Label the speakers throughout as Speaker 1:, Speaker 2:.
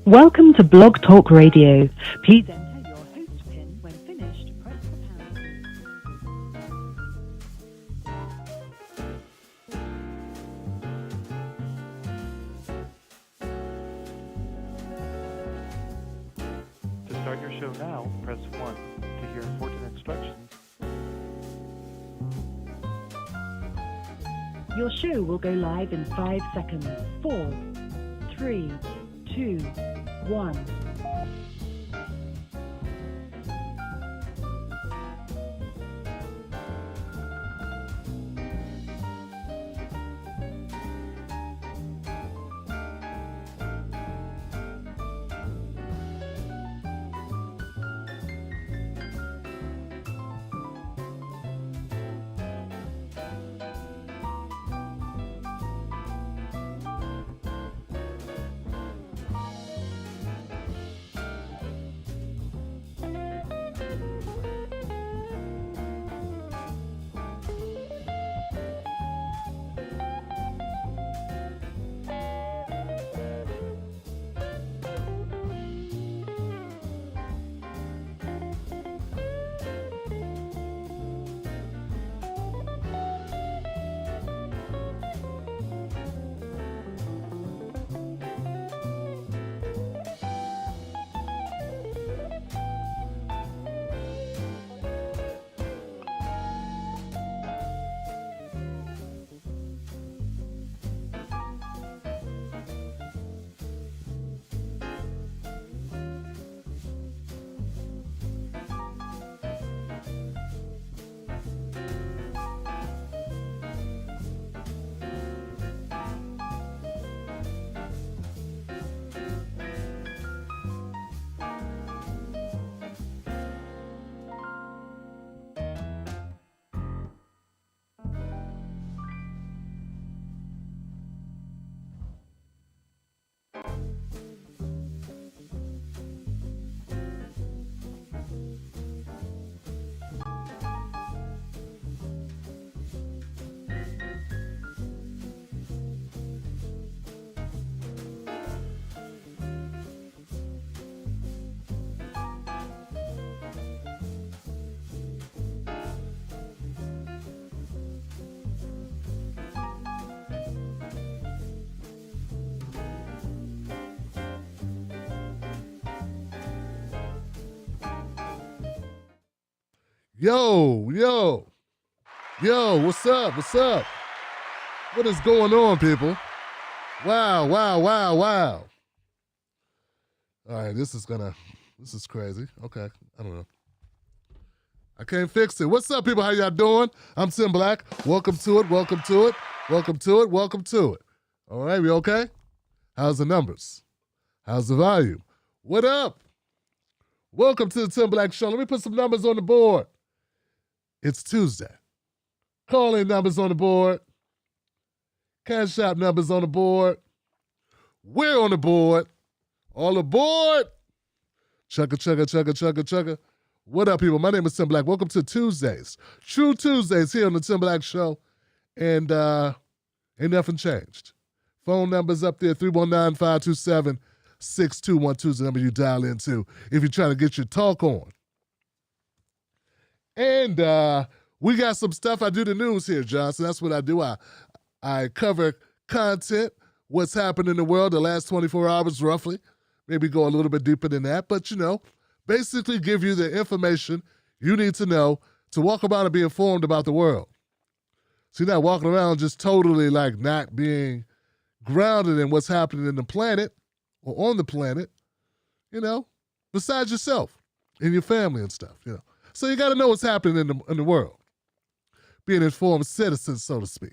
Speaker 1: Welcome to Blog Talk Radio. Please enter your host PIN when finished. Press the pound key.
Speaker 2: To start your show now, press 1. To hear important instructions,
Speaker 1: Your show will go live in 5 seconds. 4, 3, 2, 1.
Speaker 3: Yo, what's up? What is going on, people? Wow. All right, this is crazy. Okay, I don't know. I can't fix it. What's up, people? How y'all doing? I'm Tim Black. Welcome to it. All right, we okay? How's the numbers? How's the volume? What up? Welcome to the Tim Black Show. Let me put some numbers on the board. It's Tuesday. Call-in numbers on the board. Cash App numbers on the board. We're on the board. All aboard. Chugga. What up, people? My name is Tim Black. Welcome to Tuesdays. True Tuesdays here on the Tim Black Show. And ain't nothing changed. Phone numbers up there, 319-527-6212 is the number you dial into if you're trying to get your talk on. And we got some stuff. I do the news here, Johnson. That's what I do. I cover content, what's happened in the world the last 24 hours roughly. Maybe go a little bit deeper than that. But, basically give you the information you need to know to walk around and be informed about the world. So you're not walking around just totally like not being grounded in what's happening in the planet or on the planet, besides yourself and your family and stuff, So you got to know what's happening in the world. Be an informed citizen, so to speak.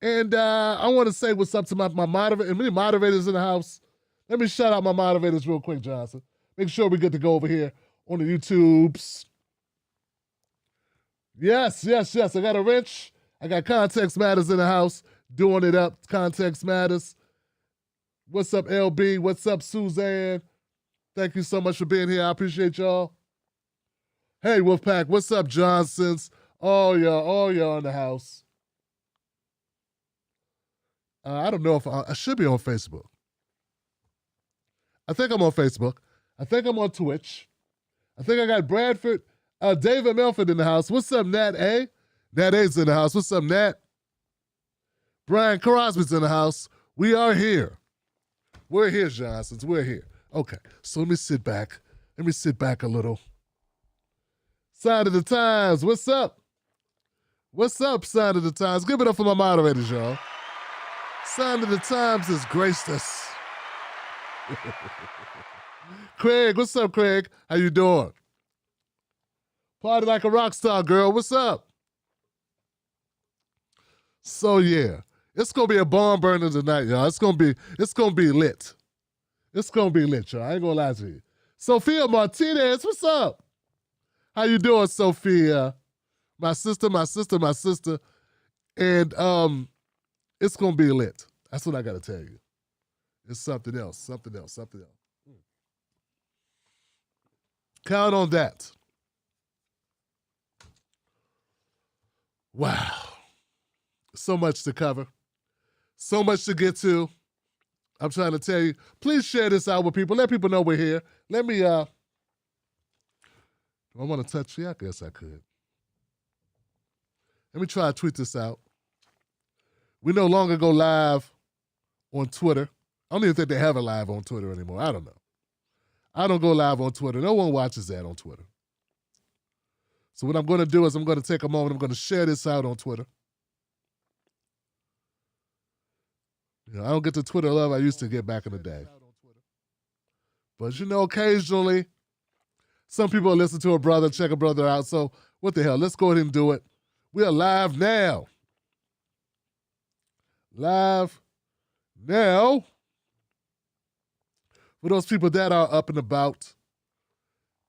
Speaker 3: And I want to say what's up to my moderator. Many moderators in the house. Let me shout out my moderators real quick, Johnson. Make sure we get to go over here on the YouTubes. Yes. I got a wrench. I got Context Matters in the house. Doing it up. Context Matters. What's up, LB? What's up, Suzanne? Thank you so much for being here. I appreciate y'all. Hey, Wolfpack. What's up, Johnsons? All y'all in the house. I don't know if I should be on Facebook. I think I'm on Facebook. I think I'm on Twitch. I think I got Bradford, David Melford in the house. What's up, Nat A? Nat A's in the house. What's up, Nat? Brian Crosby's in the house. We are here. We're here, Johnsons. We're here. Okay, so let me sit back. Let me sit back a little. Sign of the Times, what's up? What's up, Sign of the Times? Give it up for my moderators, y'all. Sign of the Times has graced us. Craig, what's up, Craig? How you doing? Party like a rock star, girl. What's up? So yeah, it's gonna be a barn burner tonight, y'all. It's gonna be lit. It's gonna be lit, y'all. I ain't gonna lie to you. Sophia Martinez, what's up? How you doing, Sophia? My sister. And it's gonna be lit. That's what I gotta tell you. It's something else. Count on that. Wow. So much to cover. So much to get to. I'm trying to tell you, please share this out with people. Let people know we're here. Let me, do I want to touch you? I guess I could. Let me try to tweet this out. We no longer go live on Twitter. I don't even think they have a live on Twitter anymore. I don't know. I don't go live on Twitter. No one watches that on Twitter. So what I'm going to do is I'm going to take a moment. I'm going to share this out on Twitter. You know, I don't get the Twitter love I used to get back in the day. But, you know, occasionally, some people listen to a brother, check a brother out. So what the hell? Let's go ahead and do it. We are live now. Live now. For those people that are up and about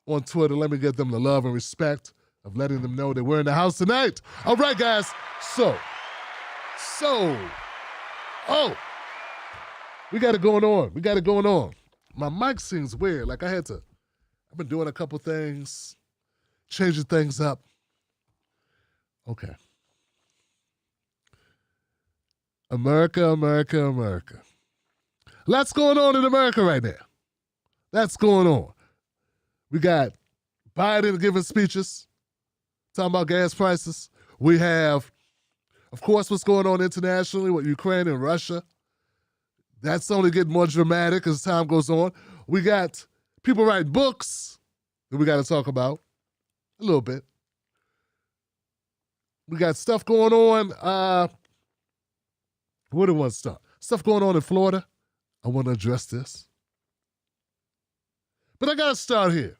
Speaker 3: on Twitter, let me give them the love and respect of letting them know that we're in the house tonight. All right, guys. We got it going on. My mic seems weird. Like I've been doing a couple things, changing things up. Okay. America. Lots going on in America right now. That's going on. We got Biden giving speeches, talking about gas prices. We have, of course, what's going on internationally with Ukraine and Russia. That's only getting more dramatic as time goes on. We got people writing books that we got to talk about a little bit. We got stuff going on. Where do I want to start? Stuff going on in Florida. I want to address this. But I got to start here.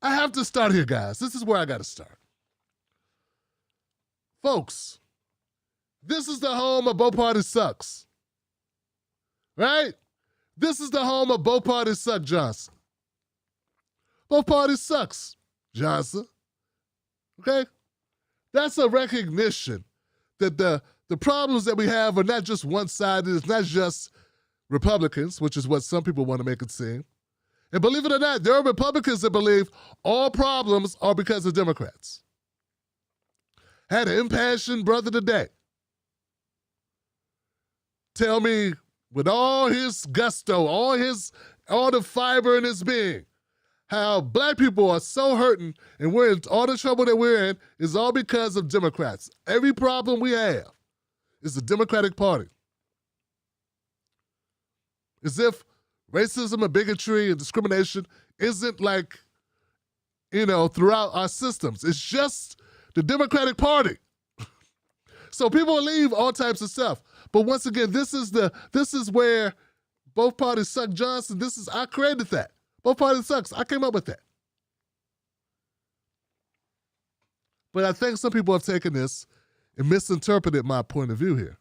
Speaker 3: I have to start here, guys. This is where I got to start. Folks, this is the home of Both Parties Sucks. Right? This is the home of Both Parties Suck, Johnson. Both Parties Sucks, Johnson. Okay? That's a recognition that the problems that we have are not just one-sided. It's not just Republicans, which is what some people want to make it seem. And believe it or not, there are Republicans that believe all problems are because of Democrats. Had an impassioned brother today tell me with all his gusto, all the fiber in his being, how black people are so hurting and we're in all the trouble that we're in is all because of Democrats. Every problem we have is the Democratic Party. As if racism and bigotry and discrimination isn't like, throughout our systems. It's just the Democratic Party. So people believe all types of stuff. But once again, this is where Both Parties Suck, Johnson. I created that. Both Parties Sucks. I came up with that. But I think some people have taken this and misinterpreted my point of view here.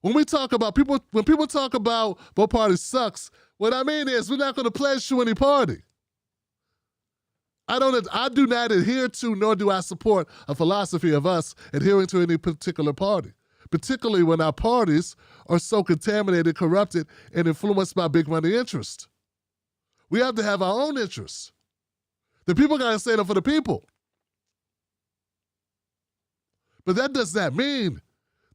Speaker 3: When people talk about Both Parties Sucks, what I mean is we're not going to pledge to any party. I do not adhere to, nor do I support a philosophy of us adhering to any particular party, particularly when our parties are so contaminated, corrupted, and influenced by big money interest. We have to have our own interests. The people got to stand up for the people. But that does not mean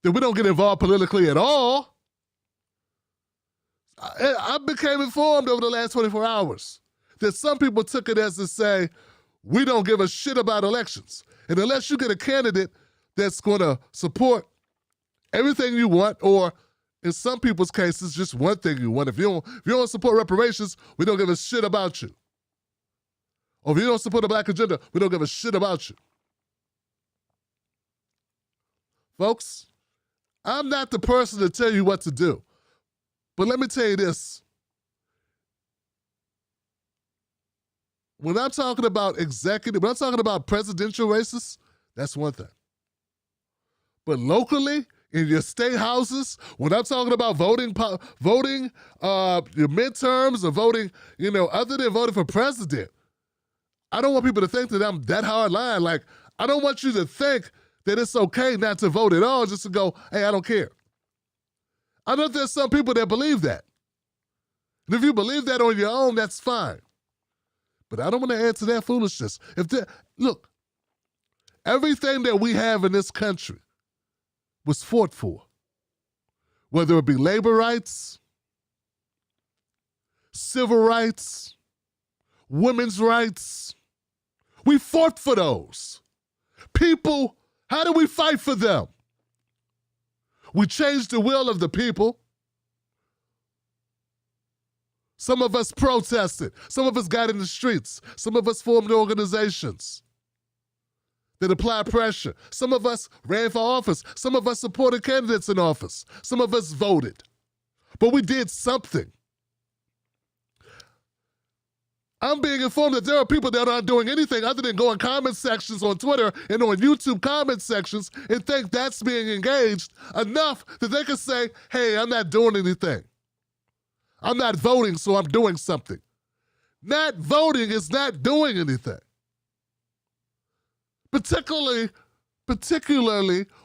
Speaker 3: that we don't get involved politically at all. I became informed over the last 24 hours that some people took it as to say, we don't give a shit about elections. And unless you get a candidate that's going to support everything you want, or in some people's cases, just one thing you want. If you don't support reparations, we don't give a shit about you. Or if you don't support the black agenda, we don't give a shit about you. Folks, I'm not the person to tell you what to do. But let me tell you this. When I'm talking about when I'm talking about presidential races, that's one thing. But locally, in your state houses, when I'm talking about voting, your midterms or voting, other than voting for president, I don't want people to think that I'm that hard line. Like, I don't want you to think that it's okay not to vote at all, just to go, hey, I don't care. I know there's some people that believe that. And if you believe that on your own, that's fine. But I don't want to add to that foolishness. Look, everything that we have in this country was fought for. Whether it be labor rights, civil rights, women's rights. We fought for those. People, how do we fight for them? We changed the will of the people. Some of us protested. Some of us got in the streets. Some of us formed organizations that applied pressure. Some of us ran for office. Some of us supported candidates in office. Some of us voted. But we did something. I'm being informed that there are people that aren't doing anything other than going comment sections on Twitter and on YouTube comment sections and think that's being engaged enough that they can say, hey, I'm not doing anything. I'm not voting, so I'm doing something. Not voting is not doing anything. Particularly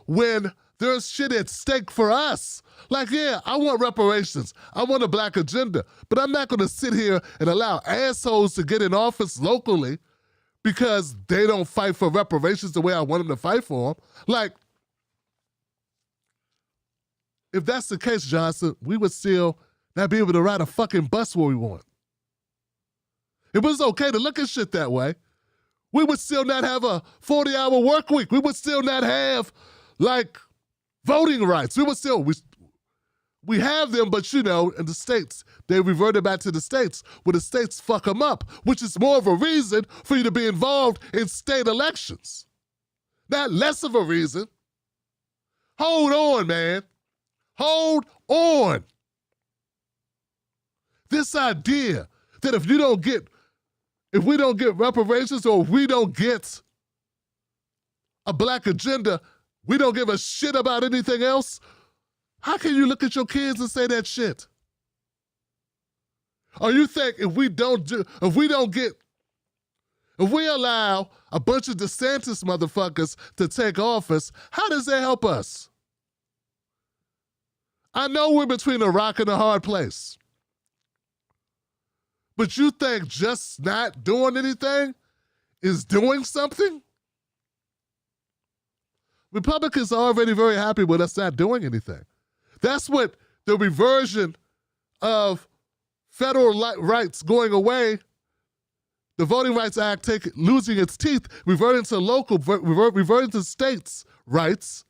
Speaker 3: when there's shit at stake for us. Like, yeah, I want reparations. I want a black agenda. But I'm not going to sit here and allow assholes to get in office locally because they don't fight for reparations the way I want them to fight for them. Like, if that's the case, Johnson, we would still not be able to ride a fucking bus where we want. It was okay to look at shit that way. We would still not have a 40-hour work week. We would still not have, voting rights. We have them, but in the states, they reverted back to the states where the states fuck them up, which is more of a reason for you to be involved in state elections. Not less of a reason. Hold on, man. Hold on. This idea that if we don't get reparations or if we don't get a black agenda, we don't give a shit about anything else. How can you look at your kids and say that shit? Or you think if we allow a bunch of DeSantis motherfuckers to take office, how does that help us? I know we're between a rock and a hard place. But you think just not doing anything is doing something? Republicans are already very happy with us not doing anything. That's what the reversion of federal rights going away, the Voting Rights Act losing its teeth, reverting to states' rights,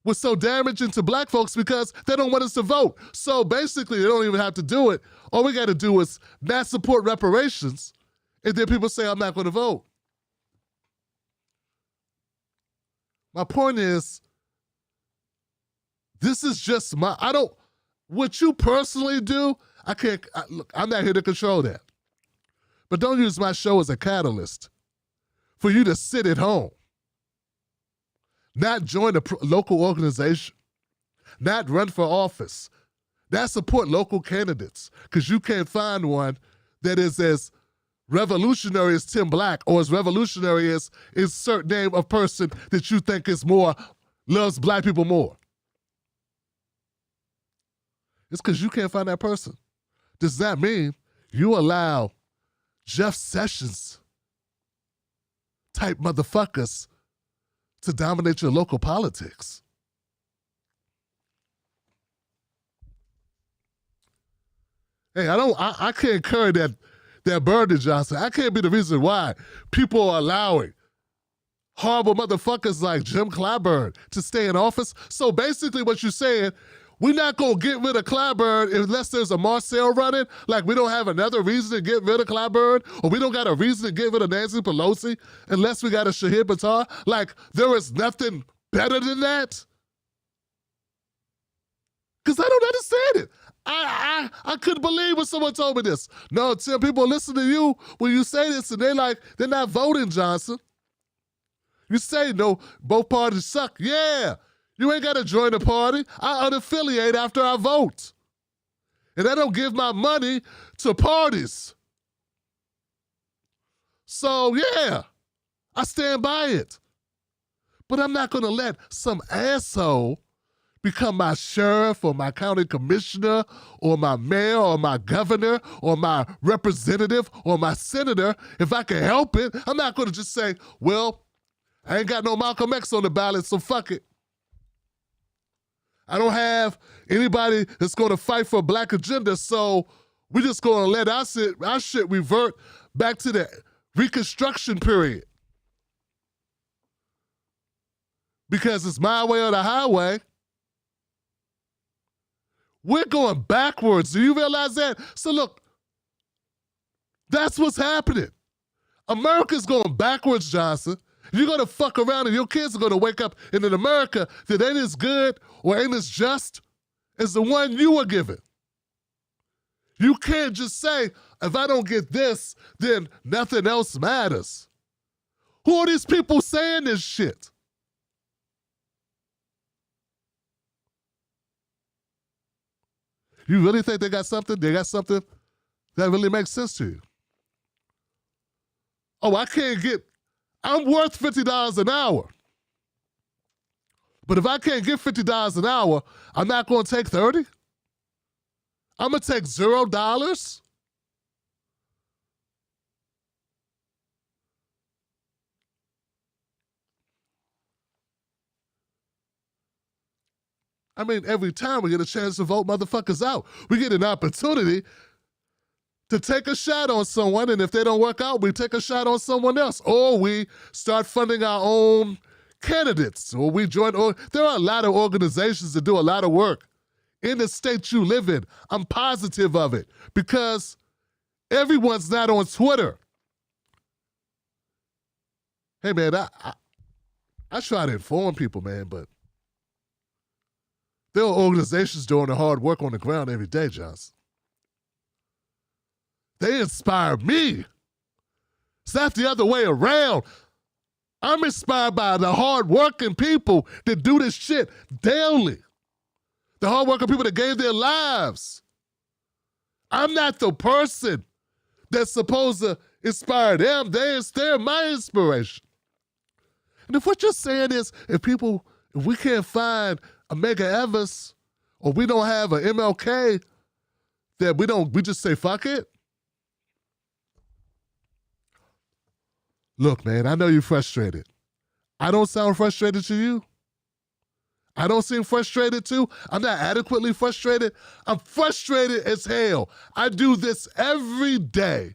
Speaker 3: was so damaging to black folks because they don't want us to vote. So basically, they don't even have to do it. All we got to do is not support reparations, and then people say, I'm not going to vote. My point is, this is just what you personally do, I'm not here to control that. But don't use my show as a catalyst for you to sit at home, not join a local organization, not run for office, not support local candidates, because you can't find one that is as revolutionary as Tim Black or as revolutionary as is certain name of person that you think loves black people more. It's because you can't find that person. Does that mean you allow Jeff Sessions type motherfuckers to dominate your local politics? Hey, I can't carry that burden, Johnson. I can't be the reason why people are allowing horrible motherfuckers like Jim Clyburn to stay in office. So basically what you're saying, we're not going to get rid of Clyburn unless there's a Marcel running. Like we don't have another reason to get rid of Clyburn, or we don't got a reason to get rid of Nancy Pelosi unless we got a Shahid Buttar. Like there is nothing better than that. Because I don't understand it. I couldn't believe when someone told me this. No, Tim, people listen to you when you say this and they're not voting, Johnson. You say no, both parties suck. Yeah, you ain't got to join the party. I unaffiliate after I vote. And I don't give my money to parties. So, yeah, I stand by it. But I'm not going to let some asshole become my sheriff or my county commissioner or my mayor or my governor or my representative or my senator if I can help it. I'm not going to just say, well, I ain't got no Malcolm X on the ballot, so fuck it. I don't have anybody that's going to fight for a black agenda, so we're just going to let our shit revert back to the Reconstruction period. Because it's my way or the highway. We're going backwards. Do you realize that? So look, that's what's happening. America's going backwards, Johnson. You're going to fuck around and your kids are going to wake up in an America that ain't as good or ain't as just as the one you were given. You can't just say, if I don't get this, then nothing else matters. Who are these people saying this shit? You really think they got something? They got something that really makes sense to you? Oh, I'm worth $50 an hour. But if I can't get $50 an hour, I'm not going to take 30? I'm going to take $0? I mean, every time we get a chance to vote motherfuckers out, we get an opportunity to take a shot on someone, and if they don't work out, we take a shot on someone else. Or we start funding our own candidates, or we join. Or there are a lot of organizations that do a lot of work in the state you live in. I'm positive of it because everyone's not on Twitter. Hey, man, I try to inform people, man, but there are organizations doing the hard work on the ground every day, Johnson. They inspire me. It's not the other way around. I'm inspired by the hard-working people that do this shit daily. The hard-working people that gave their lives. I'm not the person that's supposed to inspire them. They're my inspiration. And if what you're saying is, if we can't find a Medgar Evers or we don't have an MLK, that we just say fuck it? Look, man, I know you're frustrated. I don't sound frustrated to you. I don't seem frustrated too. I'm not adequately frustrated. I'm frustrated as hell. I do this every day,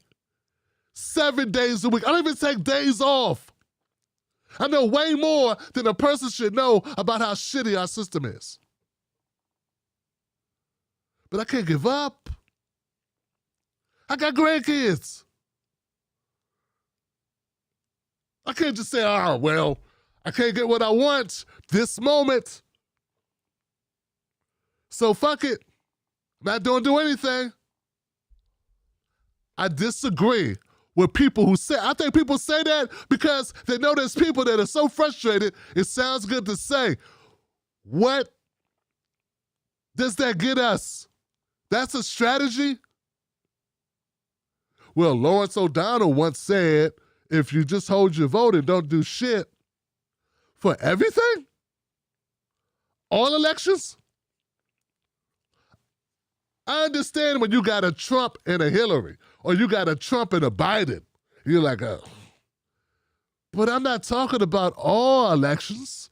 Speaker 3: 7 days a week. I don't even take days off. I know way more than a person should know about how shitty our system is. But I can't give up. I got grandkids. I can't just say, oh, well, I can't get what I want this moment. So fuck it. I'm not do anything. I disagree with people who say, I think people say that because they know there's people that are so frustrated, it sounds good to say. What does that get us? That's a strategy? Well, Lawrence O'Donnell once said, if you just hold your vote and don't do shit for everything, all elections, I understand when you got a Trump and a Hillary, or you got a Trump and a Biden. You're like, oh. But I'm not talking about all elections.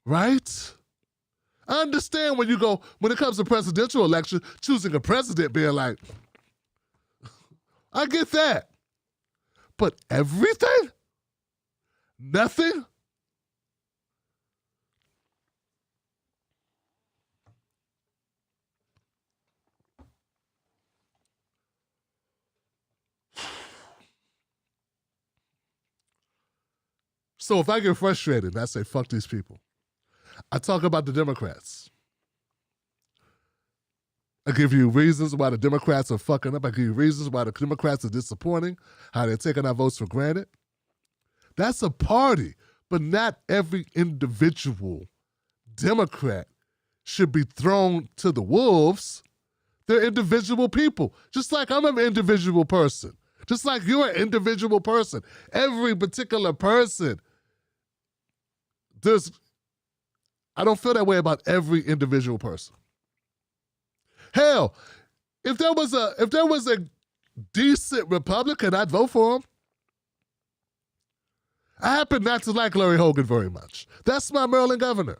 Speaker 3: Right? I understand when it comes to presidential election, choosing a president being like, I get that. But everything? Nothing? So if I get frustrated and I say, fuck these people, I talk about the Democrats. I give you reasons why the Democrats are fucking up. I give you reasons why the Democrats are disappointing, how they're taking our votes for granted. That's a party, but not every individual Democrat should be thrown to the wolves. They're individual people, just like I'm an individual person, just like you're an individual person. Every particular person, I don't feel that way about every individual person. Hell, if there was a decent Republican, I'd vote for him. I happen not to like Larry Hogan very much. That's my Maryland governor.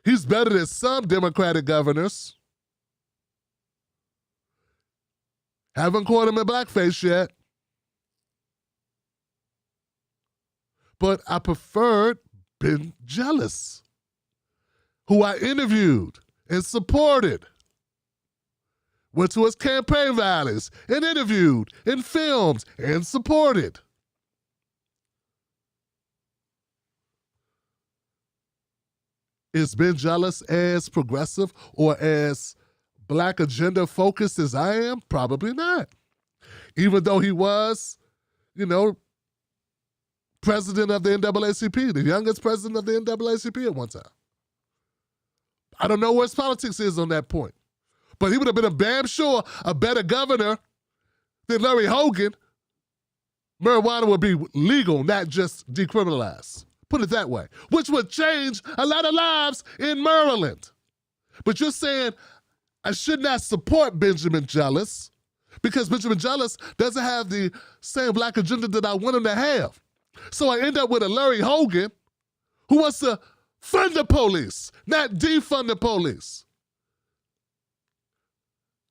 Speaker 3: He's better than some Democratic governors. Haven't caught him in blackface yet. But I preferred Ben Jealous, who I interviewed and supported, went to his campaign rallies and interviewed and filmed and supported. Is Ben Jealous as progressive or as black agenda focused as I am? Probably not. Even though he was, president of the NAACP, the youngest president of the NAACP at one time. I don't know where his politics is on that point. But he would have been a damn sure a better governor than Larry Hogan. Marijuana would be legal, not just decriminalized. Put it that way. Which would change a lot of lives in Maryland. But you're saying I should not support Benjamin Jealous because Benjamin Jealous doesn't have the same black agenda that I want him to have. So I end up with a Larry Hogan who wants to fund the police, not defund the police.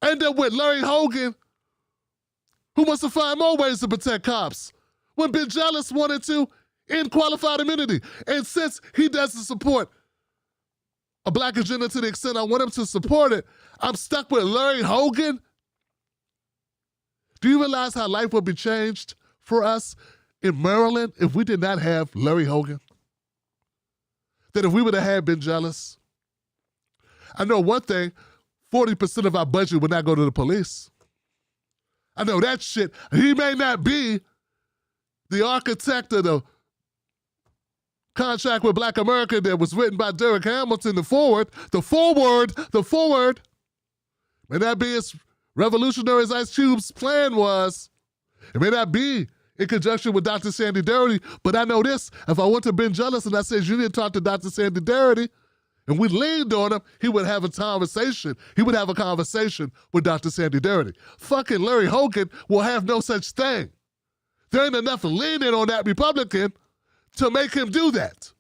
Speaker 3: I end up with Larry Hogan who wants to find more ways to protect cops when Ben Jealous wanted to end qualified immunity. And since he doesn't support a black agenda to the extent I want him to support it, I'm stuck with Larry Hogan. Do you realize how life would be changed for us in Maryland if we did not have Larry Hogan? That if we would have had Ben Jealous? I know one thing, 40% of our budget would not go to the police. I know that shit. He may not be the architect of the contract with Black America that was written by Derek Hamilton, the forward may not be as revolutionary as Ice Cube's plan was. It may not be in conjunction with Dr. Sandy Darity, but I know this, if I went to Ben Jealous and I said, you didn't talk to Dr. Sandy Darity, and we leaned on him, he would have a conversation. He would have a conversation with Dr. Sandy Darity. Fucking Larry Hogan will have no such thing. There ain't enough leaning on that Republican to make him do that.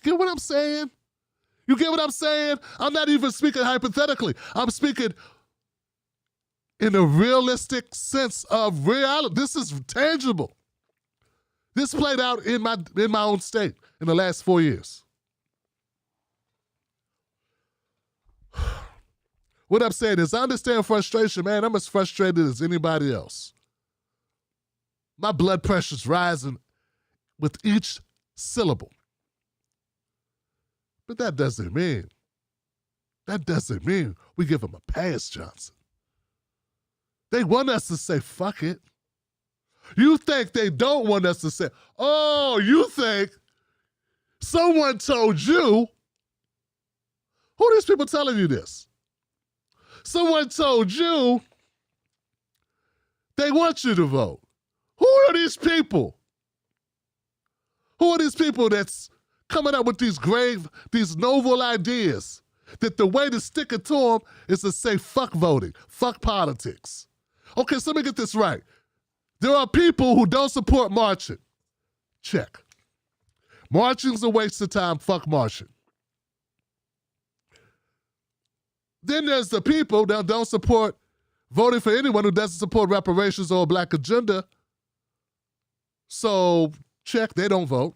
Speaker 3: Get what I'm saying? You get what I'm saying? I'm not even speaking hypothetically. I'm speaking in a realistic sense of reality. This is tangible. This played out in my own state in the last 4 years. What I'm saying is I understand frustration, man. I'm as frustrated as anybody else. My blood pressure's rising with each syllable. But that doesn't mean we give them a pass, Johnson. They want us to say, fuck it. You think they don't want us to say, oh, you think someone told you? Who are these people telling you this? Someone told you they want you to vote. Who are these people? Who are these people that's coming up with these novel ideas that the way to stick it to them is to say fuck voting, fuck politics? Okay, so let me get this right. There are people who don't support marching. Check. Marching's a waste of time. Fuck marching. Then there's the people that don't support voting for anyone who doesn't support reparations or a black agenda. So, check, they don't vote.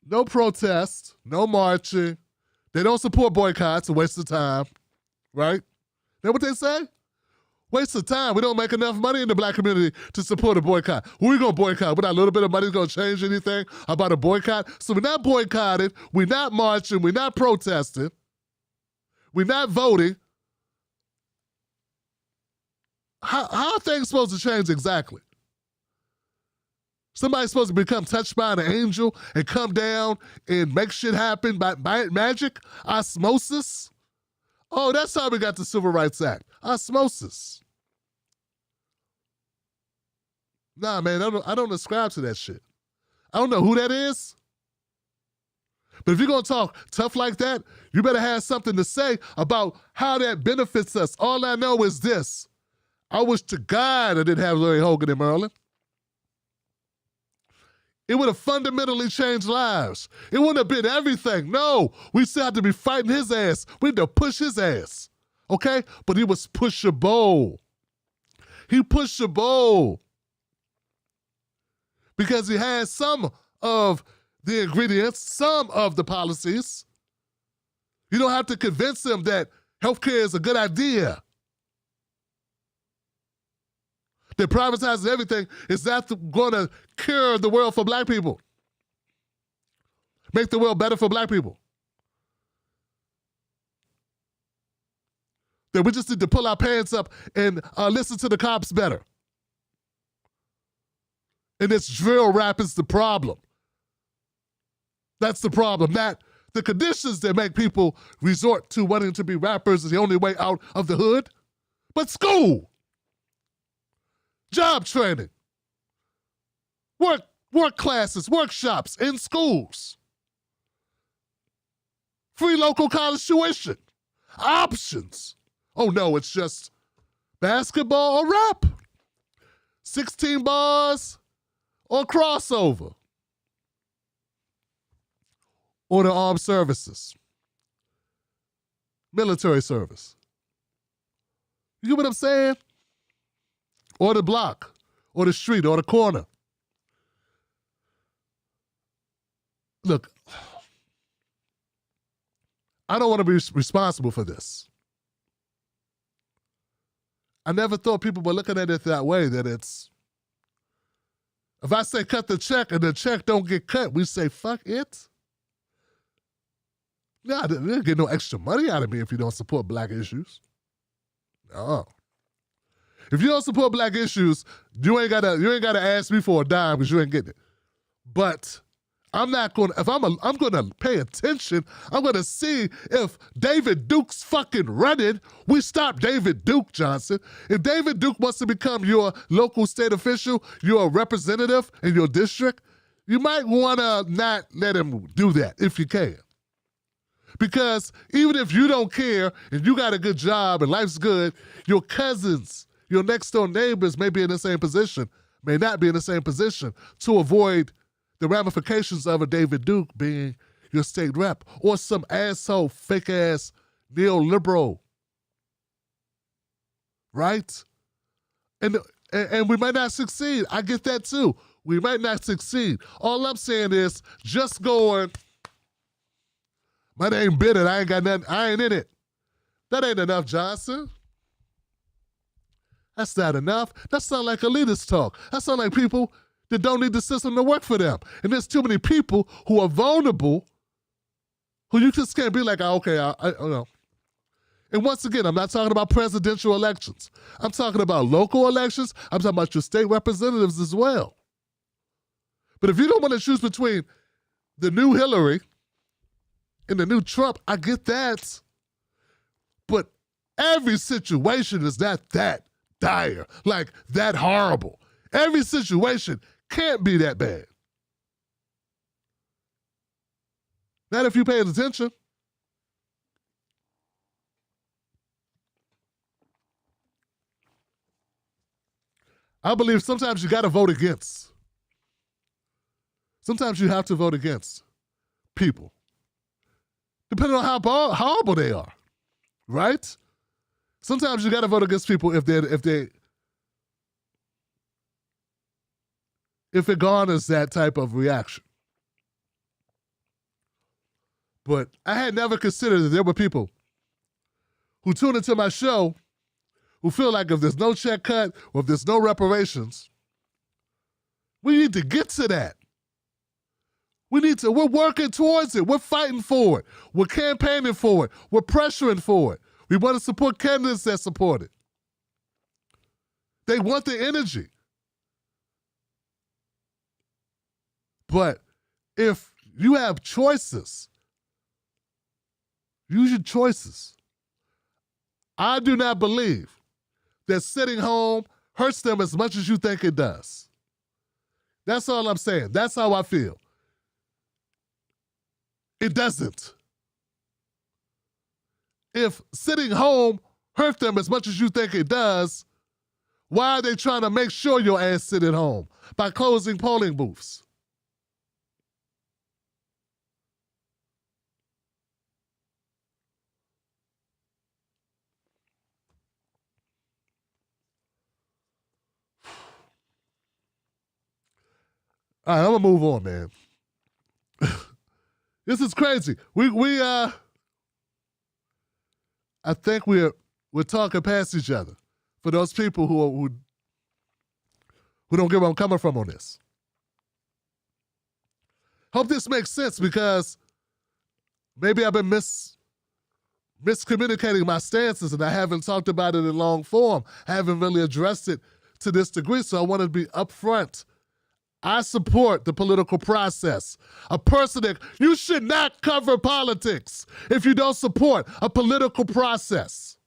Speaker 3: No protest, no marching. They don't support boycotts, a waste of time, right? That's what they say? Waste of time. We don't make enough money in the black community to support a boycott. Who are we going to boycott? With that little bit of money going to change anything about a boycott? So we're not boycotting, we're not marching, we're not protesting, we're not voting. How are things supposed to change exactly? Somebody's supposed to become touched by an angel and come down and make shit happen by magic? Osmosis? Oh, that's how we got the Civil Rights Act. Osmosis. Nah, man, I don't ascribe to that shit. I don't know who that is. But if you're going to talk tough like that, you better have something to say about how that benefits us. All I know is this. I wish to God I didn't have Larry Hogan in Maryland. It would have fundamentally changed lives. It wouldn't have been everything. No, we still had to be fighting his ass. We had to push his ass, okay? But he was pushable. He pushable because he had some of the ingredients, some of the policies. You don't have to convince him that healthcare is a good idea. That privatizing everything is not going to cure the world for black people. Make the world better for black people. That we just need to pull our pants up and listen to the cops better. And this drill rap is the problem. That's the problem. Not the conditions that make people resort to wanting to be rappers is the only way out of the hood, but school. Job training, work classes, workshops in schools, free local college tuition, options. Oh no, it's just basketball or rap, 16 bars or crossover, or the armed services, military service. You get what I'm saying? Or the block, or the street, or the corner. Look, I don't want to be responsible for this. I never thought people were looking at it that way, that it's, if I say cut the check and the check don't get cut, we say fuck it. Nah, they don't get no extra money out of me if you don't support black issues. No. If you don't support black issues, you ain't gotta ask me for a dime because you ain't getting it. But I'm not gonna, if I'm gonna pay attention, I'm gonna see if David Duke's fucking running, we stop David Duke, Johnson. If David Duke wants to become your local state official, your representative in your district, you might wanna not let him do that if you can. Because even if you don't care and you got a good job and life's good, your cousins, your next door neighbors may be in the same position, may not be in the same position to avoid the ramifications of a David Duke being your state rep or some asshole, fake-ass neoliberal, right? And we might not succeed. I get that too. We might not succeed. All I'm saying is just going, my name Bennett, I ain't got nothing, I ain't in it. That ain't enough, Johnson. That's not enough. That sounds like elitist talk. That sounds like people that don't need the system to work for them. And there's too many people who are vulnerable who you just can't be like, okay, I don't know. And once again, I'm not talking about presidential elections. I'm talking about local elections. I'm talking about your state representatives as well. But if you don't want to choose between the new Hillary and the new Trump, I get that. But every situation is not that dire, like that horrible. Every situation can't be that bad. Not if you pay attention. I believe sometimes you got to vote against. Sometimes you have to vote against people, depending on how horrible they are, right? Sometimes you got to vote against people if it garners that type of reaction. But I had never considered that there were people who tune into my show who feel like if there's no check cut or if there's no reparations, we need to get to that. We're working towards it. We're fighting for it. We're campaigning for it. We're pressuring for it. We want to support candidates that support it. They want the energy. But if you have choices, use your choices. I do not believe that sitting home hurts them as much as you think it does. That's all I'm saying. That's how I feel. It doesn't. If sitting home hurt them as much as you think it does, why are they trying to make sure your ass sit at home? By closing polling booths. All right, I'm gonna move on, man. This is crazy. I think we're talking past each other. For those people who don't get where I'm coming from on this. Hope this makes sense because maybe I've been miscommunicating my stances and I haven't talked about it in long form. I haven't really addressed it to this degree, so I want to be upfront. I support the political process. A person that you should not cover politics if you don't support a political process.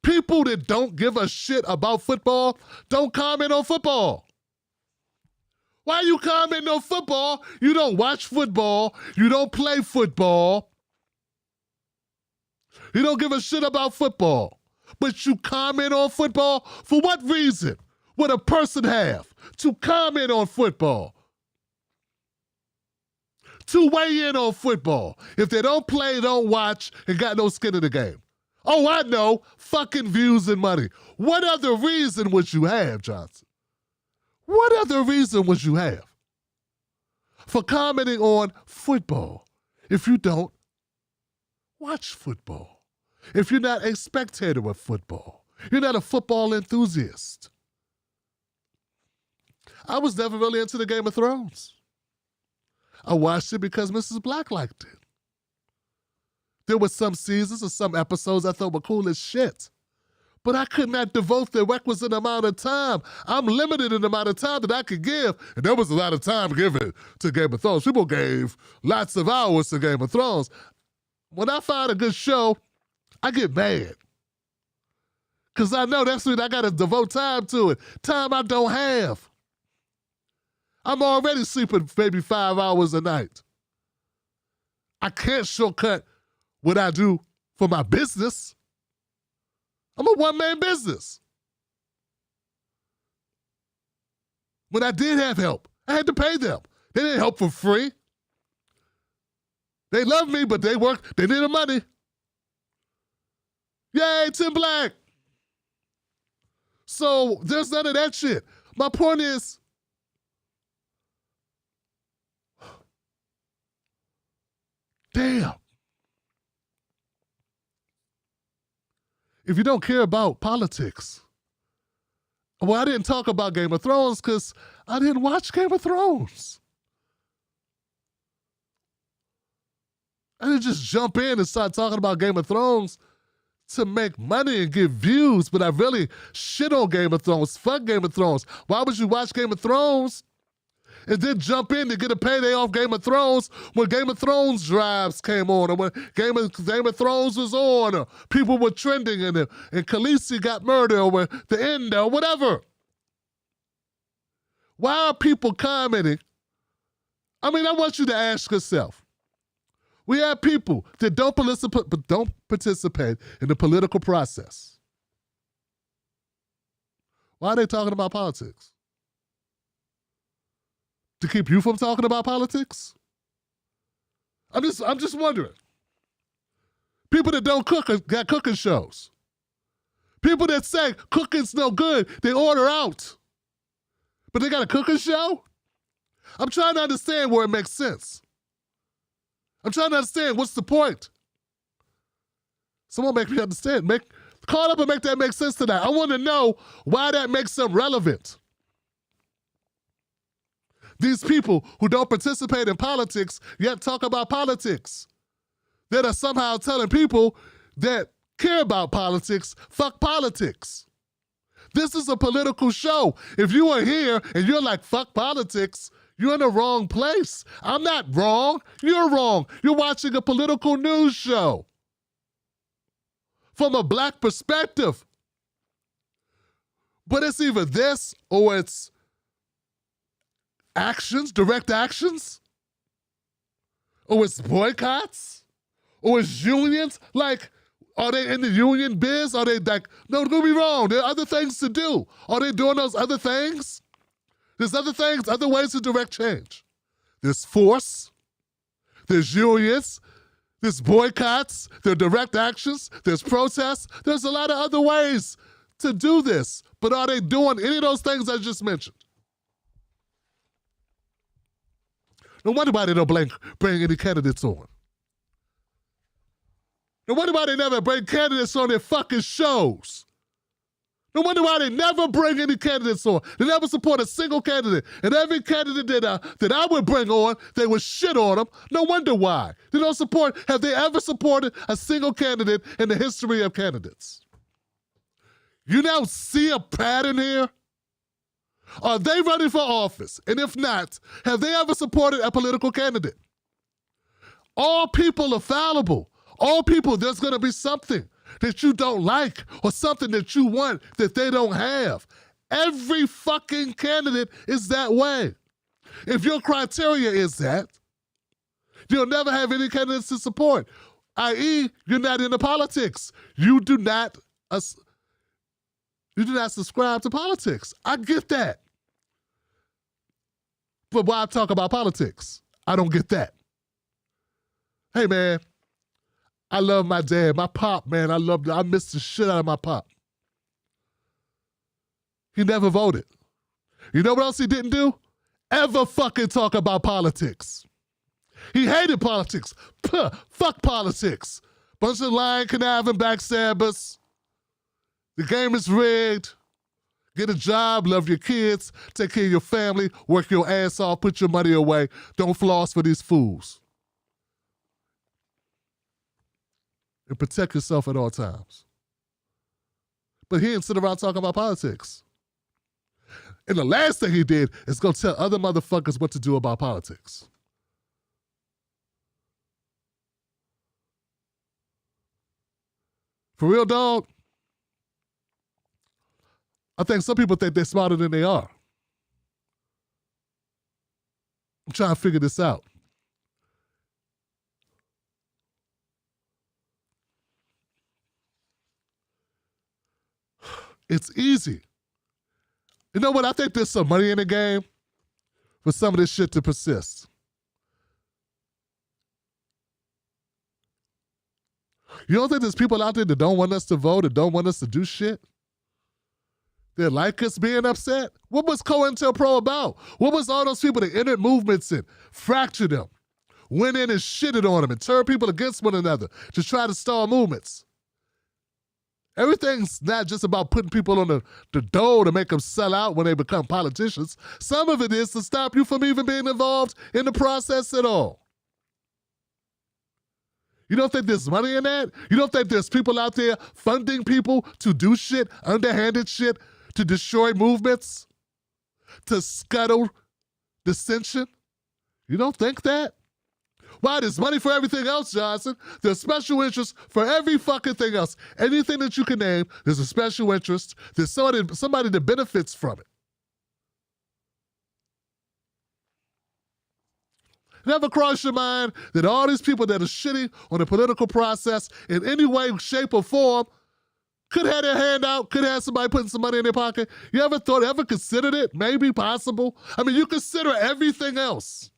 Speaker 3: People that don't give a shit about football don't comment on football. Why you comment on football? You don't watch football. You don't play football. You don't give a shit about football. But you comment on football? For what reason would a person have to comment on football? To weigh in on football. If they don't play, don't watch, and got no skin in the game. Oh, I know. Fucking views and money. What other reason would you have, Johnson? What other reason would you have for commenting on football if you don't watch football? If you're not a spectator of football, you're not a football enthusiast. I was never really into the Game of Thrones. I watched it because Mrs. Black liked it. There were some seasons or some episodes I thought were cool as shit. But I could not devote the requisite amount of time. I'm limited in the amount of time that I could give. And there was a lot of time given to Game of Thrones. People gave lots of hours to Game of Thrones. When I find a good show, I get mad. Because I know that's when I got to devote time to it. Time I don't have. I'm already sleeping maybe 5 hours a night. I can't shortcut what I do for my business. I'm a one-man business. When I did have help, I had to pay them. They didn't help for free. They love me, but they needed money. Yay, Tim Black. So there's none of that shit. My point is, damn. If you don't care about politics, well, I didn't talk about Game of Thrones because I didn't watch Game of Thrones. I didn't just jump in and start talking about Game of Thrones to make money and get views, but I really shit on Game of Thrones. Fuck Game of Thrones. Why would you watch Game of Thrones and then jump in to get a payday off Game of Thrones when Game of Thrones drives came on, or when Game of Thrones was on, or people were trending in it, and Khaleesi got murdered, or the end, or whatever? Why are people commenting? I mean, I want you to ask yourself. We have people that don't participate in the political process. Why are they talking about politics? To keep you from talking about politics? I'm just wondering. People that don't cook got cooking shows. People that say cooking's no good, they order out. But they got a cooking show? I'm trying to understand where it makes sense. I'm trying to understand what's the point. Someone make me understand. Call up and make that make sense tonight. I want to know why that makes them relevant. These people who don't participate in politics yet talk about politics, that are somehow telling people that care about politics, fuck politics. This is a political show. If you are here and you're like, fuck politics, you're in the wrong place. I'm not wrong. You're wrong. You're watching a political news show from a black perspective. But it's either this or it's actions, direct actions, or it's boycotts, or it's unions. Like, are they in the union biz? Are they like, no, don't get me wrong, there are other things to do. Are they doing those other things? There's other things, other ways to direct change. There's force, there's unions, there's boycotts, there are direct actions, there's protests. There's a lot of other ways to do this. But are they doing any of those things I just mentioned? No wonder why they don't bring any candidates on. No wonder why they never bring candidates on their fucking shows. No wonder why they never bring any candidates on. They never support a single candidate. And every candidate that I would bring on, they would shit on them. No wonder why. They don't support, have they ever supported a single candidate in the history of candidates? You now see a pattern here? Are they running for office? And if not, have they ever supported a political candidate? All people are fallible. All people, there's going to be something that you don't like or something that you want that they don't have. Every fucking candidate is that way. If your criteria is that, you'll never have any candidates to support, i.e., you're not into politics. You do not subscribe to politics. I get that. But why talk about politics? I don't get that. Hey, man, I love my dad. My pop, man, I miss the shit out of my pop. He never voted. You know what else he didn't do? Ever fucking talk about politics. He hated politics. Puh, fuck politics. Bunch of lying, conniving backstabbers. The game is rigged. Get a job, love your kids, take care of your family, work your ass off, put your money away. Don't floss for these fools. And protect yourself at all times. But he didn't sit around talking about politics. And the last thing he did is go tell other motherfuckers what to do about politics. For real, dog? I think some people think they're smarter than they are. I'm trying to figure this out. It's easy. You know what? I think there's some money in the game for some of this shit to persist. You don't think there's people out there that don't want us to vote and don't want us to do shit? They like us being upset? What was COINTELPRO about? What was all those people that entered movements and fractured them, went in and shitted on them and turned people against one another to try to stall movements? Everything's not just about putting people on the dole to make them sell out when they become politicians. Some of it is to stop you from even being involved in the process at all. You don't think there's money in that? You don't think there's people out there funding people to do shit, underhanded shit, to destroy movements, to scuttle dissension? You don't think that? Why? There's money for everything else, Johnson. There's special interest for every fucking thing else. Anything that you can name, there's a special interest. There's somebody that benefits from it. Never cross your mind that all these people that are shitting on the political process in any way, shape, or form Could have their hand out, could have somebody putting some money in their pocket. You ever considered it? Maybe possible. I mean, you consider everything else.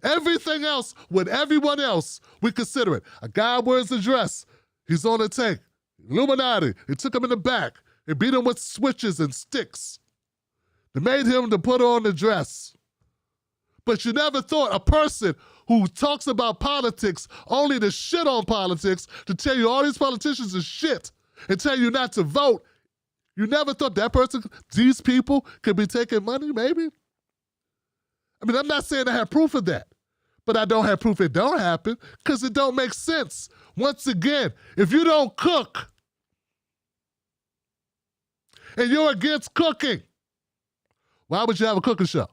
Speaker 3: Everything else with everyone else, we consider it. A guy wears a dress. He's on a tank. Illuminati. They took him in the back. They beat him with switches and sticks. They made him to put on the dress. But you never thought a person who talks about politics only to shit on politics, to tell you all these politicians are shit, and tell you not to vote, you never thought that person, these people, could be taking money, maybe? I mean, I'm not saying I have proof of that, but I don't have proof it don't happen because it don't make sense. Once again, if you don't cook and you're against cooking, why would you have a cooking show?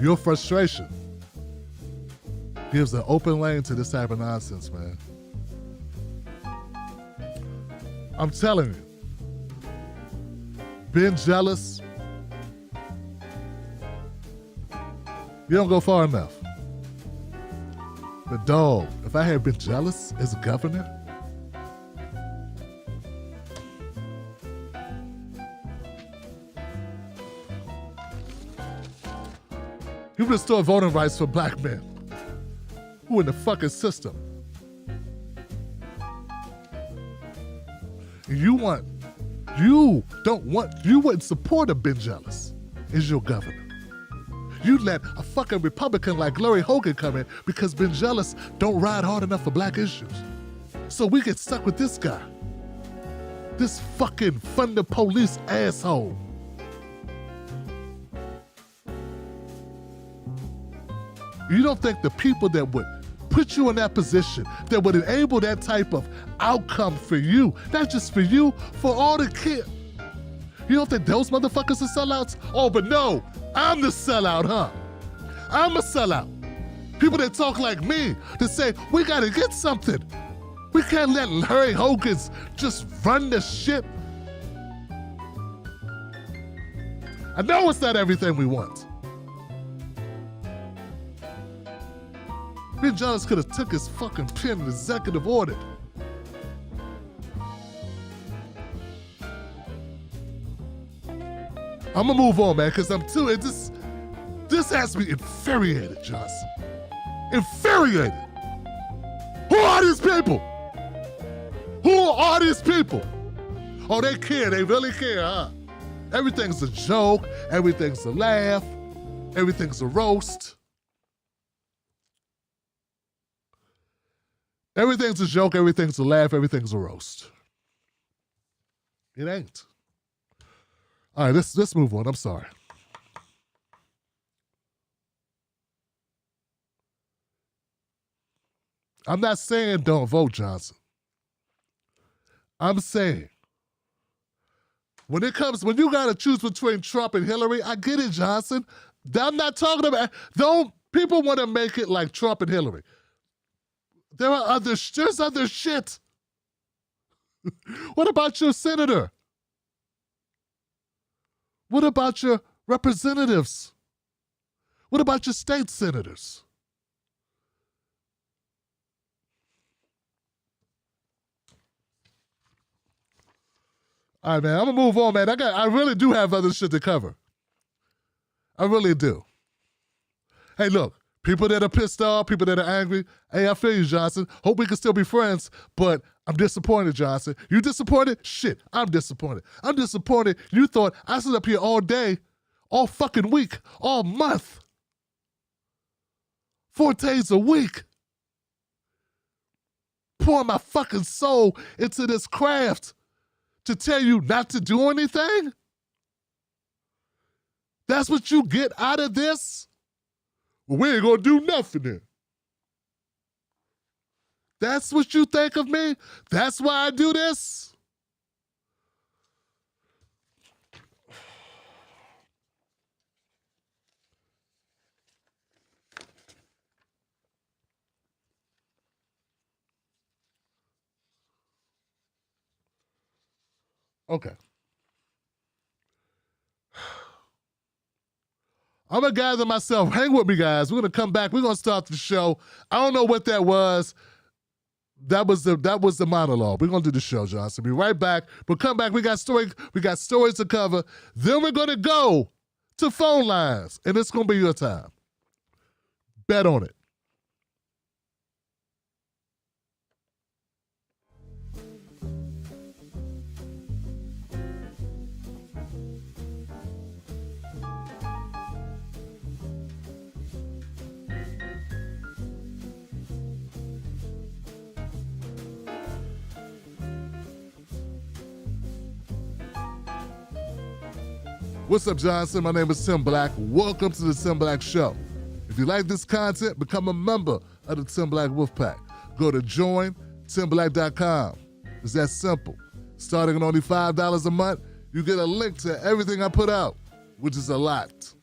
Speaker 3: Your frustration gives an open lane to this type of nonsense, man. I'm telling you, being jealous, you don't go far enough. But dog, if I had been jealous as a governor, he would restore voting rights for black men who in the fucking system. And you wouldn't support a Ben Jealous as your governor. You let a fucking Republican like Larry Hogan come in because Ben Jealous don't ride hard enough for black issues. So we get stuck with this guy. This fucking fund the police asshole. You don't think the people that would put you in that position, that would enable that type of outcome for you, not just for you, for all the kids. You don't think those motherfuckers are sellouts? Oh, but no, I'm the sellout, huh? I'm a sellout. People that talk like me, that say, we gotta get something. We can't let Larry Hogan's just run the shit. I know it's not everything we want. Ben Jealous could have took his fucking pen and executive ordered. I'm gonna move on, man, because this has me infuriated, Johnson. Infuriated. Who are these people? Who are these people? Oh, they care, they really care, huh? Everything's a joke, everything's a laugh, everything's a roast. Everything's a joke, everything's a laugh, everything's a roast. It ain't. All right, let's move on. I'm sorry. I'm not saying don't vote, Johnson. I'm saying when you gotta choose between Trump and Hillary, I get it, Johnson. I'm not talking about, people want to make it like Trump and Hillary. There's other shit. What about your senator? What about your representatives? What about your state senators? All right, man, I'm gonna move on, man. I really do have other shit to cover. I really do. Hey, look. People that are pissed off, people that are angry. Hey, I feel you, Johnson. Hope we can still be friends, but I'm disappointed, Johnson. You disappointed? Shit, I'm disappointed. I'm disappointed. You thought I sit up here all day, all fucking week, all month, 4 days a week, pouring my fucking soul into this craft to tell you not to do anything? That's what you get out of this? Well, we ain't gonna do nothing then. That's what you think of me? That's why I do this? Okay. I'm going to gather myself. Hang with me, guys. We're going to come back. We're going to start the show. I don't know what that was. That was the monologue. We're going to do the show, Johnson. Be right back. But come back. We got stories to cover. Then we're going to go to phone lines. And it's going to be your time. Bet on it. What's up, Johnson? My name is Tim Black. Welcome to the Tim Black Show. If you like this content, become a member of the Tim Black Wolfpack. Go to jointimblack.com. It's that simple. Starting at only $5 a month, you get a link to everything I put out, which is a lot.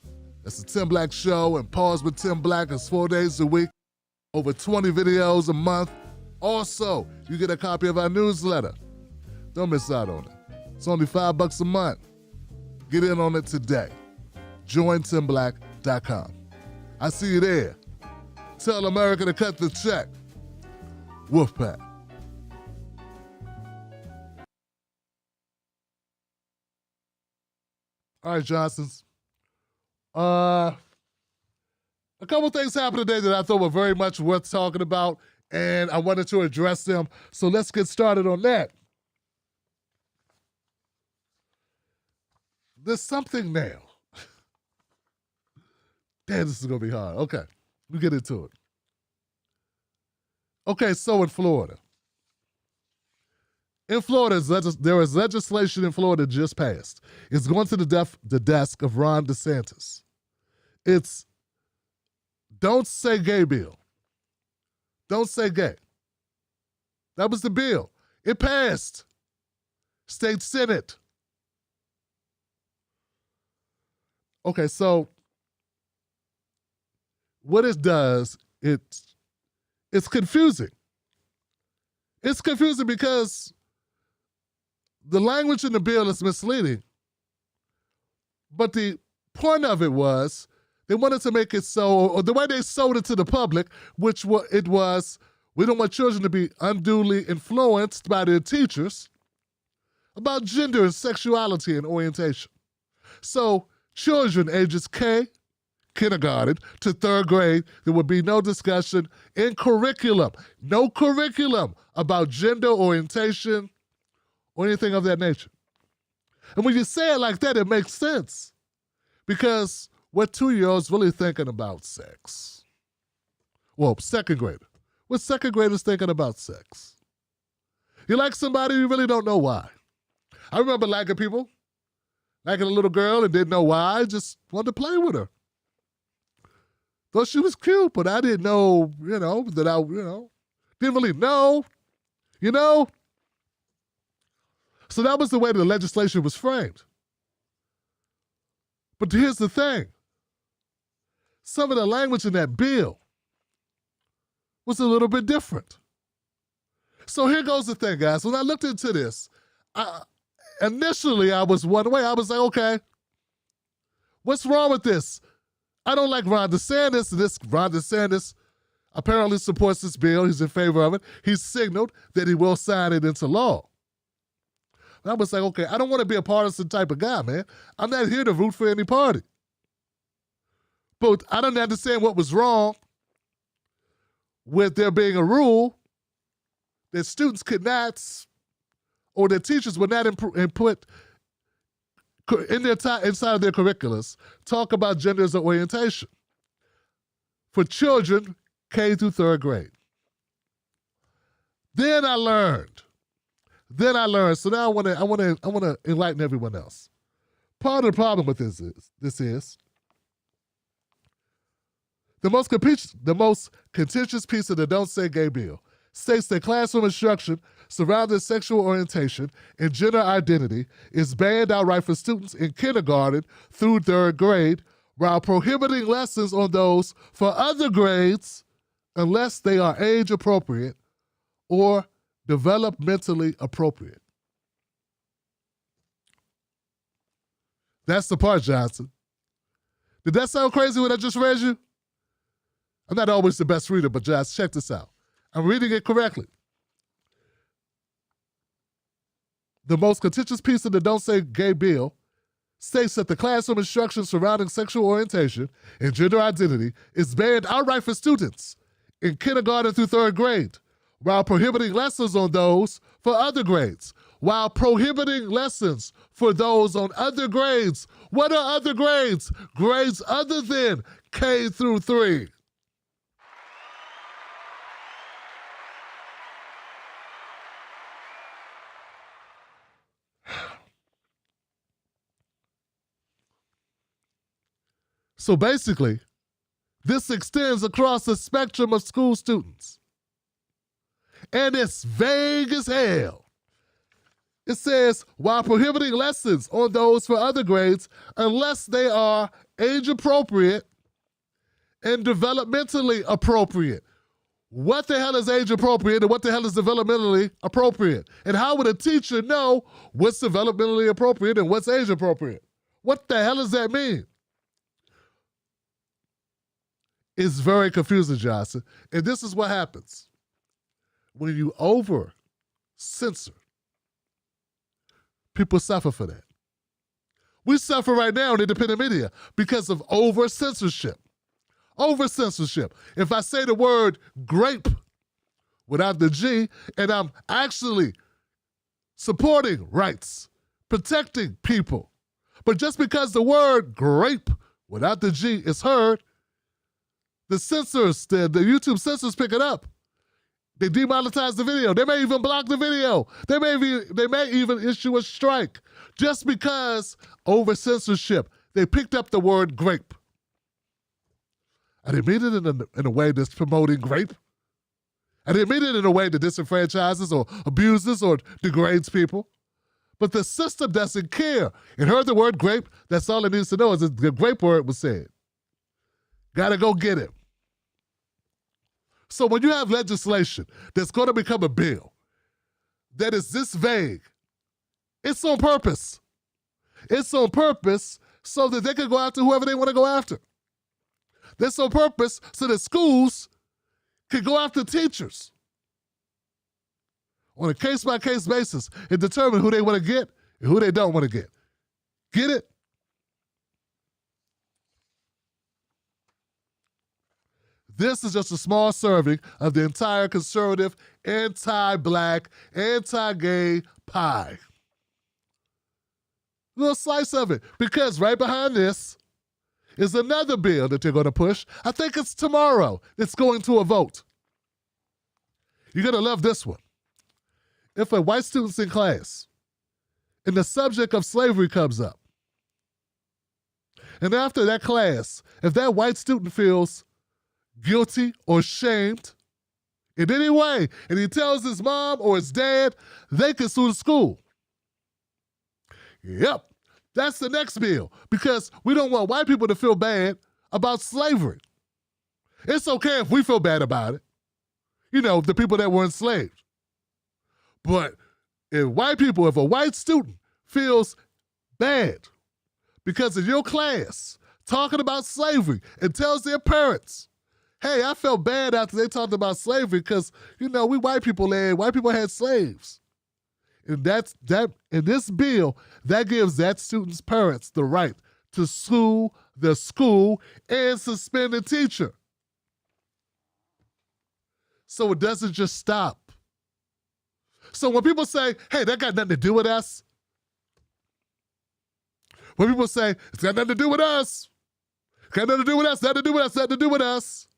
Speaker 3: That's the Tim Black Show, and Pause with Tim Black is 4 days a week, over 20 videos a month. Also, you get a copy of our newsletter. Don't miss out on it. It's only $5 a month. Get in on it today. JoinTimBlack.com. I see you there. Tell America to cut the check. Wolfpack. All right, Johnsons. A couple things happened today that I thought were very much worth talking about, and I wanted to address them. So let's get started on that. There's something now. Damn, this is going to be hard. Okay, we get into it. Okay, so in Florida. In Florida, there is legislation in Florida just passed. It's going to the desk of Ron DeSantis. It's Don't Say Gay bill. Don't say gay. That was the bill. It passed. State Senate. Okay, so what it does, it's confusing. It's confusing because the language in the bill is misleading. But the point of it was they wanted to make it so, or the way they sold it to the public, which it was, we don't want children to be unduly influenced by their teachers about gender and sexuality and orientation. So children ages kindergarten to third grade, there would be no discussion in curriculum, no curriculum about gender orientation or anything of that nature. And when you say it like that, it makes sense because what 2-year-olds really thinking about sex? Well, second grader. What second graders thinking about sex? You like somebody, you really don't know why. I remember liking people. Liking a little girl and didn't know why, I just wanted to play with her. Thought she was cute, but I didn't know, that I, didn't really know, So that was the way the legislation was framed. But here's the thing. Some of the language in that bill was a little bit different. So here goes the thing, guys. When I looked into this, initially, I was one way. I was like, okay, what's wrong with this? I don't like Ron DeSantis. Ron DeSantis apparently supports this bill. He's in favor of it. He's signaled that he will sign it into law. And I was like, okay, I don't want to be a partisan type of guy, man. I'm not here to root for any party. But I don't understand what was wrong with there being a rule that students could not, or that teachers would not input in inside of their curriculums, talk about genders or orientation for children K through third grade. Then I learned. So now I want to enlighten everyone else. Part of the problem with this is The most contentious piece of the Don't Say Gay bill states that classroom instruction surrounding sexual orientation and gender identity is banned outright for students in kindergarten through third grade, while prohibiting lessons on those for other grades unless they are age appropriate or developmentally appropriate. That's the part, Johnson. Did that sound crazy when I just read you? I'm not always the best reader, but Johnson, check this out. I'm reading it correctly. The most contentious piece of the Don't Say Gay bill states that the classroom instruction surrounding sexual orientation and gender identity is banned outright for students in kindergarten through third grade, while prohibiting lessons on those for other grades. While prohibiting lessons for those on other grades. What are other grades? Grades other than K through 3. So basically, this extends across the spectrum of school students. And it's vague as hell. It says, while prohibiting lessons on those for other grades unless they are age appropriate and developmentally appropriate. What the hell is age appropriate and what the hell is developmentally appropriate? And how would a teacher know what's developmentally appropriate and what's age appropriate? What the hell does that mean? It's very confusing, Johnson. And this is what happens when you over-censor. People suffer for that. We suffer right now in independent media because of over-censorship. Over-censorship. If I say the word grape without the G, and I'm actually supporting rights, protecting people, but just because the word grape without the G is heard, the censors, the YouTube censors pick it up. They demonetize the video. They may even block the video. They may even issue a strike just because over censorship. They picked up the word grape. I didn't mean it in a way that's promoting grape. I didn't mean it in a way that disenfranchises or abuses or degrades people. But the system doesn't care. It heard the word grape. That's all it needs to know is that the grape word was said. Gotta go get it. So when you have legislation that's going to become a bill that is this vague, it's on purpose. It's on purpose so that they can go after whoever they want to go after. That's on purpose so that schools can go after teachers on a case-by-case basis and determine who they want to get and who they don't want to get. Get it? This is just a small serving of the entire conservative, anti-black, anti-gay pie. A little slice of it. Because right behind this is another bill that they're going to push. I think it's tomorrow. It's going to a vote. You're going to love this one. If a white student's in class and the subject of slavery comes up, and after that class, if that white student feels guilty or shamed in any way, and he tells his mom or his dad, they can sue the school. Yep, that's the next bill, because we don't want white people to feel bad about slavery. It's okay if we feel bad about it. You know, the people that were enslaved. But if a white student feels bad because of your class talking about slavery and tells their parents, hey, I felt bad after they talked about slavery because, you know, we white people had slaves. And in this bill, that gives that student's parents the right to sue the school and suspend the teacher. So it doesn't just stop. So when people say, hey, that got nothing to do with us. When people say, it's got nothing to do with us. Got nothing to do with us, nothing to do with us, nothing to do with us.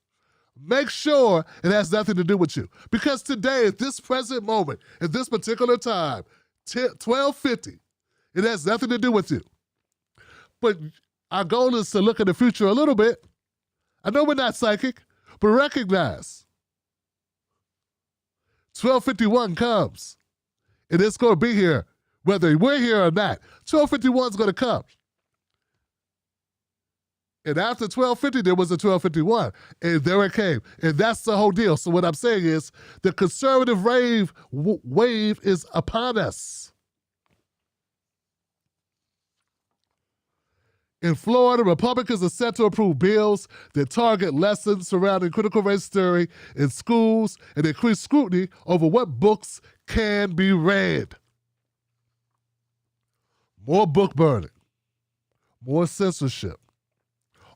Speaker 3: Make sure it has nothing to do with you. Because today, at this present moment, at this particular time, 12:50, it has nothing to do with you. But our goal is to look at the future a little bit. I know we're not psychic, but recognize 1251 comes, and it's going to be here, whether we're here or not. 1251 is going to come. And after 1250, there was a 1251, and there it came. And that's the whole deal. So what I'm saying is the conservative wave is upon us. In Florida, Republicans are set to approve bills that target lessons surrounding critical race theory in schools and increase scrutiny over what books can be read. More book burning, more censorship,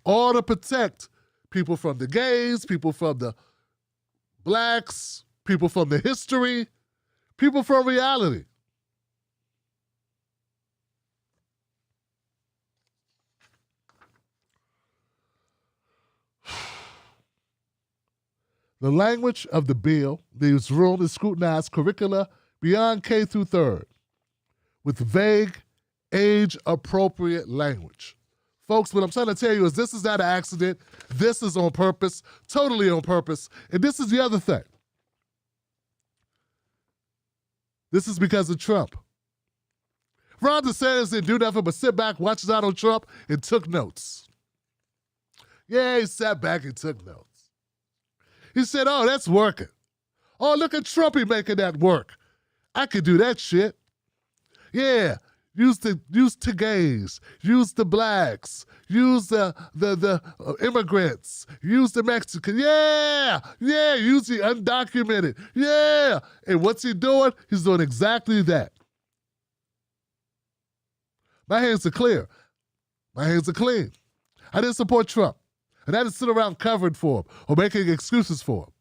Speaker 3: all to protect people from the gays, people from the blacks, people from the history, people from reality. The language of the bill leaves room to scrutinize curricula beyond K through third with vague, age-appropriate language. Folks, what I'm trying to tell you is this is not an accident. This is on purpose, totally on purpose. And this is the other thing. This is because of Trump. Ron DeSantis didn't do nothing but sit back, watch Donald Trump, and took notes. Yeah, he sat back and took notes. He said, oh, that's working. Oh, look at Trumpy making that work. I could do that shit. Yeah, use the gays, use the blacks, use the immigrants, use the Mexicans. Yeah, use the undocumented. Yeah. And what's he doing? He's doing exactly that. My hands are clear. My hands are clean. I didn't support Trump. And I didn't sit around covering for him or making excuses for him.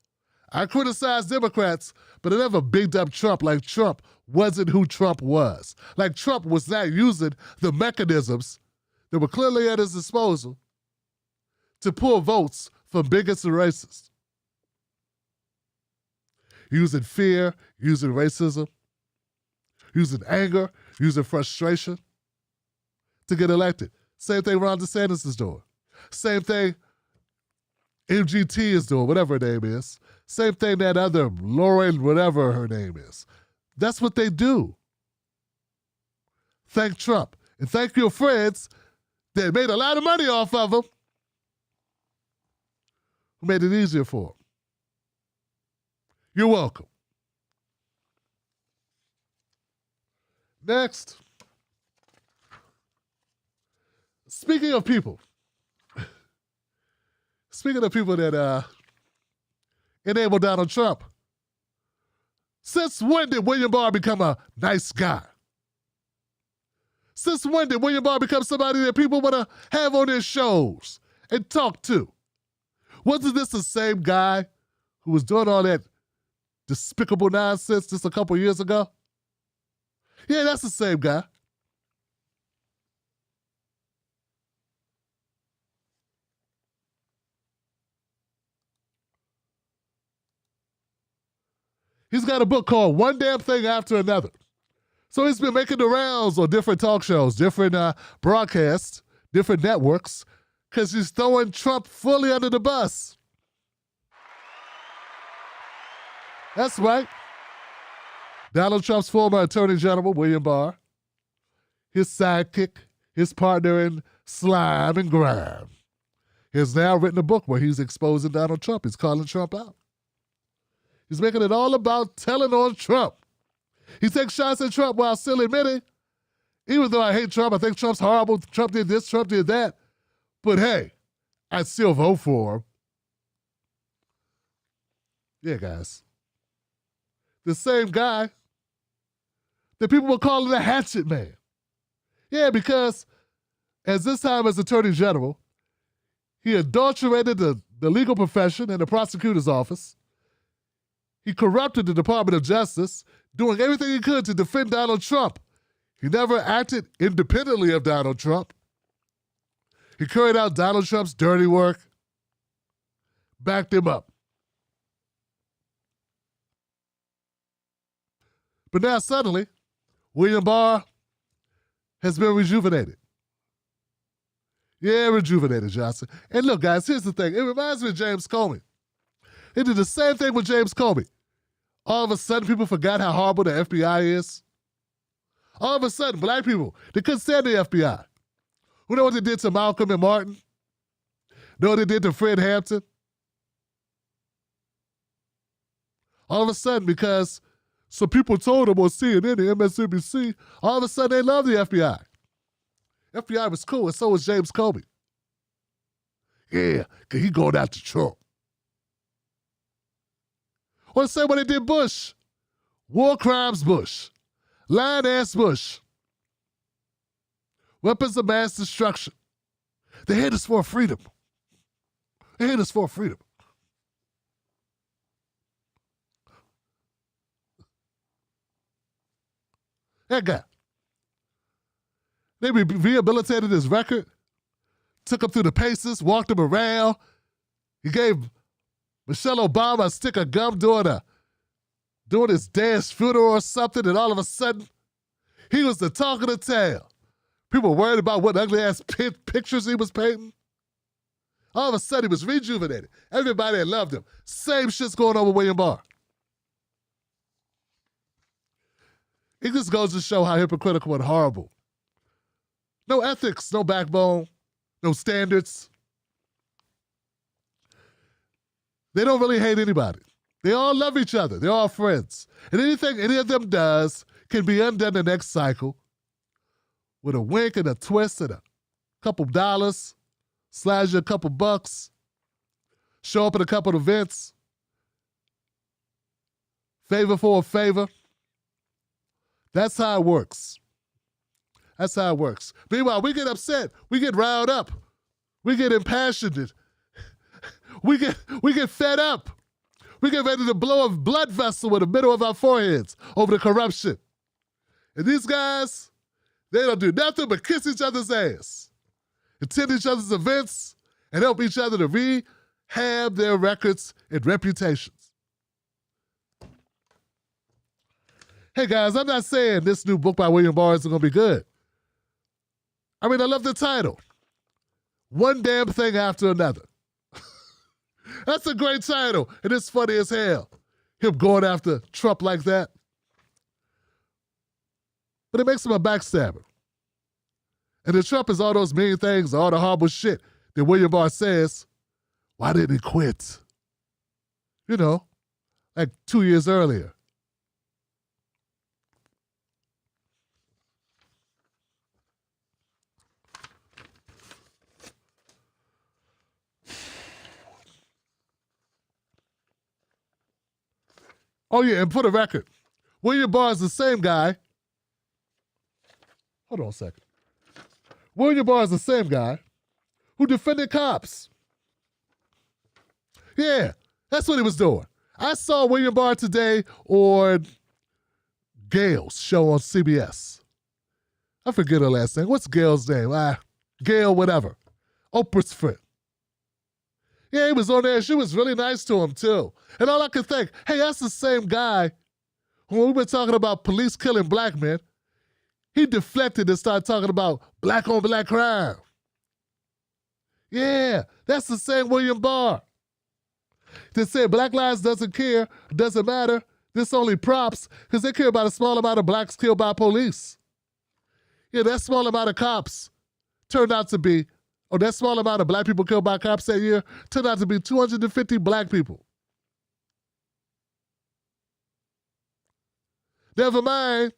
Speaker 3: I criticized Democrats, but I never bigged up Trump like Trump wasn't who Trump was. Like Trump was not using the mechanisms that were clearly at his disposal to pull votes from bigots and racists. Using fear, using racism, using anger, using frustration to get elected. Same thing Ron DeSantis is doing. Same thing MGT is doing, whatever her name is. Same thing that other Lauren, whatever her name is. That's what they do. Thank Trump. And thank your friends that made a lot of money off of him, who made it easier for him. You're welcome. Next. Speaking of people that enabled Donald Trump, since when did William Barr become a nice guy? Since when did William Barr become somebody that people want to have on their shows and talk to? Wasn't this the same guy who was doing all that despicable nonsense just a couple years ago? Yeah, that's the same guy. He's got a book called One Damn Thing After Another. So he's been making the rounds on different talk shows, different broadcasts, different networks, because he's throwing Trump fully under the bus. That's right. Donald Trump's former Attorney General, William Barr, his sidekick, his partner in slime and grime, has now written a book where he's exposing Donald Trump. He's calling Trump out. He's making it all about telling on Trump. He takes shots at Trump while still admitting, even though I hate Trump, I think Trump's horrible, Trump did this, Trump did that, but hey, I'd still vote for him. Yeah, guys. The same guy that people were calling the hatchet man. Yeah, because as this time as Attorney General, he adulterated the legal profession and the prosecutor's office. He corrupted the Department of Justice, doing everything he could to defend Donald Trump. He never acted independently of Donald Trump. He carried out Donald Trump's dirty work, backed him up. But now suddenly, William Barr has been rejuvenated. Yeah, rejuvenated, Johnson. And look, guys, here's the thing. It reminds me of James Comey. It did the same thing with James Comey. All of a sudden, people forgot how horrible the FBI is. All of a sudden, black people, they couldn't stand the FBI. You know what they did to Malcolm and Martin? You know what they did to Fred Hampton? All of a sudden, because some people told them on CNN and MSNBC, all of a sudden they love the FBI. FBI was cool, and so was James Comey. Yeah, because he going after Trump. Or the same way they did Bush. War crimes Bush. Lying-ass Bush. Weapons of mass destruction. They hate us for freedom. They hate us for freedom. That guy. They rehabilitated his record, took him through the paces, walked him around. He gave Michelle Obama a stick of gum doing his dad's funeral or something, and all of a sudden, he was the talk of the town. People were worried about what ugly-ass pictures he was painting. All of a sudden, he was rejuvenated. Everybody loved him. Same shit's going on with William Barr. It just goes to show how hypocritical and horrible. No ethics, no backbone, no standards. They don't really hate anybody. They all love each other. They're all friends. And anything any of them does can be undone the next cycle with a wink and a twist and a couple dollars, slide you a couple bucks, show up at a couple of events, favor for a favor. That's how it works. That's how it works. Meanwhile, we get upset. We get riled up. We get impassioned. We get fed up. We get ready to blow a blood vessel in the middle of our foreheads over the corruption. And these guys, they don't do nothing but kiss each other's ass, attend each other's events, and help each other to rehab their records and reputations. Hey guys, I'm not saying this new book by William Barr isn't going to be good. I mean, I love the title. One damn thing after another. That's a great title, and it's funny as hell. Him going after Trump like that. But it makes him a backstabber. And if Trump is all those mean things, all the horrible shit that William Barr says, why didn't he quit? You know, like 2 years earlier. Oh, yeah, and for the record, William Barr is the same guy. Hold on a second. William Barr is the same guy who defended cops. Yeah, that's what he was doing. I saw William Barr today on Gail's show on CBS. I forget her last name. What's Gail's name? Gail whatever. Oprah's friend. Yeah, he was on there. She was really nice to him, too. And all I could think, hey, that's the same guy who, when we were talking about police killing black men, he deflected and started talking about black-on-black crime. Yeah, that's the same William Barr. They said Black Lives doesn't care, doesn't matter, this only props, because they care about a small amount of blacks killed by police. Yeah, that small amount of cops turned out to be, or that small amount of black people killed by cops that year turned out to be 250 black people. Never mind,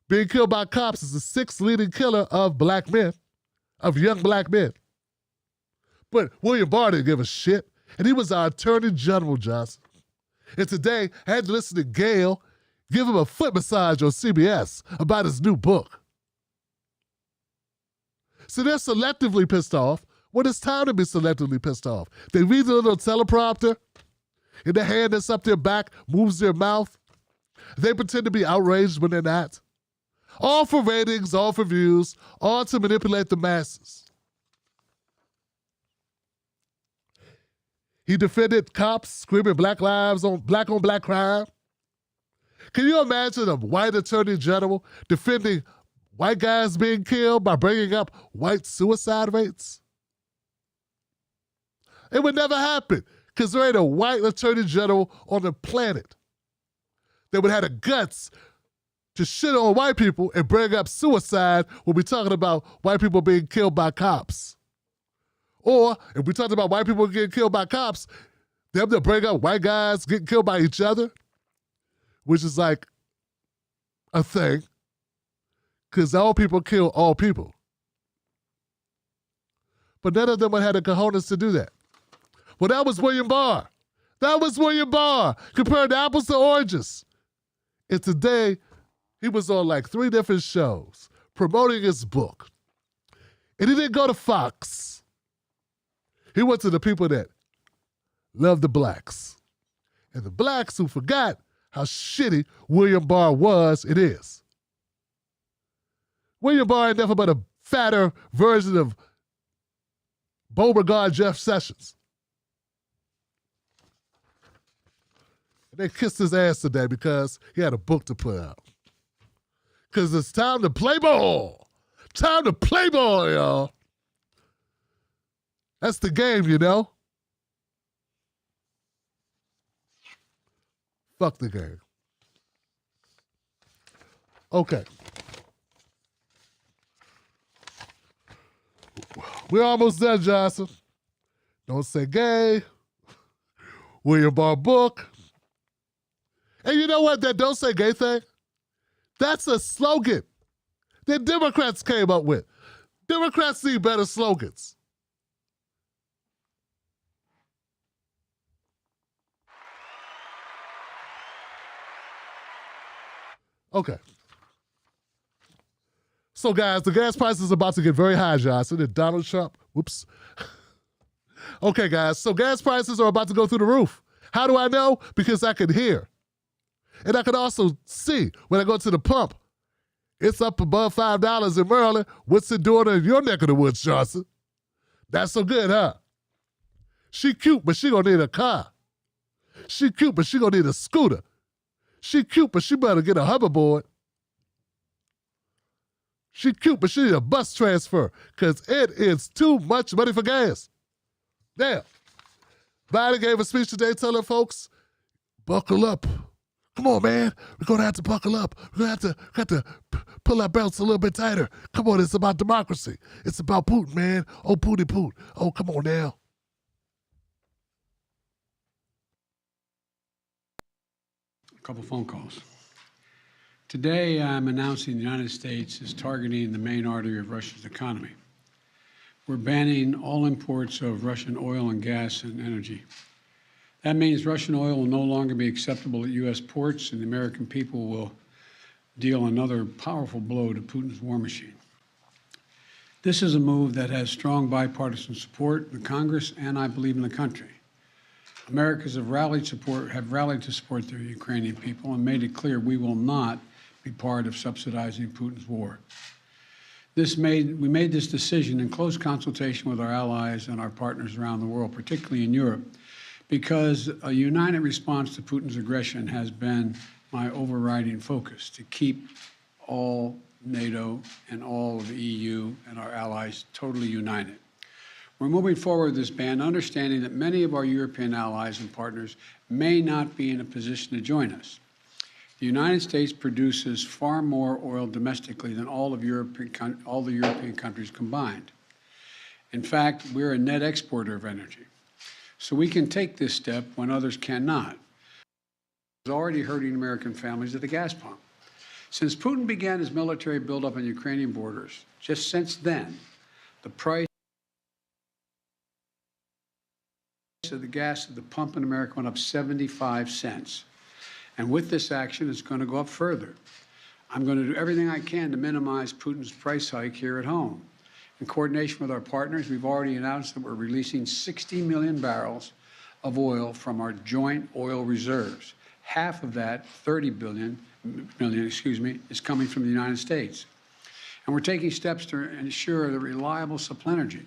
Speaker 3: being killed by cops is the sixth leading killer of black men, of young black men. But William Barr didn't give a shit, and he was our Attorney General, Johnson. And today, I had to listen to Gail give him a foot massage on CBS about his new book. So they're selectively pissed off when it's time to be selectively pissed off. They read the little teleprompter, and the hand that's up their back moves their mouth. They pretend to be outraged when they're not. All for ratings, all for views, all to manipulate the masses. He defended cops screaming black lives on black crime. Can you imagine a white attorney general defending white guys being killed by bringing up white suicide rates? It would never happen because there ain't a white attorney general on the planet that would have the guts to shit on white people and bring up suicide when we're talking about white people being killed by cops. Or if we talked about white people getting killed by cops, them to bring up white guys getting killed by each other, which is like a thing, because all people kill all people. But none of them would have the cojones to do that. Well, that was William Barr. That was William Barr, comparing apples to oranges. And today, he was on like 3 different shows promoting his book. And he didn't go to Fox. He went to the people that love the blacks. And the blacks who forgot how shitty William Barr was, it is. William Barr ain't nothing but a fatter version of Beauregard Jeff Sessions. And they kissed his ass today because he had a book to put out. Because it's time to play ball. Time to play ball, y'all. That's the game, you know? Fuck the game. Okay. We're almost done, Johnson. Don't say gay. William Barr book. And you know what? That don't say gay thing? That's a slogan that Democrats came up with. Democrats need better slogans. Okay. So, guys, the gas price is about to get very high, Johnson, and Donald Trump, whoops. Okay, guys, so gas prices are about to go through the roof. How do I know? Because I can hear. And I can also see when I go to the pump. It's up above $5 in Maryland. What's it doing in your neck of the woods, Johnson? That's so good, huh? She cute, but she gonna need a car. She cute, but she gonna need a scooter. She cute, but she better get a hoverboard. She cute, but she need a bus transfer because it is too much money for gas. Now, Biden gave a speech today telling folks, buckle up. Come on, man. We're going to have to buckle up. We're going to have to pull our belts a little bit tighter. Come on, it's about democracy. It's about Putin, man. Oh, Pooty Poot. Oh, come on now.
Speaker 4: A couple phone calls. Today, I'm announcing the United States is targeting the main artery of Russia's economy. We're banning all imports of Russian oil and gas and energy. That means Russian oil will no longer be acceptable at U.S. ports, and the American people will deal another powerful blow to Putin's war machine. This is a move that has strong bipartisan support in the Congress and, I believe, in the country. Americans have rallied to support their Ukrainian people and made it clear we will not be part of subsidizing Putin's war. We made this decision in close consultation with our allies and our partners around the world, particularly in Europe, because a united response to Putin's aggression has been my overriding focus, to keep all NATO and all of the EU and our allies totally united. We're moving forward with this ban, understanding that many of our European allies and partners may not be in a position to join us. The United States produces far more oil domestically than all the European countries combined. In fact, we're a net exporter of energy. So we can take this step when others cannot. It's already hurting American families at the gas pump. Since Putin began his military buildup on Ukrainian borders, just since then, the price of the gas at the pump in America went up 75 cents. And with this action, it's going to go up further. I'm going to do everything I can to minimize Putin's price hike here at home. In coordination with our partners, we've already announced that we're releasing 60 million barrels of oil from our joint oil reserves. Half of that, 30 million, is coming from the United States. And we're taking steps to ensure the reliable supply energy.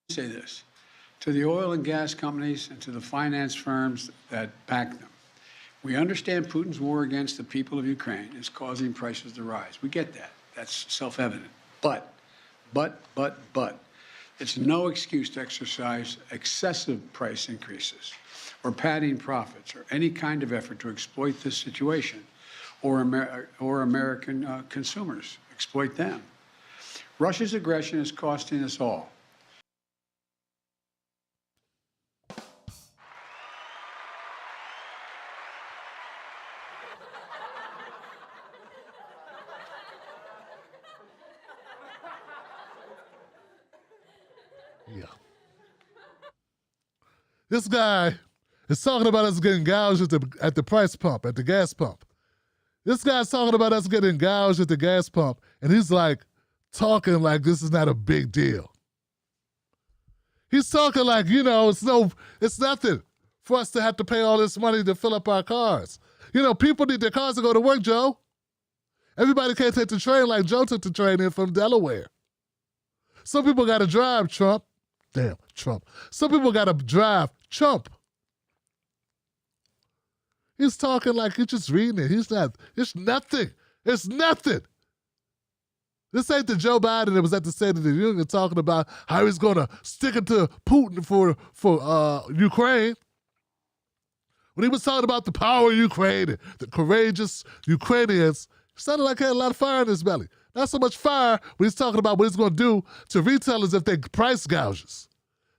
Speaker 4: Say this to the oil and gas companies and to the finance firms that back them. We understand Putin's war against the people of Ukraine is causing prices to rise. We get that. That's self-evident. But, it's no excuse to exercise excessive price increases or padding profits or any kind of effort to exploit this situation or American consumers, exploit them. Russia's aggression is costing us all.
Speaker 3: Yeah. This guy is talking about us getting gouged at the price pump, at the gas pump. This guy's talking about us getting gouged at the gas pump, and he's like talking like this is not a big deal. He's talking like, you know, it's nothing for us to have to pay all this money to fill up our cars. You know, people need their cars to go to work, Joe. Everybody can't take the train like Joe took the train in from Delaware. Some people got to drive, Trump. Damn, Trump. Some people got to drive, Trump. He's talking like he's just reading it. He's not, it's nothing. It's nothing. This ain't the Joe Biden that was at the State of the Union talking about how he's going to stick it to Putin for Ukraine. When he was talking about the power of Ukraine, the courageous Ukrainians, it sounded like he had a lot of fire in his belly. Not so much fire when he's talking about what he's going to do to retailers if they price gouges.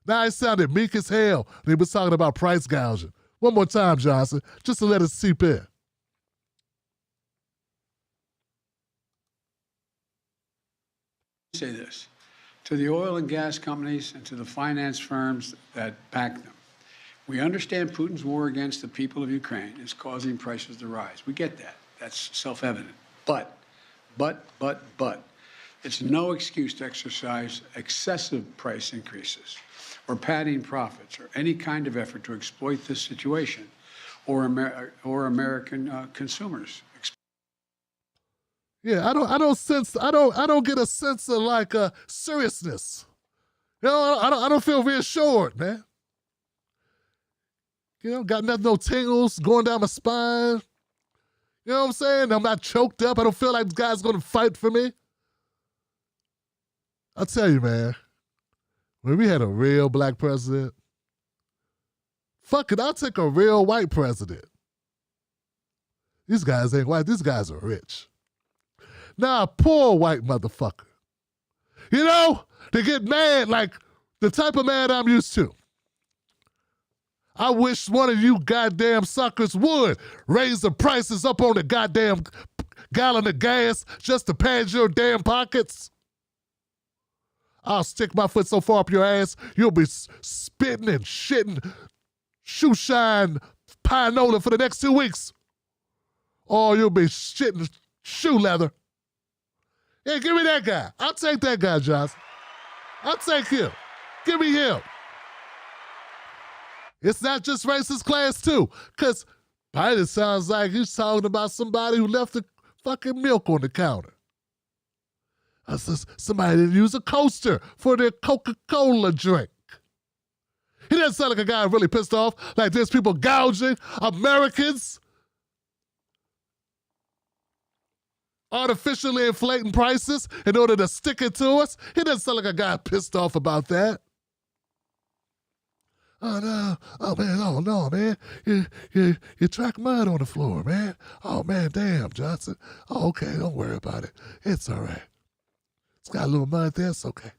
Speaker 3: Now he sounded meek as hell when he was talking about price gouging. One more time, Johnson, just to let it seep in.
Speaker 4: Say this to the oil and gas companies and to the finance firms that back them. We understand Putin's war against the people of Ukraine is causing prices to rise. We get that. That's self-evident. But, it's no excuse to exercise excessive price increases or padding profits or any kind of effort to exploit this situation or American consumers.
Speaker 3: Yeah, I don't get a sense of like seriousness. You know, I don't feel reassured, man. You know, got no tingles going down my spine. You know what I'm saying? I'm not choked up. I don't feel like this guy's going to fight for me. I'll tell you, man, when we had a real black president, fuck it, I'll take a real white president. These guys ain't white. These guys are rich. Now, a poor white motherfucker. You know, they get mad like the type of mad I'm used to. I wish one of you goddamn suckers would raise the prices up on the goddamn gallon of gas just to pad your damn pockets. I'll stick my foot so far up your ass, you'll be spitting and shitting shoe shine pinola for the next 2 weeks. Or you'll be shitting shoe leather. Yeah, give me that guy. I'll take that guy, Johnson. I'll take him. Give me him. It's not just racist class, too, because Biden sounds like he's talking about somebody who left the fucking milk on the counter. Somebody didn't use a coaster for their Coca-Cola drink. He doesn't sound like a guy really pissed off, like there's people gouging Americans, artificially inflating prices in order to stick it to us. He doesn't sound like a guy pissed off about that. Oh, no. Oh, man. Oh, no, man. You track mud on the floor, man. Oh, man. Damn, Johnson. Oh, okay. Don't worry about it. It's all right. It's got a little mud there. It's okay.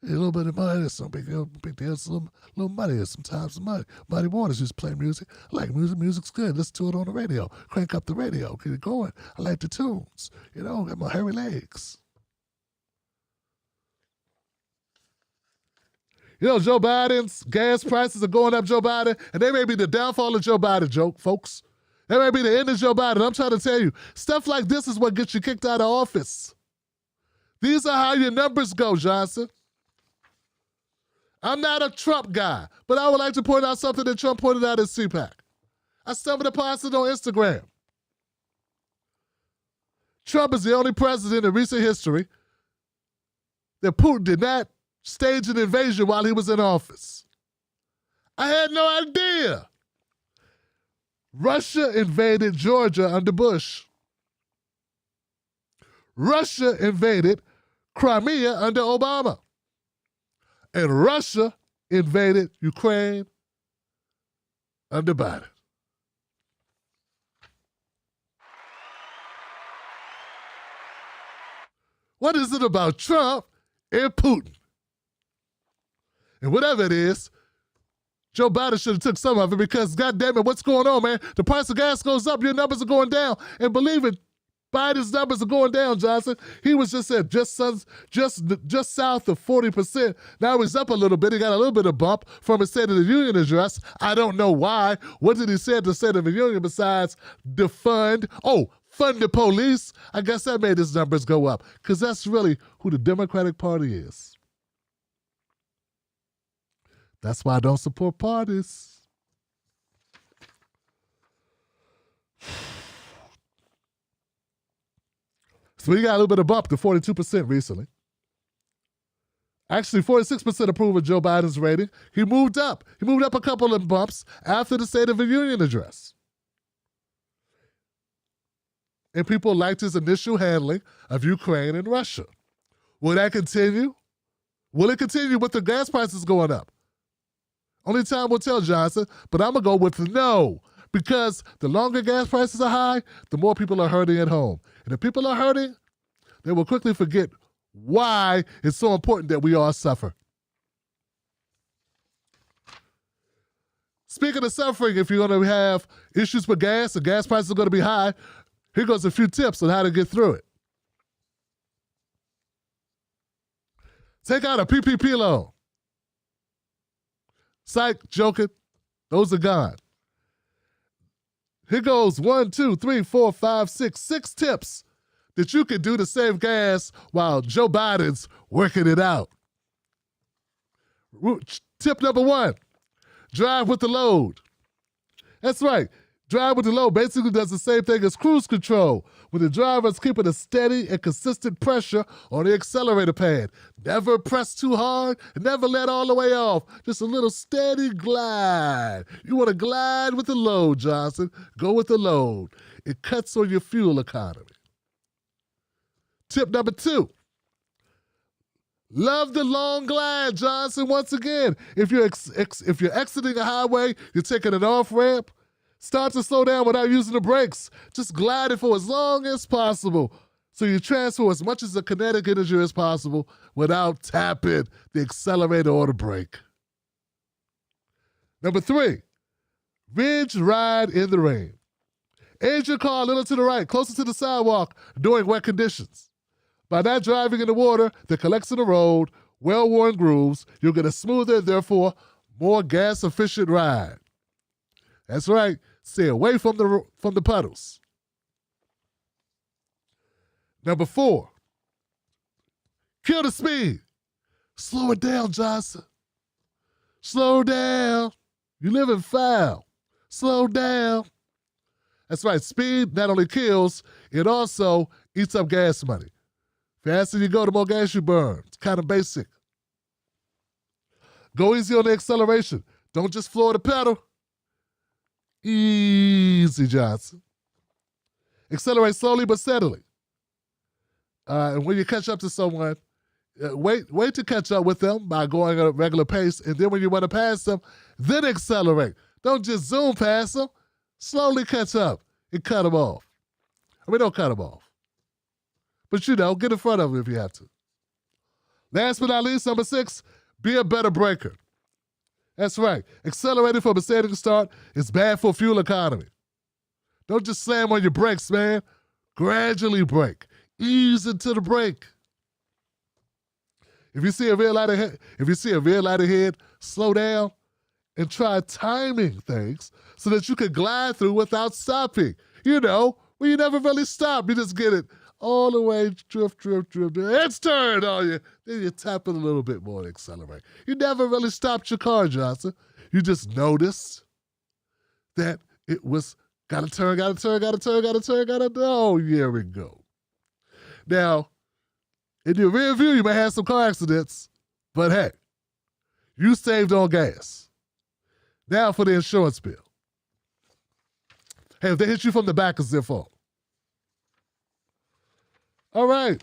Speaker 3: A little bit of mud. It's no big deal. Big deal. It's a little muddy. Sometimes muddy waters. Just play music. I like music. Music's good. Listen to it on the radio. Crank up the radio. Get it going. I like the tunes. You know, got my hairy legs. You know, Joe Biden's gas prices are going up, Joe Biden, and they may be the downfall of Joe Biden, joke, folks. That may be the end of Joe Biden. I'm trying to tell you, stuff like this is what gets you kicked out of office. These are how your numbers go, Johnson. I'm not a Trump guy, but I would like to point out something that Trump pointed out at CPAC. I stumbled upon it on Instagram. Trump is the only president in recent history that Putin did not stage an invasion while he was in office. I had no idea. Russia invaded Georgia under Bush. Russia invaded Crimea under Obama. And Russia invaded Ukraine under Biden. What is it about Trump and Putin? And whatever it is, Joe Biden should have took some of it because, goddamn it, what's going on, man? The price of gas goes up, your numbers are going down. And believe it, Biden's numbers are going down, Johnson. He was just at just south of 40%. Now he's up a little bit. He got a little bit of bump from his State of the Union address. I don't know why. What did he say at the State of the Union besides defund? Oh, fund the police. I guess that made his numbers go up because that's really who the Democratic Party is. That's why I don't support parties. So he got a little bit of bump to 42% recently. Actually, 46% approve of Joe Biden's rating. He moved up. He moved up a couple of bumps after the State of the Union address. And people liked his initial handling of Ukraine and Russia. Will that continue? Will it continue with the gas prices going up? Only time will tell, Johnson, but I'm going to go with no. Because the longer gas prices are high, the more people are hurting at home. And if people are hurting, they will quickly forget why it's so important that we all suffer. Speaking of suffering, if you're going to have issues with gas and gas prices are going to be high, here goes a few tips on how to get through it. Take out a PPP loan. Psych, joking. Those are gone. Here goes 1, 2, 3, 4, 5, 6. 6 tips that you can do to save gas while Joe Biden's working it out. Tip number 1, drive with the load. That's right. Drive with the load basically does the same thing as cruise control, when the driver is keeping a steady and consistent pressure on the accelerator pad. Never press too hard and never let all the way off. Just a little steady glide. You want to glide with the load, Johnson. Go with the load. It cuts on your fuel economy. Tip number 2. Love the long glide, Johnson. Once again, if you're exiting a highway, you're taking an off-ramp, start to slow down without using the brakes. Just glide it for as long as possible so you transfer as much of the kinetic energy as possible without tapping the accelerator or the brake. Number 3, ridge ride in the rain. Edge your car a little to the right, closer to the sidewalk during wet conditions. By not driving in the water that collects in the road, well-worn grooves, you'll get a smoother, therefore more gas-efficient ride. That's right. Stay away from the puddles. Number 4, kill the speed. Slow it down, Johnson. Slow down. You live in foul. Slow down. That's right. Speed not only kills, it also eats up gas money. Faster you go, the more gas you burn. It's kind of basic. Go easy on the acceleration. Don't just floor the pedal. Easy, Johnson. Accelerate slowly but steadily. And when you catch up to someone, wait to catch up with them by going at a regular pace. And then when you want to pass them, then accelerate. Don't just zoom past them. Slowly catch up and cut them off. I mean, don't cut them off. But, get in front of them if you have to. Last but not least, number 6, be a better braker. That's right. Accelerating from a standing start is bad for fuel economy. Don't just slam on your brakes, man. Gradually brake. Ease into the brake. If you see a red light ahead, slow down and try timing things so that you can glide through without stopping. When you never really stop, you just get it all the way, drift. It's turned on you. Then you tap it a little bit more to accelerate. You never really stopped your car, Johnson. You just noticed that it was gotta turn. Oh, here we go. Now, in your rear view, you may have some car accidents, but hey, you saved on gas. Now for the insurance bill. Hey, if they hit you from the back, it's their fault. All right.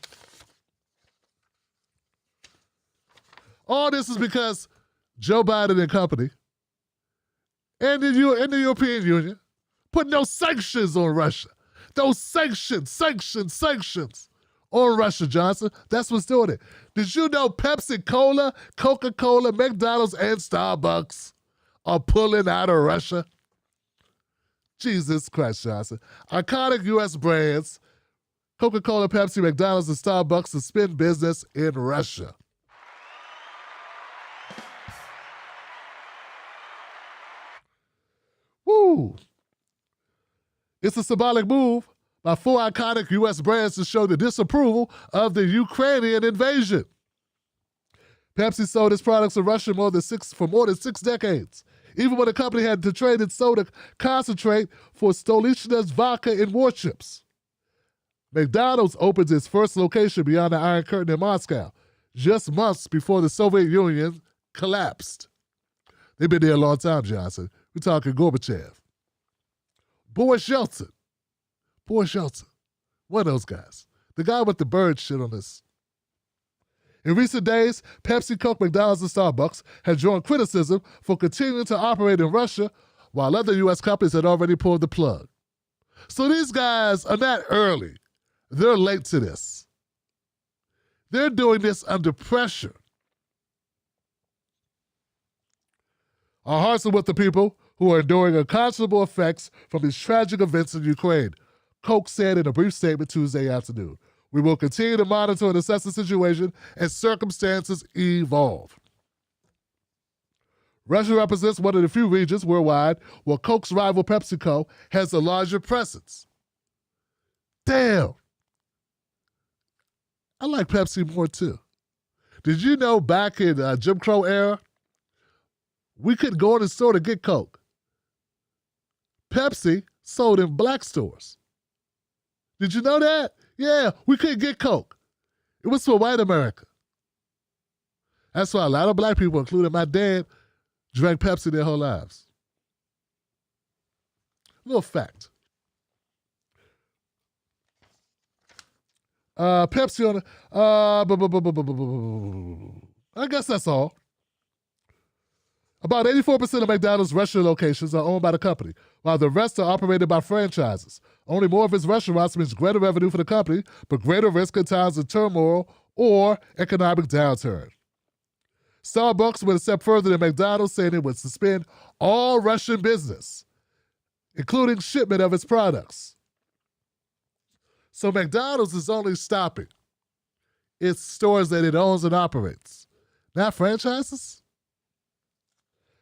Speaker 3: All this is because Joe Biden and company and the European Union put no sanctions on Russia. Those sanctions on Russia, Johnson. That's what's doing it. Did you know Pepsi Cola, Coca-Cola, McDonald's, and Starbucks are pulling out of Russia? Jesus Christ, Johnson. Iconic U.S. brands, Coca-Cola, Pepsi, McDonald's, and Starbucks suspend business in Russia. Woo! It's a symbolic move by 4 iconic U.S. brands to show the disapproval of the Ukrainian invasion. Pepsi sold its products in Russia for more than 6 decades, even when the company had to trade its soda concentrate for Stolichna's vodka in warships. McDonald's opens its first location beyond the Iron Curtain in Moscow, just months before the Soviet Union collapsed. They've been there a long time, Johnson. We're talking Gorbachev. Boris Yeltsin. One of those guys. The guy with the bird shit on this. In recent days, Pepsi, Coke, McDonald's, and Starbucks have drawn criticism for continuing to operate in Russia, while other U.S. companies had already pulled the plug. So these guys are not early. They're late to this. They're doing this under pressure. Our hearts are with the people who are enduring unconscionable effects from these tragic events in Ukraine, Koch said in a brief statement Tuesday afternoon. We will continue to monitor and assess the situation as circumstances evolve. Russia represents one of the few regions worldwide where Coke's rival PepsiCo has a larger presence. Damn. I like Pepsi more too. Did you know back in Jim Crow era, we couldn't go in the store to get Coke? Pepsi sold in black stores. Did you know that? Yeah, we couldn't get Coke. It was for white America. That's why a lot of black people, including my dad, drank Pepsi their whole lives. Little fact. Pepsi on the... I guess that's all. About 84% of McDonald's Russian locations are owned by the company, while the rest are operated by franchises. Owning more of its restaurants means greater revenue for the company, but greater risk in times of turmoil or economic downturn. Starbucks went a step further than McDonald's, saying it would suspend all Russian business, including shipment of its products. So McDonald's is only stopping its stores that it owns and operates, not franchises.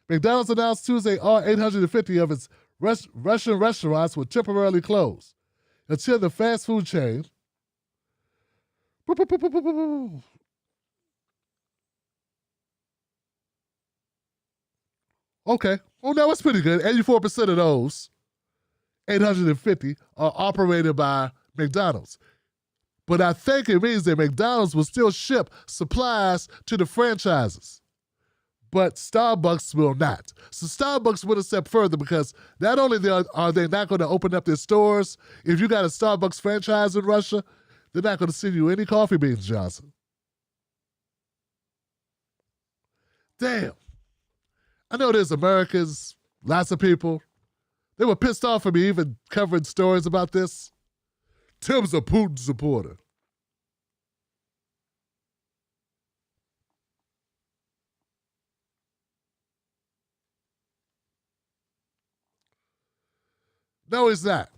Speaker 3: McDonald's announced Tuesday all 850 of its Russian restaurants would temporarily close until the fast food chain Okay. Well, no, it's pretty good. 84% of those 850 are operated by McDonald's. But I think it means that McDonald's will still ship supplies to the franchises, but Starbucks will not. So Starbucks went a step further because not only are they not going to open up their stores, if you got a Starbucks franchise in Russia, they're not going to send you any coffee beans, Johnson. Damn. I know there's Americans, lots of people. They were pissed off at me even covering stories about this. Tim's a Putin supporter. No, he's not.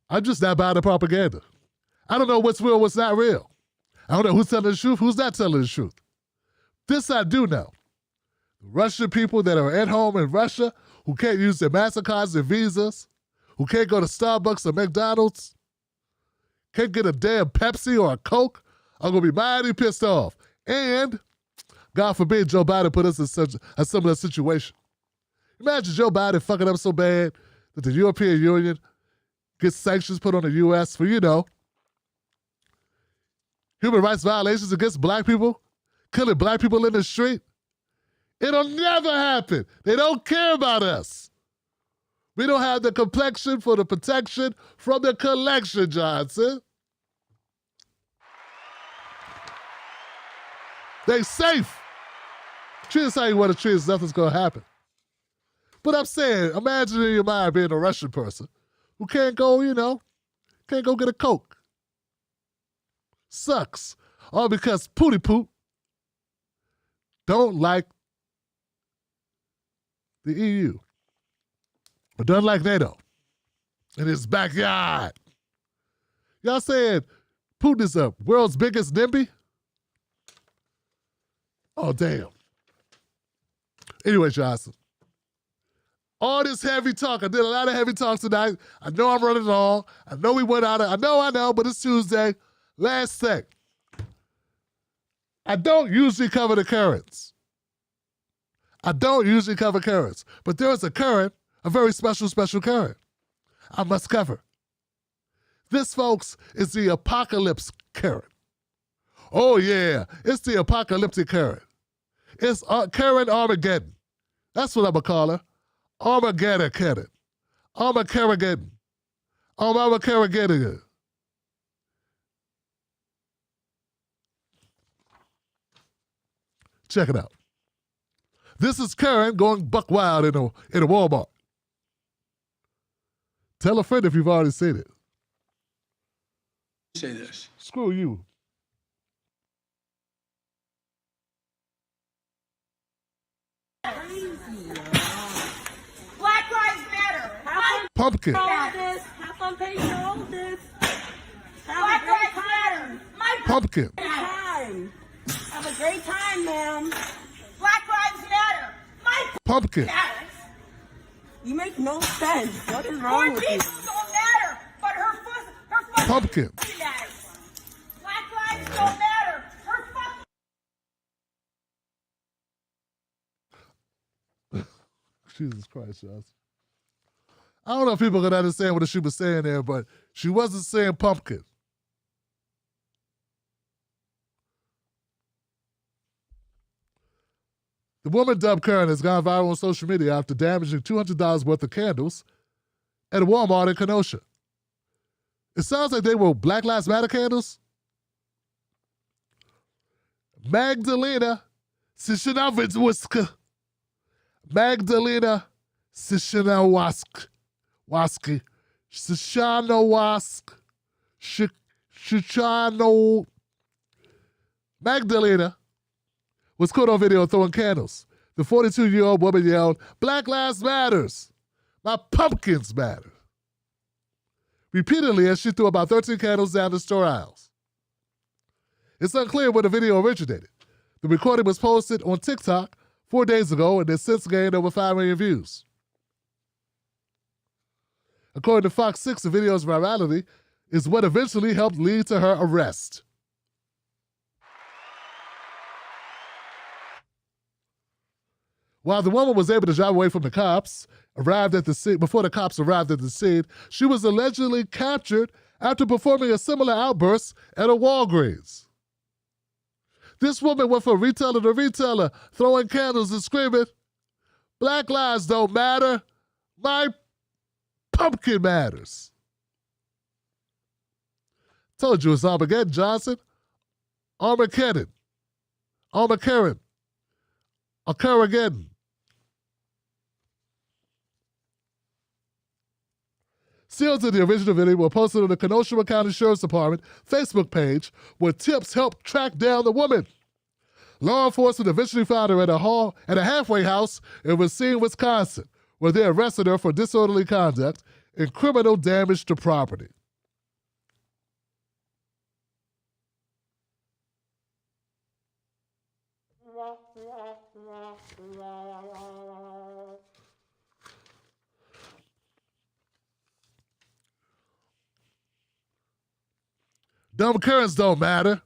Speaker 3: I'm just not buying the propaganda. I don't know what's real, what's not real. I don't know who's telling the truth, who's not telling the truth. This I do know. The Russian people that are at home in Russia who can't use their MasterCards and Visas, who can't go to Starbucks or McDonald's, can't get a damn Pepsi or a Coke, are going to be mighty pissed off. And, God forbid, Joe Biden put us in a similar situation. Imagine Joe Biden fucking up so bad that the European Union gets sanctions put on the U.S. for, human rights violations against black people, killing black people in the street. It'll never happen. They don't care about us. We don't have the complexion for the protection from the collection, Johnson. They safe. Treat us how you want to treat us. Nothing's going to happen. But I'm saying, imagine in your mind being a Russian person who can't go, can't go get a Coke. Sucks. All because Pooty Poot don't like the EU. But doesn't like NATO in his backyard. Y'all saying Putin is the world's biggest NIMBY? Oh, damn. Anyway, Johnson, all this heavy talk, I did a lot of heavy talk tonight. I know I'm running long. I know we went out of, I know, but it's Tuesday. Last thing. I don't usually cover the currents. But there is a current, a very special current I must cover. This, folks, is the apocalypse current. Oh, yeah, it's the apocalyptic current. It's Karen Armageddon. That's what I'm going to call her. Armageddon Karen. Armageddon. Armageddon. Check it out. This is Karen going buck wild in a Walmart. Tell a friend if you've already seen it.
Speaker 4: Say this.
Speaker 3: Screw you.
Speaker 5: Black Lives Matter.
Speaker 3: Pumpkin.
Speaker 5: Have fun paying all this. Black Lives Matter. My
Speaker 3: Pumpkin.
Speaker 5: time. Have a great time, ma'am. Black Lives Matter. My
Speaker 3: Pumpkin.
Speaker 5: matters.
Speaker 6: You make no sense. What is
Speaker 5: More
Speaker 6: wrong with you?
Speaker 5: people don't matter, but her
Speaker 3: Pumpkin.
Speaker 5: matters. Black lives don't matter. Her fucking
Speaker 3: Jesus Christ, Johnson. I don't know if people can understand what she was saying there, but she wasn't saying pumpkin. The woman dubbed Karen has gone viral on social media after damaging $200 worth of candles at a Walmart in Kenosha. It sounds like they were Black Lives Matter candles. Magdalena Sishinowska. Magdalena Sishinowski. Shishano. Magdalena was caught on video throwing candles. The 42-year-old woman yelled, "Black Lives Matters. My pumpkins matter," repeatedly as she threw about 13 candles down the store aisles. It's unclear where the video originated. The recording was posted on TikTok 4 days ago and has since gained over 5 million views. According to Fox 6, the video's virality is what eventually helped lead to her arrest. While the woman was able to drive away from the cops, before the cops arrived at the scene, she was allegedly captured after performing a similar outburst at a Walgreens. This woman went from retailer to retailer, throwing candles and screaming, "Black lives don't matter. My pumpkin matters." Told you it's Armageddon, Johnson. Armageddon. Armageddon. Armageddon. Scenes in the original video were posted on the Kenosha County Sheriff's Department Facebook page where tips helped track down the woman. Law enforcement eventually found her at a halfway house in Racine, Wisconsin, where they arrested her for disorderly conduct and criminal damage to property. Dumb currents don't matter.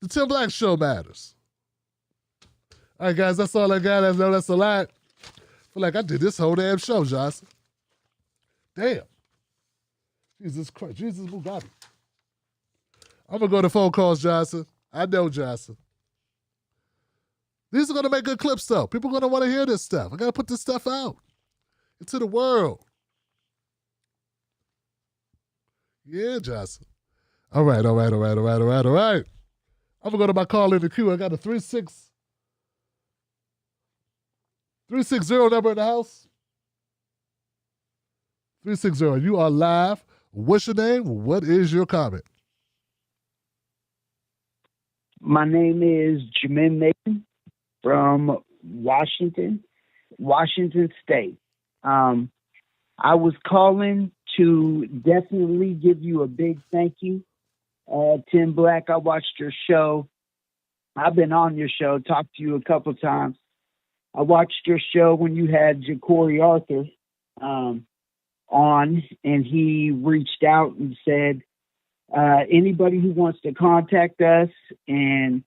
Speaker 3: The Tim Black Show matters. All right, guys, that's all I got. I know that's a lot. I feel like I did this whole damn show, Johnson. Damn. Jesus Christ. Jesus Bugatti. I'm going to go to phone calls, Johnson. I know, Johnson. These are going to make good clips, though. People are going to want to hear this stuff. I got to put this stuff out. into the world. Yeah, Johnson. All right. I'm going to go to my call in the queue. I got a 360 number in the house. 360. You are live. What's your name? What is your comment?
Speaker 7: My name is Jamin Mason from Washington State. I was calling to definitely give you a big thank you. Tim Black, I watched your show. I've been on your show, talked to you a couple times. I watched your show when you had Ja'Cory Arthur on, and he reached out and said, anybody who wants to contact us and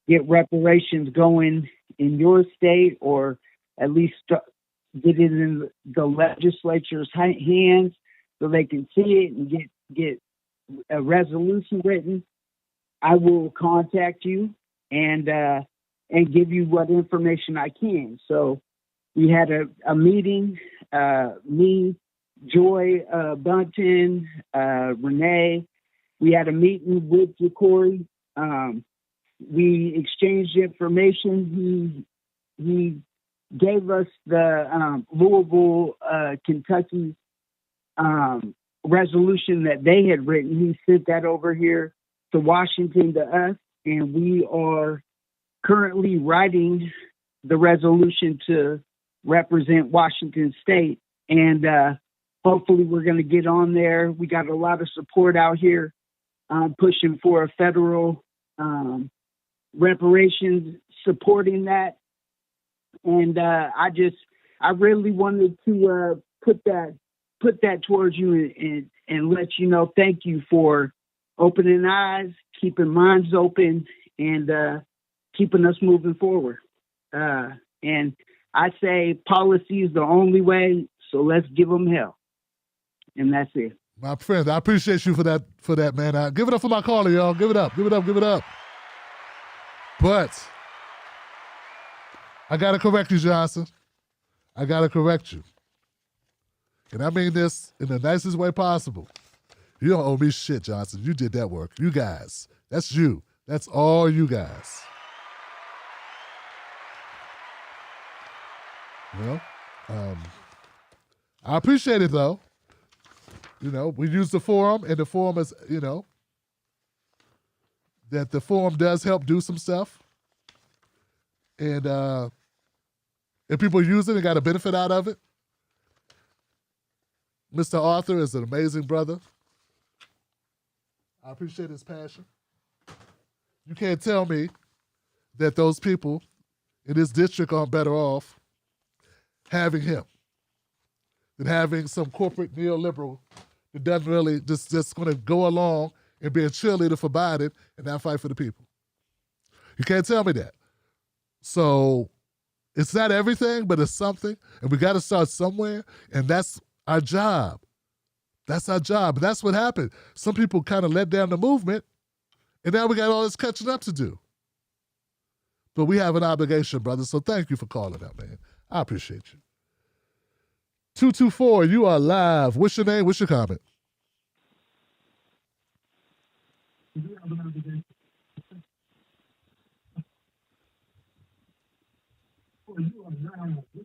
Speaker 7: get reparations going in your state, or at least get it in the legislature's hands so they can see it and get a resolution written, I will contact you and give you what information I can. So we had a meeting, me, Joy Bunton, Renee. We had a meeting with Ja'Cory. We exchanged information. He gave us the Louisville, Kentucky resolution that they had written. He sent that over here to Washington to us, and we are currently writing the resolution to represent Washington State. And hopefully we're going to get on there. We got a lot of support out here pushing for a federal reparations, supporting that. And I really wanted to put that towards you and let you know, thank you for opening eyes, keeping minds open, and keeping us moving forward. And I say policy is the only way, so let's give them hell. And that's it.
Speaker 3: My friend, I appreciate you for that, man. Give it up for my caller, y'all. Give it up. But I got to correct you, Johnson. I got to correct you. And I mean this in the nicest way possible. You don't owe me shit, Johnson. You did that work. You guys. That's you. That's all you guys. Well, I appreciate it, though. You know, we use the forum, and the forum is, you know, that the forum does help do some stuff. And if people use it and got a benefit out of it, Mr. Arthur is an amazing brother. I appreciate his passion. You can't tell me that those people in this district are better off having him than having some corporate neoliberal that doesn't really just going to go along and be a cheerleader for Biden and not fight for the people. You can't tell me that. So it's not everything, but it's something, and we got to start somewhere, and that's our job. That's our job. And that's what happened. Some people kind of let down the movement, and now we got all this catching up to do. But we have an obligation, brother, so thank you for calling out, man. I appreciate you. 224, you are live. What's your name? What's your comment?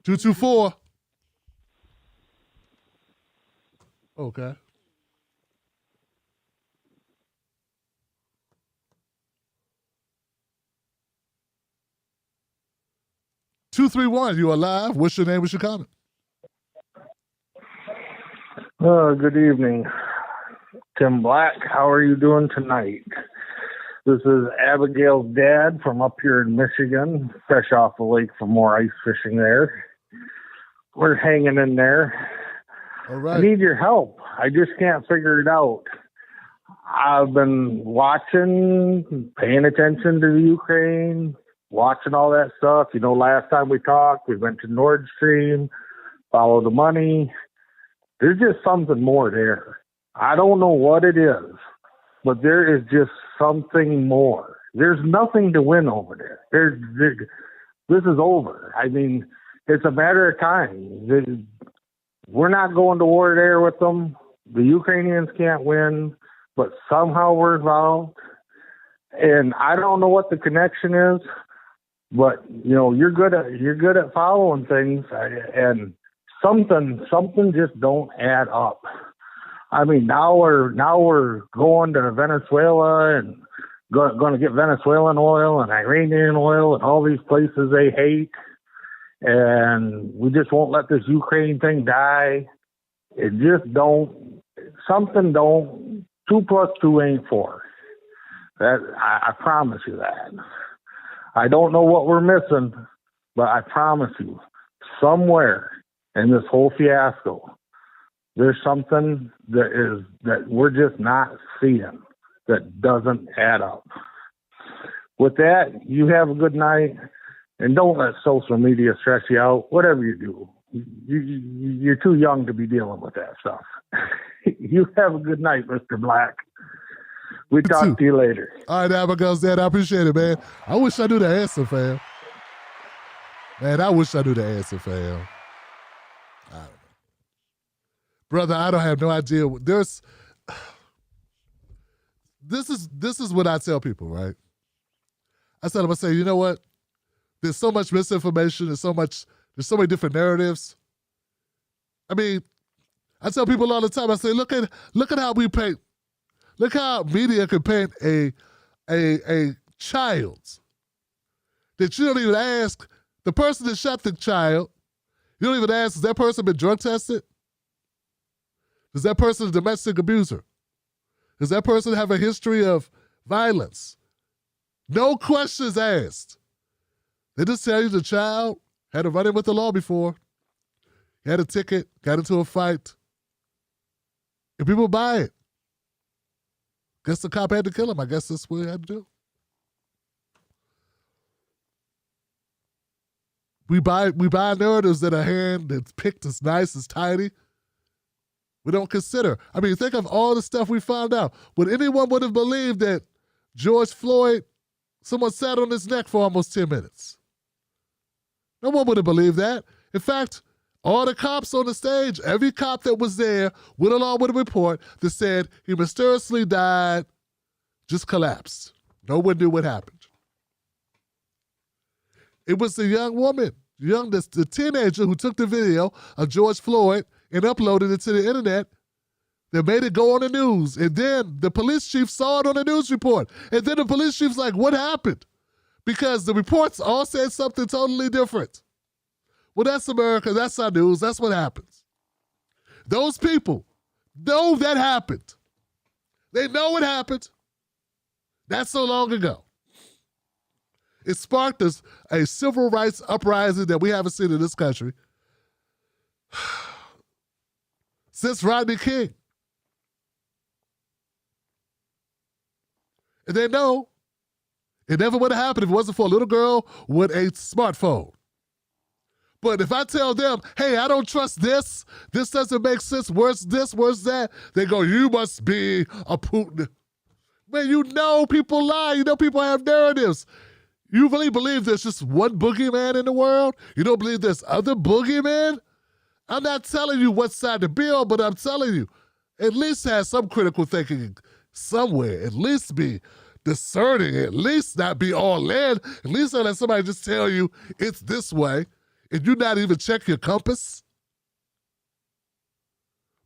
Speaker 3: Two, 224. Okay. 231, you are live. What's your name? What's your comment?
Speaker 8: Good evening, Tim Black. How are you doing tonight? This is Abigail's dad from up here in Michigan, fresh off the lake for more ice fishing there. We're hanging in there.
Speaker 3: All right.
Speaker 8: I need your help. I just can't figure it out. I've been watching, paying attention to the Ukraine, watching all that stuff. You know, last time we talked, we went to Nord Stream, follow the money. There's just something more there. I don't know what it is, but there is just something more. There's nothing to win over there. This is over. I mean, it's a matter of time. we're not going to war there with them. The Ukrainians can't win, but somehow we're involved. And I don't know what the connection is, but you're good at following things, and something just don't add up. I mean, now we're going to Venezuela and going to get Venezuelan oil and Iranian oil and all these places they hate, and we just won't let this Ukraine thing die. It just don't. Something don't. 2 + 2 ain't 4. That I promise you that. I don't know what we're missing, but I promise you, somewhere in this whole fiasco, there's something that we're just not seeing that doesn't add up. With that, you have a good night, and don't let social media stress you out. Whatever you do, you're too young to be dealing with that stuff. You have a good night, Mr. Black. We talk to you later.
Speaker 3: All right, Abigail's Dad. I appreciate it, man. I wish I knew the answer, fam. Man, I wish I knew the answer, fam. I don't know. Brother, I don't have no idea. This is what I tell people, right? I say, you know what? There's so much misinformation. There's so many different narratives. I mean, I tell people all the time, I say, look at how we paint. Look how media can paint a child that you don't even ask the person that shot the child. You don't even ask, has that person been drug tested? Is that person a domestic abuser? Does that person have a history of violence? No questions asked. They just tell you the child had a run-in with the law before, had a ticket, got into a fight, and people buy it. Guess the cop had to kill him. I guess that's what he had to do. We buy narratives that are hand that's picked, as nice, as tidy. We don't consider. I mean, think of all the stuff we found out. Would anyone would have believed that George Floyd, someone sat on his neck for almost 10 minutes? No one would have believed that. In fact, all the cops on the stage, every cop that was there went along with a report that said he mysteriously died, just collapsed. No one knew what happened. It was the young woman, the teenager who took the video of George Floyd and uploaded it to the internet that made it go on the news. And then the police chief saw it on the news report. And then the police chief's like, what happened? Because the reports all said something totally different. Well, that's America. That's our news. That's what happens. Those people know that happened. They know it happened. That's so long ago. It sparked a civil rights uprising that we haven't seen in this country since Rodney King. And they know it never would have happened if it wasn't for a little girl with a smartphone. But if I tell them, hey, I don't trust this doesn't make sense, where's this, where's that? They go, you must be a Putin. Man, you know people lie. You know people have narratives. You really believe there's just one boogeyman in the world? You don't believe there's other boogeymen? I'm not telling you what side to be on, but I'm telling you, at least have some critical thinking somewhere. At least be discerning. At least not be all in. At least don't let somebody just tell you it's this way and you not even check your compass.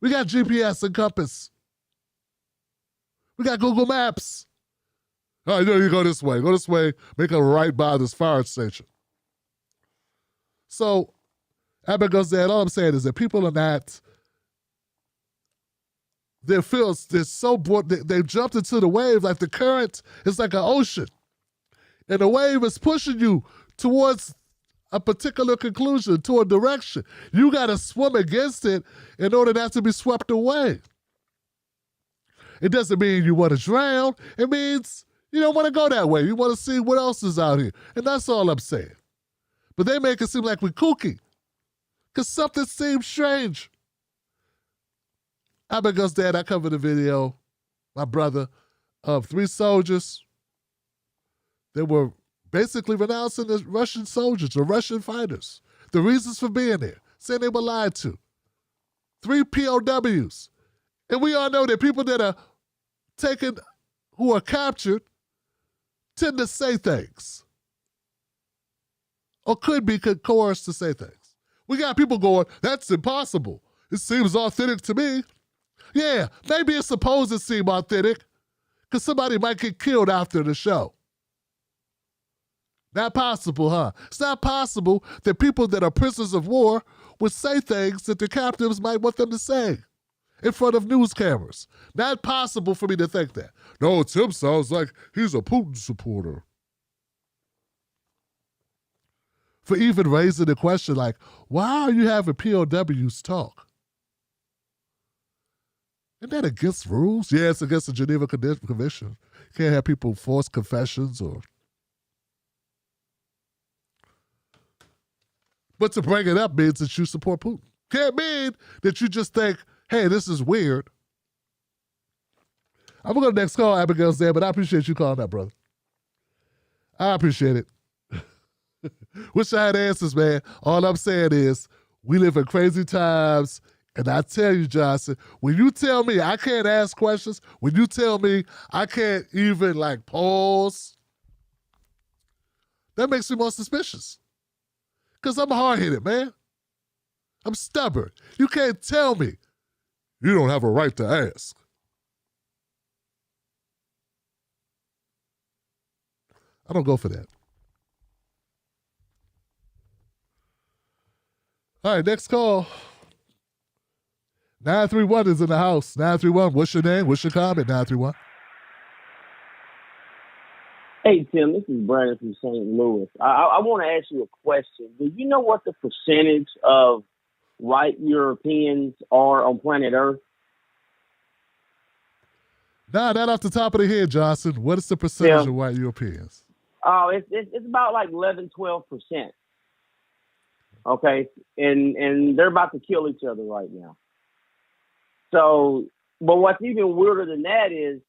Speaker 3: We got GPS and compass. We got Google Maps. Oh, you know, you go this way, make a right by this fire station. So, Abigail said, all I'm saying is that people are not, they're so bored, they've jumped into the wave like the current is like an ocean. And the wave is pushing you towards a particular conclusion, to a direction. You got to swim against it in order not to be swept away. It doesn't mean you want to drown. It means you don't want to go that way. You want to see what else is out here. And that's all I'm saying. But they make it seem like we're kooky because something seems strange. Abigail's dad, I covered a video, my brother, of 3 soldiers that were basically renouncing the Russian soldiers, the Russian fighters, the reasons for being there, saying they were lied to. 3 POWs. And we all know that people that are taken, who are captured, tend to say things. Or could be coerced to say things. We got people going, that's impossible. It seems authentic to me. Yeah, maybe it's supposed to seem authentic because somebody might get killed after the show. Not possible, huh? It's not possible that people that are prisoners of war would say things that their captives might want them to say in front of news cameras. Not possible for me to think that. No, Tim sounds like he's a Putin supporter. For even raising the question like, why are you having POWs talk? Isn't that against rules? Yeah, it's against the Geneva Convention. You can't have people force confessions or... But to bring it up means that you support Putin. Can't mean that you just think, hey, this is weird. I'm going to go to the next call, Abigail's there, but I appreciate you calling that, brother. I appreciate it. Wish I had answers, man. All I'm saying is we live in crazy times, and I tell you, Johnson, when you tell me I can't ask questions, when you tell me I can't even, like, pause, that makes me more suspicious. Because I'm hard-headed, man. I'm stubborn. You can't tell me you don't have a right to ask. I don't go for that. All right, next call. 931 is in the house. 931, what's your name? What's your comment, 931?
Speaker 9: Hey, Tim, this is Brandon from St. Louis. I want to ask you a question. Do you know what the percentage of white Europeans are on planet Earth?
Speaker 3: Nah, not off the top of the head, Johnson. What is the percentage of white Europeans?
Speaker 9: Oh, it's about like 11-12%. Okay, and they're about to kill each other right now. So, but what's even weirder than that is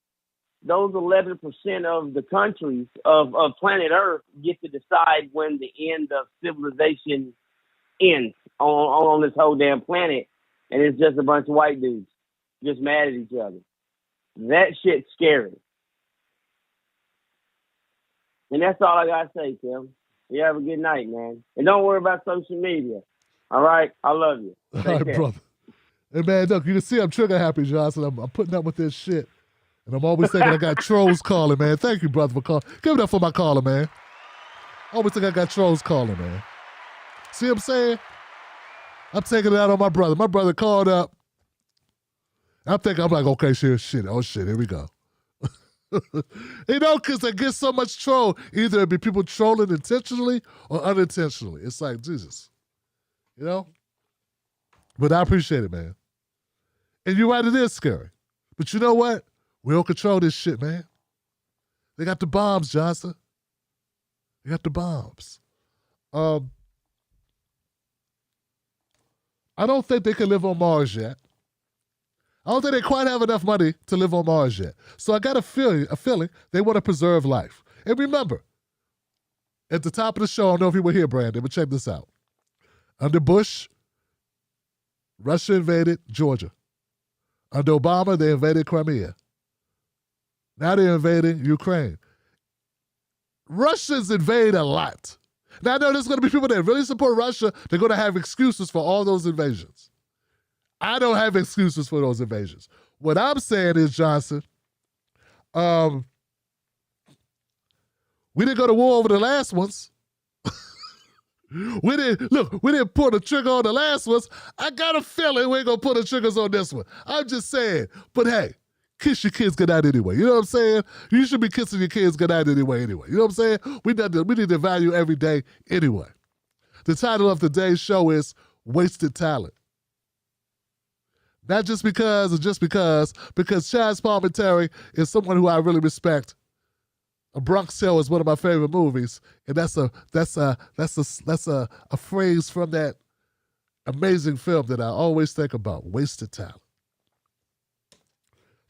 Speaker 9: those 11% of the countries of planet Earth get to decide when the end of civilization ends on this whole damn planet, and it's just a bunch of white dudes just mad at each other. That shit's scary. And that's all I gotta say, Tim. You have a good night, man. And don't worry about social media. All right? I love you.
Speaker 3: All right, brother. Hey, man, look, you can see I'm trigger happy, Johnson. I'm putting up with this shit. And I'm always thinking I got trolls calling, man. Thank you, brother, for calling. Give it up for my caller, man. Always think I got trolls calling, man. See what I'm saying? I'm taking it out on my brother. My brother called up. I'm like, okay, shit. Oh, shit, here we go. You know, because they get so much troll. Either it be people trolling intentionally or unintentionally. It's like, Jesus. You know? But I appreciate it, man. And you're right, it is scary. But you know what? We don't control this shit, man. They got the bombs, Johnson. They got the bombs. I don't think they can live on Mars yet. I don't think they quite have enough money to live on Mars yet. So I got a feeling they want to preserve life. And remember, at the top of the show, I don't know if you were here, Brandon, but check this out. Under Bush, Russia invaded Georgia. Under Obama, they invaded Crimea. Now they're invading Ukraine. Russians invade a lot. Now I know there's going to be people that really support Russia. They're going to have excuses for all those invasions. I don't have excuses for those invasions. What I'm saying is, Johnson, we didn't go to war over the last ones. We didn't pull the trigger on the last ones. I got a feeling we ain't going to pull the triggers on this one. I'm just saying. But hey, kiss your kids goodnight anyway. You know what I'm saying? You should be kissing your kids goodnight anyway. You know what I'm saying? We need to value every day anyway. The title of today's show is Wasted Talent. Not just because, because Chaz Palminteri is someone who I really respect. A Bronx Tale is one of my favorite movies, and that's a phrase from that amazing film that I always think about. Wasted talent.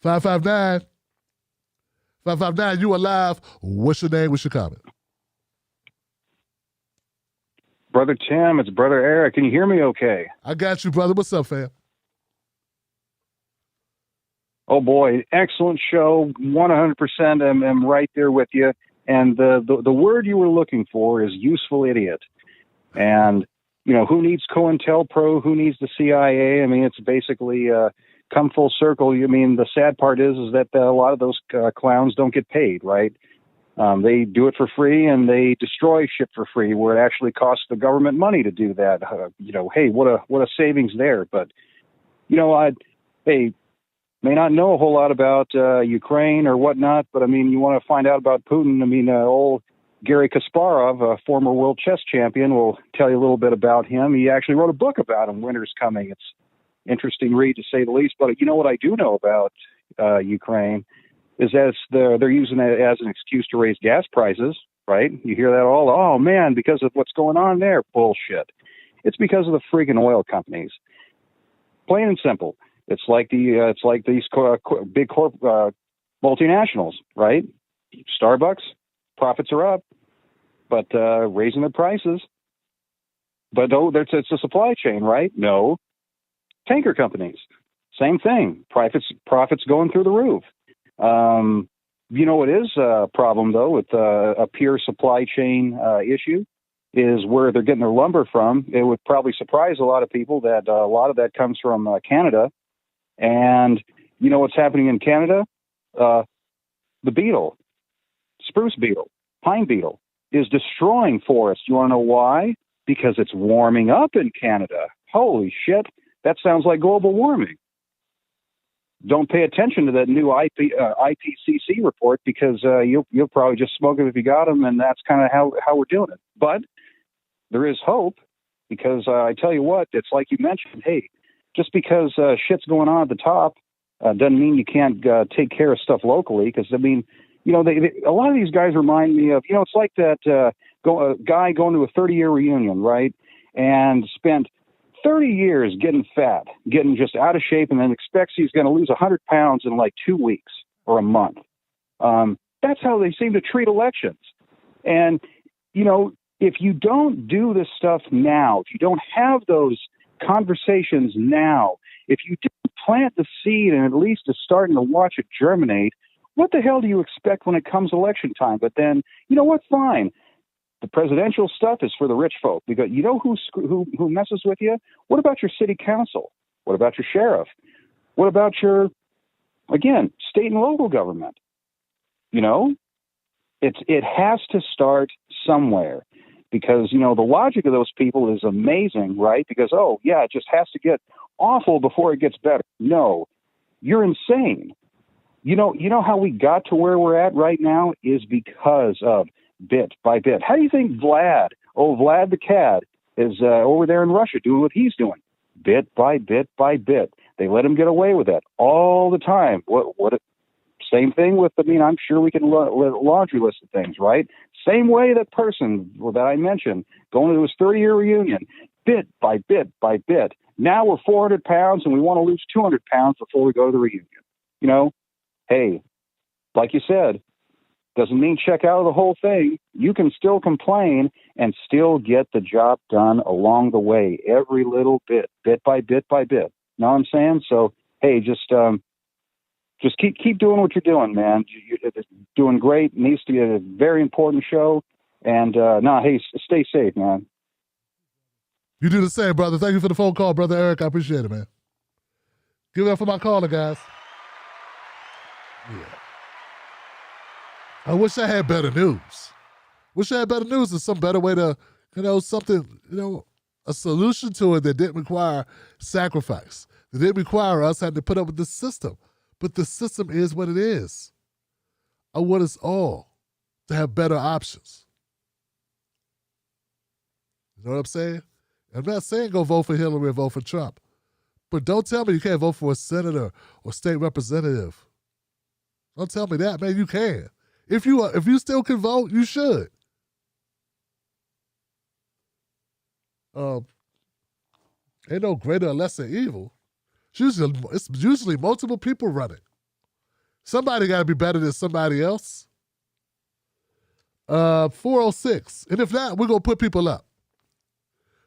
Speaker 3: 559, you alive? What's your name? What's your comment?
Speaker 10: Brother Tim, it's Brother Eric. Can you hear me okay?
Speaker 3: I got you, brother. What's up, fam?
Speaker 10: Oh boy, excellent show. 100% am right there with you. And the word you were looking for is useful idiot. And, who needs COINTELPRO? Who needs the CIA? I mean, it's basically come full circle. I mean, the sad part is that a lot of those clowns don't get paid, right? They do it for free and they destroy shit for free where it actually costs the government money to do that. Hey, what a savings there. But, hey, may not know a whole lot about Ukraine or whatnot, but I mean, you want to find out about Putin. I mean, old Garry Kasparov, a former world chess champion, will tell you a little bit about him. He actually wrote a book about him, Winter's Coming. It's interesting read to say the least. But what I do know about Ukraine is that they're using it as an excuse to raise gas prices, right? You hear that all, oh man, because of what's going on there. Bullshit. It's because of the freaking oil companies. Plain and simple. It's like these big multinationals, right? Starbucks, profits are up, but raising their prices. But it's a supply chain, right? No. Tanker companies, same thing. Profits going through the roof. What is a problem though with a pure supply chain issue is where they're getting their lumber from. It would probably surprise a lot of people that a lot of that comes from Canada. And what's happening in Canada? The beetle, spruce beetle, pine beetle is destroying forests. You want to know why? Because it's warming up in Canada. Holy shit. That sounds like global warming. Don't pay attention to that new IPCC report because you'll probably just smoke it if you got them, and that's kind of how we're doing it. But there is hope because I tell you what, it's like you mentioned, hey, just because shit's going on at the top doesn't mean you can't take care of stuff locally. Because, I mean, a lot of these guys remind me of, it's like that guy going to a 30-year reunion, right, and spent 30 years getting fat, getting just out of shape, and then expects he's going to lose 100 pounds in like 2 weeks or a month. That's how they seem to treat elections. And, if you don't do this stuff now, if you don't have those conversations now, if you didn't plant the seed and at least is starting to watch it germinate, what the hell do you expect when it comes election time? But then, fine. The presidential stuff is for the rich folk because who messes with you? What about your city council? What about your sheriff? What about your, again, state and local government? It has to start somewhere because, the logic of those people is amazing, right? Because, it just has to get awful before it gets better. No, you're insane. You know how we got to where we're at right now is because of bit by bit. How do you think Vlad the cat, is over there in Russia doing what he's doing? Bit by bit by bit. They let him get away with that all the time. Same thing with, I'm sure we can laundry list of things, right? Same way that person that I mentioned going to his 30-year reunion, bit by bit by bit. Now we're 400 pounds and we want to lose 200 pounds before we go to the reunion. Hey, like you said, doesn't mean check out of the whole thing. You can still complain and still get the job done along the way, every little bit by bit by bit. Know what I'm saying? So, hey, just keep doing what you're doing, man. You're doing great. It needs to be a very important show. And, hey, stay safe, man.
Speaker 3: You do the same, brother. Thank you for the phone call, Brother Eric. I appreciate it, man. Give it up for my caller, guys. Yeah. I wish I had better news. Wish I had better news and some better way to, something, a solution to it that didn't require sacrifice. That didn't require us having to put up with the system. But the system is what it is. I want us all to have better options. You know what I'm saying? I'm not saying go vote for Hillary or vote for Trump. But don't tell me you can't vote for a senator or state representative. Don't tell me that, man. You can. If you still can vote, you should. Ain't no greater or lesser evil. It's usually multiple people running. Somebody got to be better than somebody else. 406. And if not, we're going to put people up.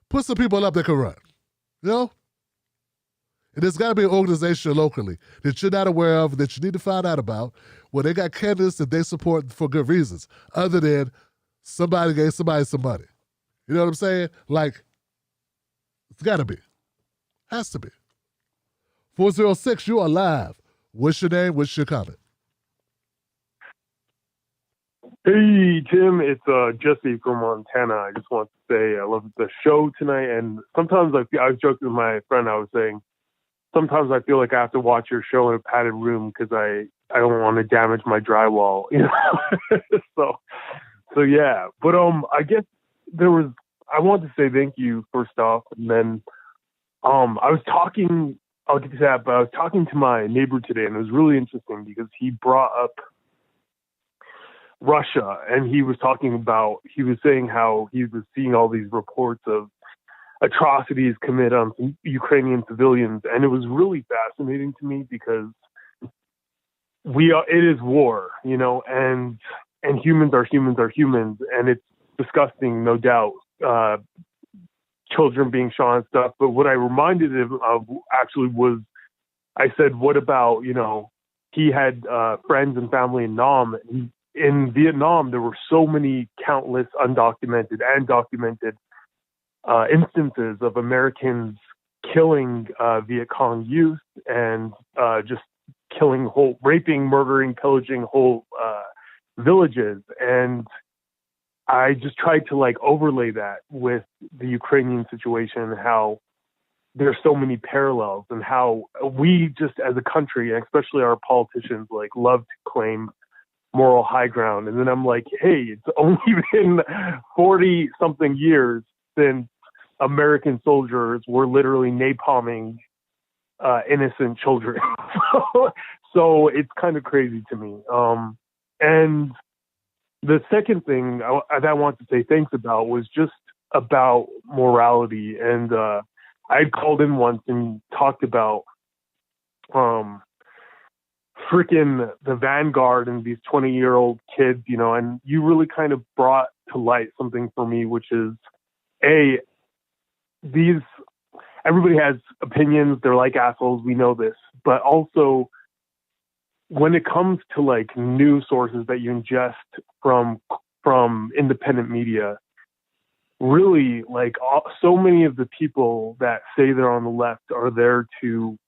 Speaker 3: Put some people up that can run. And there's got to be an organization locally that you're not aware of, that you need to find out about, where they got candidates that they support for good reasons, other than somebody gave somebody some money. You know what I'm saying? Like, it's got to be. Has to be. 406, you are live. What's your name? What's your comment?
Speaker 11: Hey, Tim, it's Jesse from Montana. I just want to say I love the show tonight. And sometimes I was joking with my friend. I was saying, sometimes I feel like I have to watch your show in a padded room because I don't want to damage my drywall, you know? so yeah. But I guess I want to say thank you first off. And then I'll get to that, but I was talking to my neighbor today, and it was really interesting because he brought up Russia, and he was saying how he was seeing all these reports of atrocities committed on Ukrainian civilians, and it was really fascinating to me because it is war, you know, and humans are humans, and it's disgusting, no doubt, children being shot and stuff. But what I reminded him of actually was, I said, what about, you know, he had friends and family in Nam. In Vietnam, there were so many countless undocumented and documented instances of Americans killing Viet Cong youth and just killing raping, murdering, pillaging whole villages. And I just tried to overlay that with the Ukrainian situation and how there's so many parallels and how we just as a country, and especially our politicians, love to claim moral high ground. And then I'm like, hey, it's only been 40 something years since American soldiers were literally napalming innocent children. So it's kind of crazy to me. And the second thing I want to say thanks about was just about morality. And I had called in once and talked about freaking the Vanguard and these 20-year-old kids, you know, and you really kind of brought to light something for me, which is, everybody has opinions. They're like assholes. We know this. But also, when it comes to news sources that you ingest from independent media, really so many of the people that say they're on the left are there to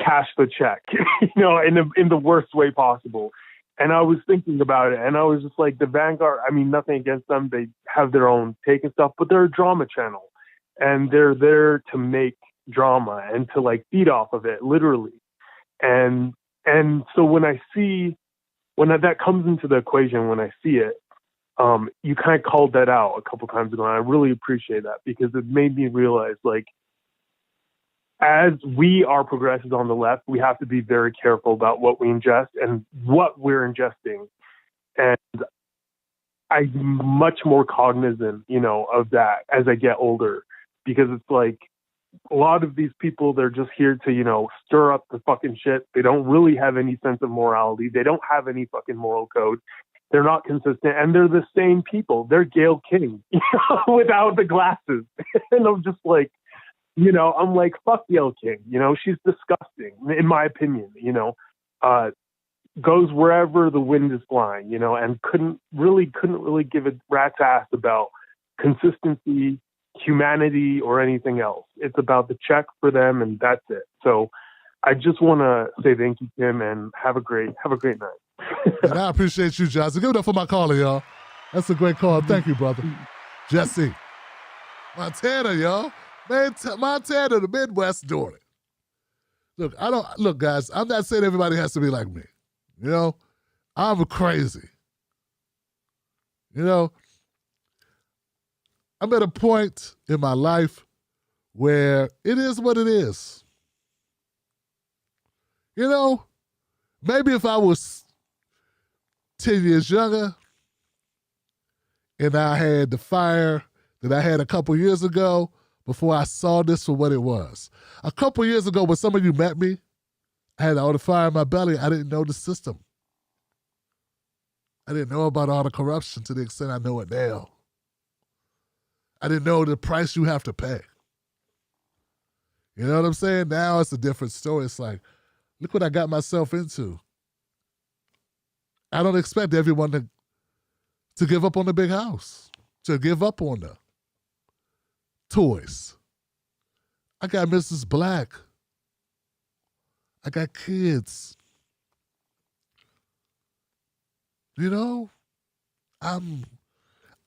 Speaker 11: cash the check, you know, in the worst way possible. And I was thinking about it, and I was just like, the Vanguard, I mean, nothing against them. They have their own take and stuff, but they're a drama channel, and they're there to make drama and to feed off of it, literally. And so when that comes into the equation, when I see it, you kind of called that out a couple times ago, and I really appreciate that because it made me realize, as we are progressives on the left, we have to be very careful about what we ingest and what we're ingesting. And I'm much more cognizant, you know, of that as I get older, because it's a lot of these people, they're just here to, you know, stir up the fucking shit. They don't really have any sense of morality. They don't have any fucking moral code. They're not consistent, and they're the same people. They're Gayle King, you know, without the glasses. And I'm just you know, I'm fuck Gayle King. You know, she's disgusting, in my opinion, you know, goes wherever the wind is flying, you know, and couldn't really give a rat's ass about consistency, humanity, or anything else. It's about the check for them, and that's it. So I just want to say thank you, Tim, and have a great night.
Speaker 3: And I appreciate you, Johnson. Give it up for my caller, y'all. That's a great call. Thank you, brother. Jesse. Montana, y'all. Montana, the Midwest doing it. Look, guys, I'm not saying everybody has to be like me. You know, I'm crazy. You know, I'm at a point in my life where it is what it is. You know, maybe if I was 10 years younger and I had the fire that I had a couple years ago, before I saw this for what it was. A couple years ago, when some of you met me, I had all the fire in my belly. I didn't know the system. I didn't know about all the corruption to the extent I know it now. I didn't know the price you have to pay. You know what I'm saying? Now it's a different story. It's like, look what I got myself into. I don't expect everyone to give up on the big house, to give up on the toys. I got Mrs. Black. I got kids. You know, I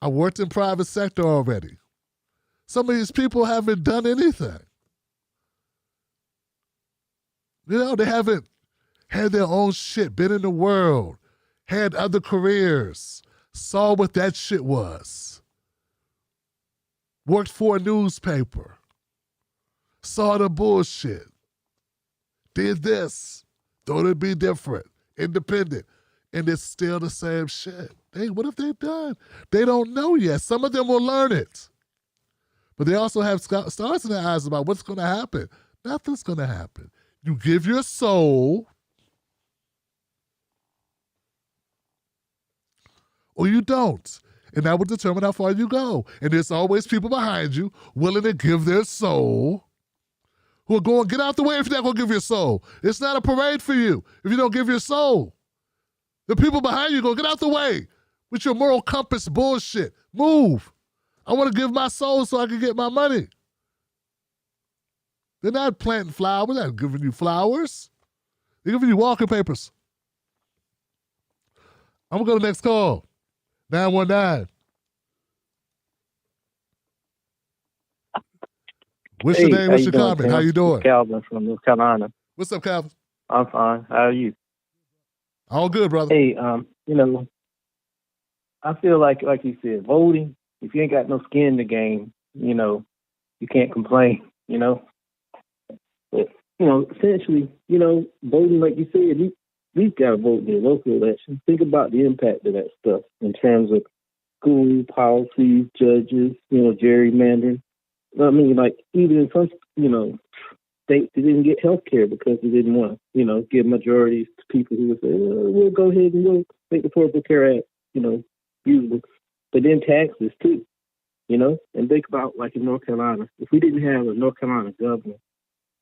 Speaker 3: worked in private sector already. Some of these people haven't done anything. You know, they haven't had their own shit, been in the world, had other careers, saw what that shit was. Worked for a newspaper, saw the bullshit, did this, thought it'd be different, independent, and it's still the same shit. Hey, what have they done? They don't know yet. Some of them will learn it. But they also have stars in their eyes about what's going to happen. Nothing's going to happen. You give your soul, or you don't. And that will determine how far you go. And there's always people behind you willing to give their soul who are going, get out the way if you're not going to give your soul. It's not a parade for you if you don't give your soul. The people behind you go, get out the way with your moral compass bullshit. Move. I want to give my soul so I can get my money. They're not planting flowers. They're not giving you flowers. They're giving you walking papers. I'm going to go to the next call. 919. What's your name? What's your comment? How you doing?
Speaker 12: Calvin from North Carolina.
Speaker 3: What's up, Calvin?
Speaker 12: I'm fine. How are you?
Speaker 3: All good, brother.
Speaker 12: Hey, you know, I feel like you said, voting, if you ain't got no skin in the game, you know, you can't complain, you know. But, you know, essentially, you know, voting, like you said, we've got to vote in the local election. Think about the impact of that stuff in terms of school policies, judges, you know, gerrymandering. I mean, like, even in some, you know, states, they didn't get health care because they didn't want to, you know, give majorities to people who would say, we'll go ahead and we'll make the Affordable Care Act, you know, usable. But then taxes, too, you know. And think about, like, in North Carolina, if we didn't have a North Carolina governor,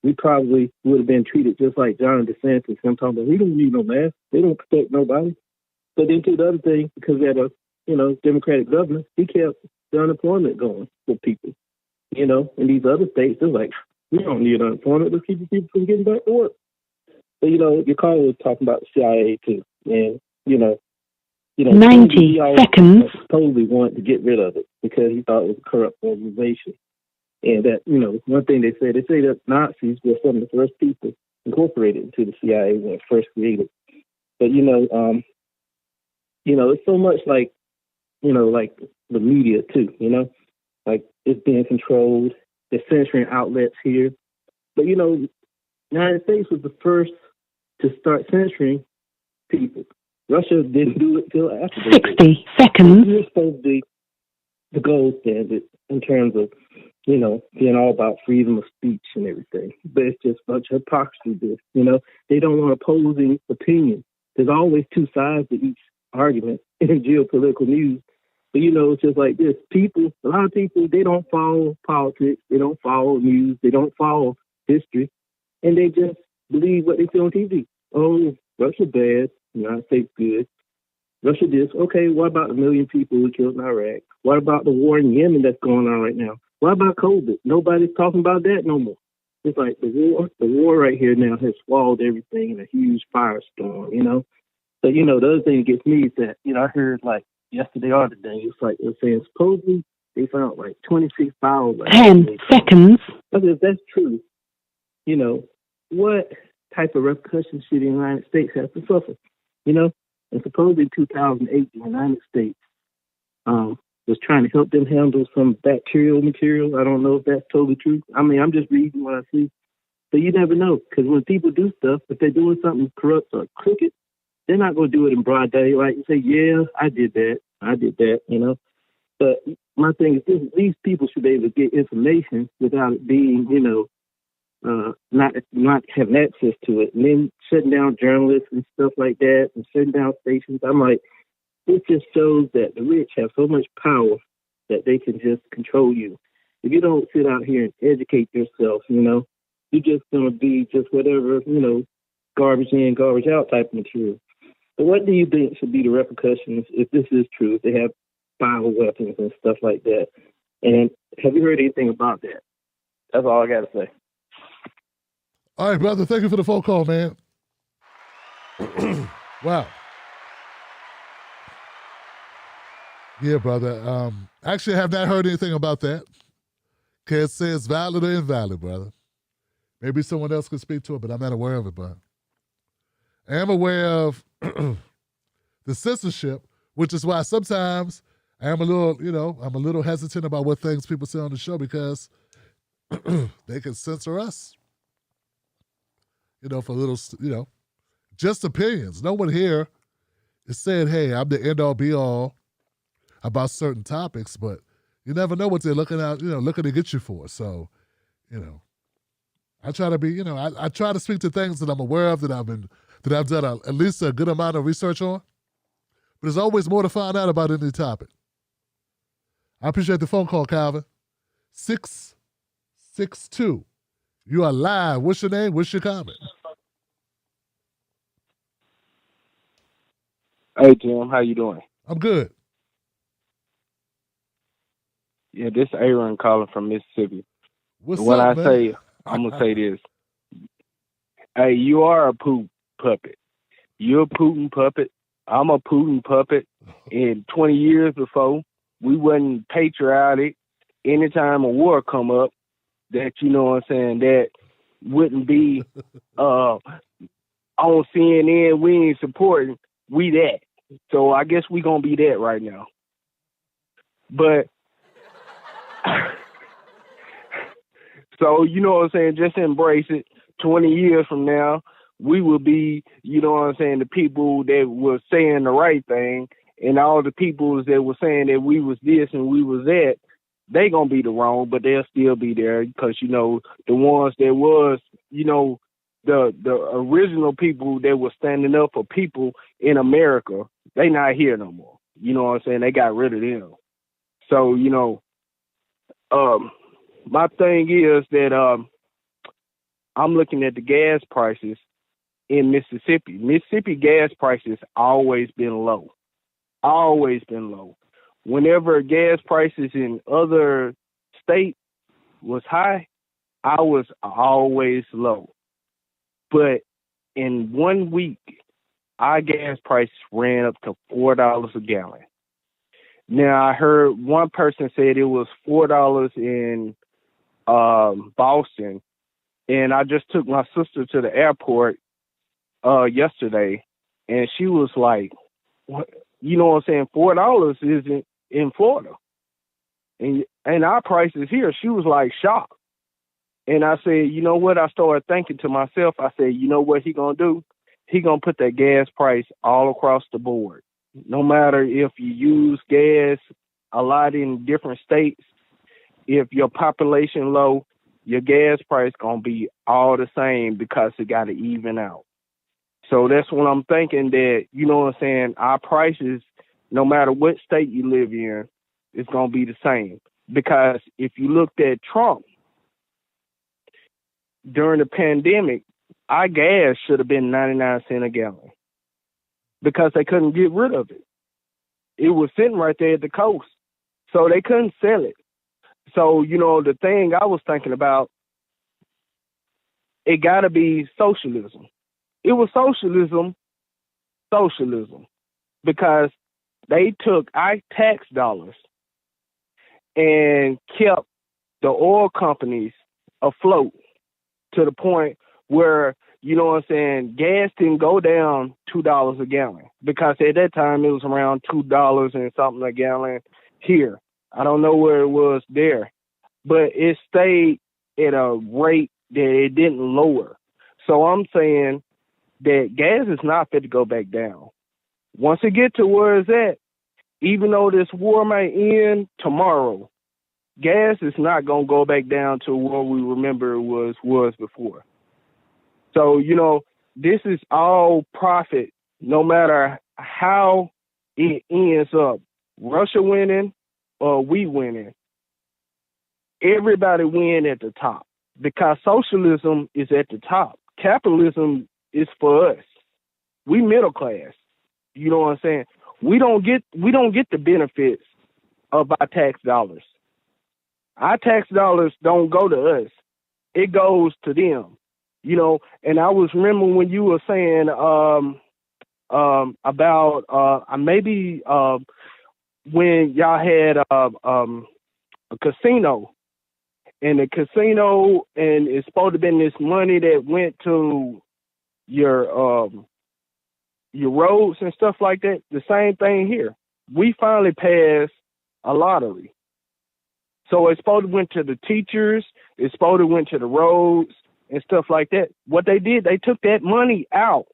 Speaker 12: we probably would have been treated just like John DeSantis. I'm talking about, we don't need no mask. They don't protect nobody. But then, to the other thing, because we had a, you know, Democratic governor, he kept the unemployment going for people. You know, in these other states, they're like, we don't need unemployment. Let's keep the people from getting back to work. But, you know, your caller was talking about the CIA, too. And, you know,
Speaker 1: 90 seconds.
Speaker 12: Supposedly wanted to get rid of it because he thought it was a corrupt organization. And that, you know, one thing they say that Nazis were some of the first people incorporated into the CIA when it first created. But, you know, it's so much like, you know, like the media, too, you know. Like, it's being controlled. They're censoring outlets here. But, you know, the United States was the first to start censoring people. Russia didn't do it till after.
Speaker 1: 60 seconds.
Speaker 12: We're supposed to be the gold standard in terms of, you know, being all about freedom of speech and everything. But it's just a bunch of hypocrisy, this. You know, they don't want opposing opinion. There's always two sides to each argument in geopolitical news. But, you know, it's just like this. People, a lot of people, they don't follow politics. They don't follow news. They don't follow history. And they just believe what they see on TV. Oh, Russia bad. United States good. Russia this. Okay, what about the 1 million people we killed in Iraq? What about the war in Yemen that's going on right now? What about COVID? Nobody's talking about that no more. It's like the war right here now has swallowed everything in a huge firestorm, you know? But, you know, the other thing that gets me is that, you know, I heard like yesterday or today, it's like they're saying supposedly they found like 26 files. Like
Speaker 1: 10 seconds.
Speaker 12: But if that's true, you know, what type of repercussions should the United States have to suffer? You know? And supposedly in 2008, the United States was trying to help them handle some bacterial material. I don't know if that's totally true. I mean, I'm just reading what I see. But you never know, because when people do stuff, if they're doing something corrupt or crooked, they're not going to do it in broad daylight and say, yeah, I did that, you know. But my thing is this, these people should be able to get information without it being, you know, not having access to it. And then shutting down journalists and stuff like that and shutting down stations. I'm like, it just shows that the rich have so much power that they can just control you. If you don't sit out here and educate yourself, you know, you're just going to be just whatever, garbage in, garbage out type of material. But what do you think should be the repercussions if this is true, if they have bioweapons and stuff like that? And have you heard anything about that? That's all I got to say.
Speaker 3: All right, brother. Thank you for the phone call, man. Wow. Yeah, brother. Actually, I have not heard anything about that. Can't say it's valid or invalid, brother. Maybe someone else could speak to it, but I'm not aware of it, brother. I am aware of the censorship, which is why sometimes I am a little hesitant about what things people say on the show because they can censor us. For little, just opinions. No one here is saying, hey, I'm the end all be all about certain topics, but you never know what they're looking to get you for. So, I try to be, I try to speak to things that I'm aware of that I've done at least a good amount of research on. But there's always more to find out about any topic. I appreciate the phone call, Calvin. 662. You are live. What's your name? What's your comment?
Speaker 13: Hey, Jim. How you doing?
Speaker 3: I'm good.
Speaker 13: Yeah, this is Aaron calling from Mississippi.
Speaker 3: What's
Speaker 13: when
Speaker 3: up,
Speaker 13: I
Speaker 3: man?
Speaker 13: say, I'm going to say this. Hey, you are a Putin puppet. You're a Putin puppet. I'm a Putin puppet. In 20 years before, we wasn't patriotic. Anytime a war come up, that, that wouldn't be on CNN, we ain't supporting, we that. So I guess we going to be that right now. But, so, just embrace it. 20 years from now, we will be, the people that were saying the right thing, and all the people that were saying that we was this and we was that, they gonna be the wrong, but they'll still be there because, the ones that was, the original people that were standing up for people in America, they not here no more. They got rid of them. So, my thing is that I'm looking at the gas prices in Mississippi. Mississippi gas prices always been low. Always been low. Whenever gas prices in other states was high, I was always low. But in 1 week, our gas price ran up to $4 a gallon. Now, I heard one person said it was $4 in Boston, and I just took my sister to the airport yesterday, and she was like, "What? $4 isn't in Florida, and our prices here." She was like shocked, and I said, "You know what?" I started thinking to myself. I said, "You know what he gonna do? He gonna put that gas price all across the board. No matter if you use gas a lot in different states, if your population low, your gas price gonna be all the same because it got to even out." So that's what I'm thinking, that, our prices, no matter what state you live in, it's going to be the same. Because if you looked at Trump, during the pandemic, our gas should have been 99 cents a gallon because they couldn't get rid of it. It was sitting right there at the coast, so they couldn't sell it. So, the thing I was thinking about, it got to be socialism. It was socialism, because they took our tax dollars and kept the oil companies afloat to the point where, gas didn't go down $2 a gallon, because at that time it was around $2 and something a gallon here. I don't know where it was there, but it stayed at a rate that it didn't lower. So I'm saying that gas is not fit to go back down. Once it get to where it's at, even though this war may end tomorrow, gas is not going to go back down to what we remember it was before. So, this is all profit, no matter how it ends up. Russia winning or we winning, everybody win at the top. because socialism is at the top. Capitalism is for us. We middle class. You know what I'm saying? We don't get the benefits of our tax dollars. Our tax dollars don't go to us. It goes to them. You know, and I was remembering when you were saying about maybe when y'all had a casino, and the casino, and it's supposed to have been this money that went to your roads and stuff like that. The same thing here. We finally passed a lottery. So it's supposed to went to the teachers, it's supposed to went to the roads and stuff like that. What they did, they took that money out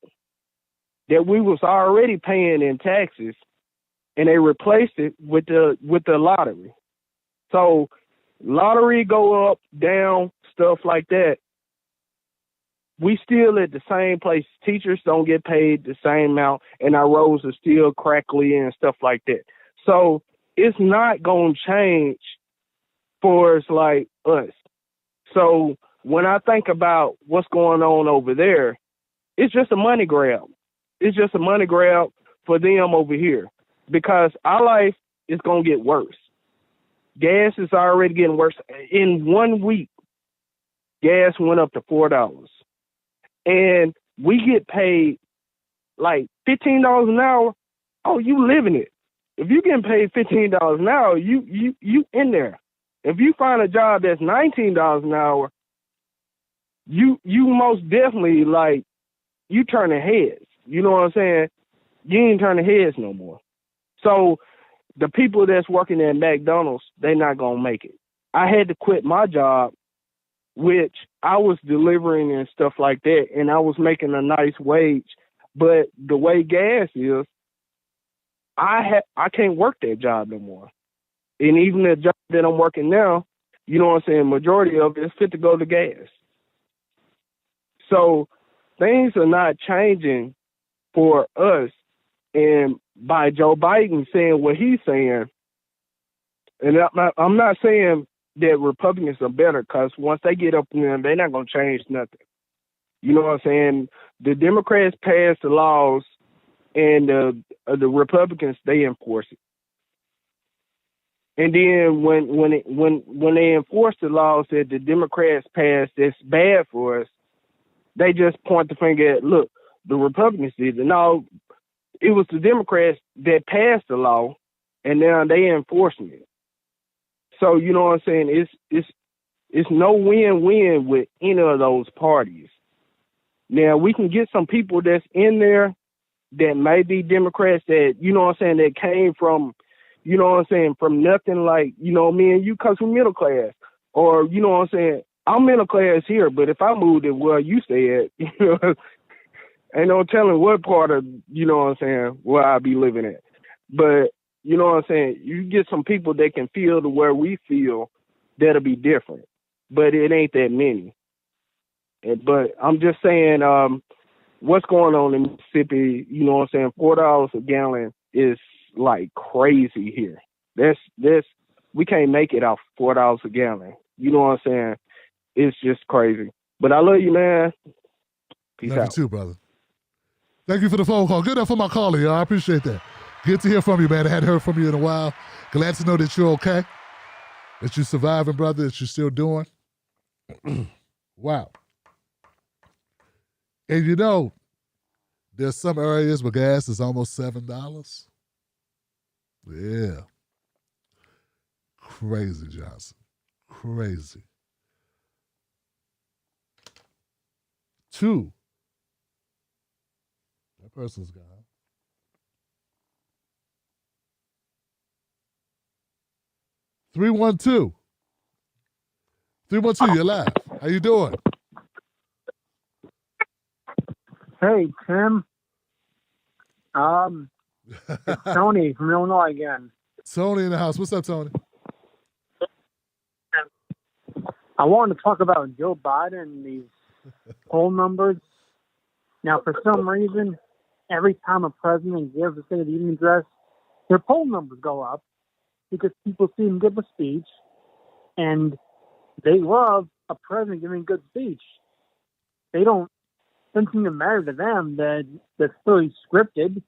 Speaker 13: that we was already paying in taxes, and they replaced it with the lottery. So lottery go up, down, stuff like that. We still at the same place. Teachers don't get paid the same amount, and our roads are still crackly and stuff like that. So it's not going to change for us like us. So when I think about what's going on over there, it's just a money grab. It's just a money grab for them over here, because our life is going to get worse. Gas is already getting worse. In 1 week, gas went up to $4. And we get paid like $15 an hour. Oh, you living it. If you getting paid $15 an hour, you in there. If you find a job that's $19 an hour, you most definitely, like, you turning heads. You know what I'm saying? You ain't turning heads no more. So the people that's working at McDonald's, they not going to make it. I had to quit my job, which I was delivering and stuff like that, and I was making a nice wage. But the way gas is, I can't work that job no more. And even the job that I'm working now, you know what I'm saying, majority of it is fit to go to gas. So things are not changing for us. And by Joe Biden saying what he's saying, and I'm not saying that Republicans are better, because once they get up in there, they're not going to change nothing. You know what I'm saying? The Democrats pass the laws, and the Republicans, they enforce it. And then when they enforce the laws that the Democrats pass that's bad for us, they just point the finger at, look, the Republicans did it. No, it was the Democrats that passed the law, and now they enforcing it. So, you know what I'm saying? It's no win-win with any of those parties. Now, we can get some people that's in there that may be Democrats that, you know what I'm saying, that came from, you know what I'm saying, from nothing, like, you know, me and you come from middle class. Or, you know what I'm saying, I'm middle class here, but if I moved it where you stay at, you know, ain't no telling what part of, you know what I'm saying, where I'll be living at. But, you know what I'm saying, you get some people that can feel to where we feel, that'll be different. But it ain't that many. But I'm just saying, what's going on in Mississippi, you know what I'm saying, $4 a gallon is like crazy here. We can't make it off $4 a gallon. You know what I'm saying? It's just crazy. But I love you, man. Peace out.
Speaker 3: Love you too, brother. Thank you for the phone call. Good enough for my caller, y'all. I appreciate that. Good to hear from you, man. I hadn't heard from you in a while. Glad to know that you're okay, that you're surviving, brother, that you're still doing. Wow. And you know, there's some areas where gas is almost $7. Yeah. Crazy, Johnson. Crazy. 2. That person's gone. 312. 312, you're live. How you doing?
Speaker 14: Hey, Tim. It's Tony from Illinois again.
Speaker 3: Tony in the house. What's up, Tony?
Speaker 14: I wanted to talk about Joe Biden and these poll numbers. Now, for some reason, every time a president gives a State of the Union address, their poll numbers go up because people see him give a speech, and they love a president giving a good speech. They don't seem to matter to them that that's really scripted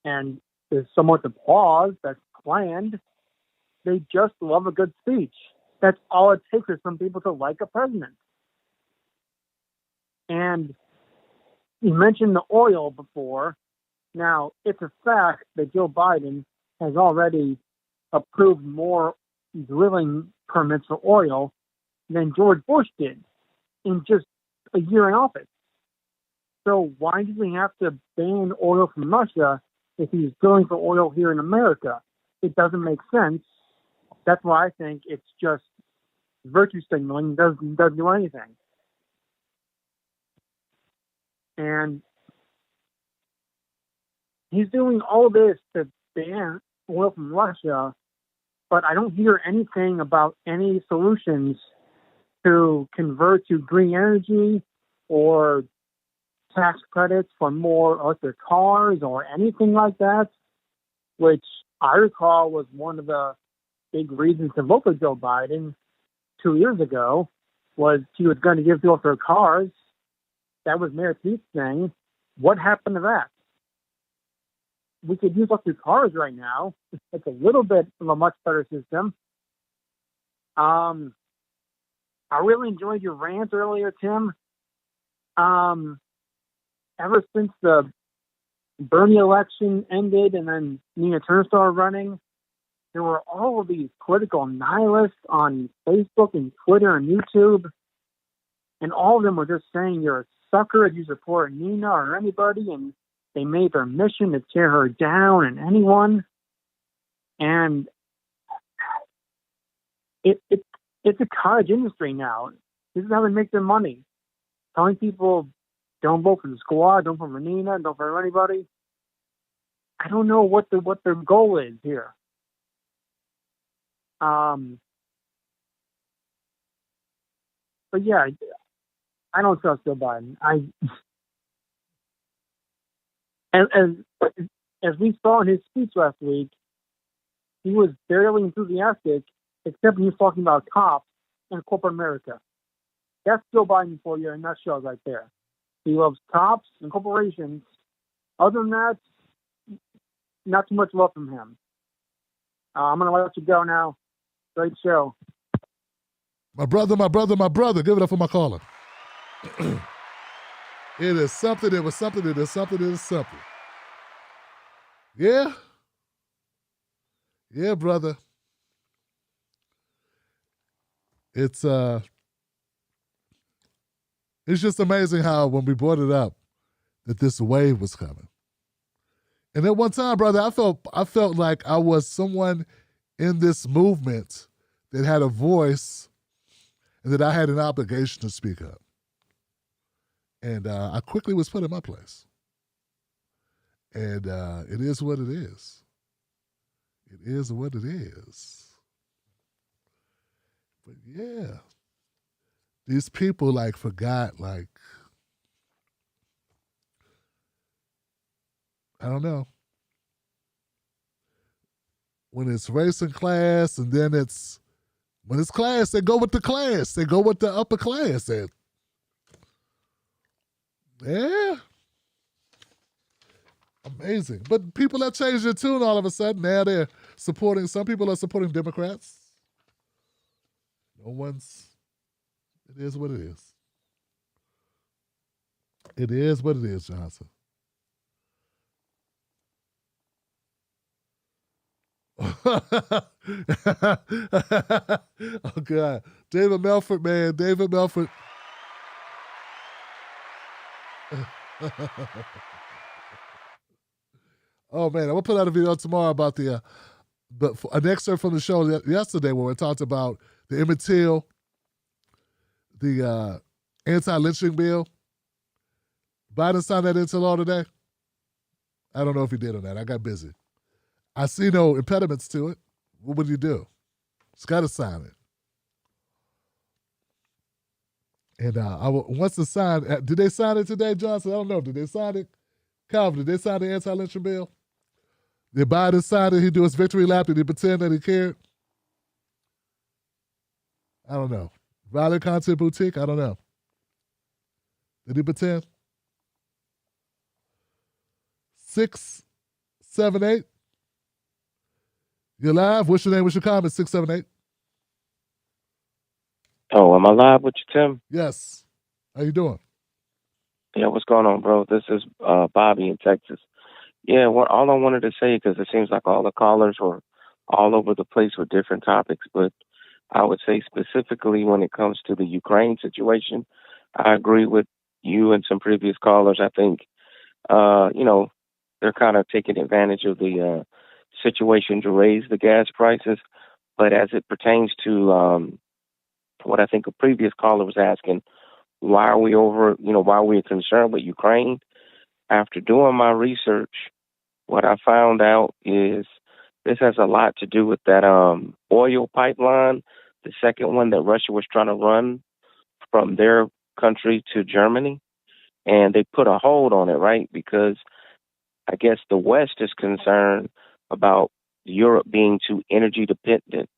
Speaker 14: and is somewhat applause that's planned. They just love a good speech. That's all it takes for some people to like a president. And you mentioned the oil before. Now, it's a fact that Joe Biden has already approved more drilling permits for oil than George Bush did in just a year in office. So why does he have to ban oil from Russia if he's drilling for oil here in America? It doesn't make sense. That's why I think it's just virtue signaling. Doesn't do anything. And he's doing all this to ban oil from Russia, but I don't hear anything about any solutions to convert to green energy or tax credits for more electric cars or anything like that, which I recall was one of the big reasons to vote for Joe Biden 2 years ago, was he was going to give people their cars. That was Mayor Pete's thing. What happened to that? We could use electric cars right now. It's a little bit of a much better system. I really enjoyed your rant earlier, Tim. Ever since the Bernie election ended and then Nina Turner started running, there were all of these political nihilists on Facebook and Twitter and YouTube, and all of them were just saying you're a sucker if you support Nina or anybody, and they made their mission to tear her down and anyone. And it's a cottage industry now. This is how they make their money. Telling people, don't vote for the squad, don't vote for Nina, don't vote for anybody. I don't know what their goal is here. But yeah, I don't trust Joe Biden. As we saw in his speech last week, he was barely enthusiastic, except when he was talking about cops and corporate America. That's Joe Biden for you in a nutshell right there. He loves cops and corporations. Other than that, not too much love from him. I'm going to let you go now. Great show.
Speaker 3: My brother. Give it up for my caller. It is something, it was something, it is something, it is something. Yeah? Yeah, brother. It's just amazing how when we brought it up that this wave was coming. And at one time, brother, I felt like I was someone in this movement that had a voice and that I had an obligation to speak up. And I quickly was put in my place. And it is what it is. It is what it is. But yeah, these people forgot, I don't know. When it's race and class, and then when it's class, they go with the class. They go with the upper class. Yeah. Amazing. But people have changed their tune all of a sudden. Now they're supporting, some people are supporting Democrats. It is what it is. It is what it is, Johnson. Oh, God. David Melford, man. David Melford. Oh, man. I'm going to put out a video tomorrow about an excerpt from the show yesterday where we talked about the Emmett Till, the anti-lynching bill. Biden signed that into law today. I don't know if he did or not. I got busy. I see no impediments to it. What would you do? It's got to sign it. And once it's signed, did they sign it today, Johnson? I don't know. Did they sign it? Calvin, did they sign the anti-lynching bill? Did Biden sign it? He do his victory lap? Did he pretend that he cared? I don't know. Violent Content Boutique? I don't know. Did he pretend? 678. You're live. What's your name? What's your comment? 678.
Speaker 15: Oh, am I live with you, Tim?
Speaker 3: Yes. How you doing?
Speaker 15: Yeah, what's going on, bro? This is Bobby in Texas. Yeah, all I wanted to say, because it seems like all the callers were all over the place with different topics, but I would say specifically when it comes to the Ukraine situation, I agree with you and some previous callers. I think, they're kind of taking advantage of the situation to raise the gas prices. But as it pertains to what I think a previous caller was asking, why are we concerned with Ukraine? After doing my research, what I found out is this has a lot to do with that oil pipeline, the second one that Russia was trying to run from their country to Germany. And they put a hold on it, right? Because I guess the West is concerned about Europe being too energy dependent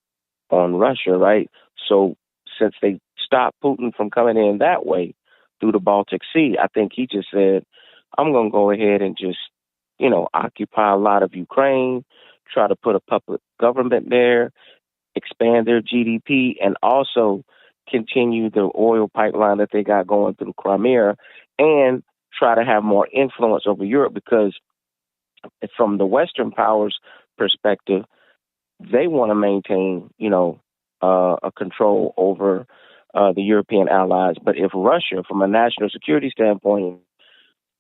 Speaker 15: on Russia, right? So since they stopped Putin from coming in that way through the Baltic Sea, I think he just said, I'm going to go ahead and just, occupy a lot of Ukraine, try to put a puppet government there, expand their GDP, and also continue the oil pipeline that they got going through Crimea, and try to have more influence over Europe, because from the Western powers perspective, they want to maintain, a control over the European allies. But if Russia, from a national security standpoint,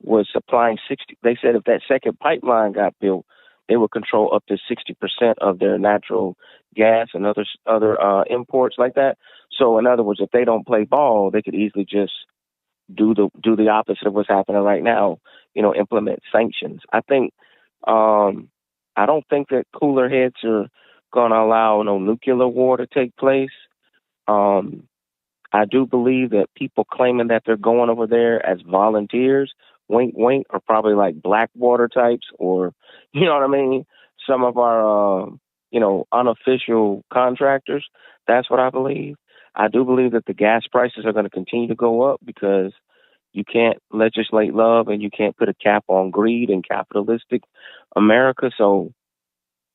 Speaker 15: was supplying 60, they said if that second pipeline got built, they would control up to 60% of their natural gas and other imports like that. So in other words, if they don't play ball, they could easily just do the opposite of what's happening right now, implement sanctions. I think, I don't think that cooler heads are going to allow no nuclear war to take place. I do believe that people claiming that they're going over there as volunteers, wink, wink, are probably like Blackwater types, or, you know what I mean? Some of our, unofficial contractors. That's what I believe. I do believe that the gas prices are going to continue to go up, because you can't legislate love and you can't put a cap on greed in capitalistic America. So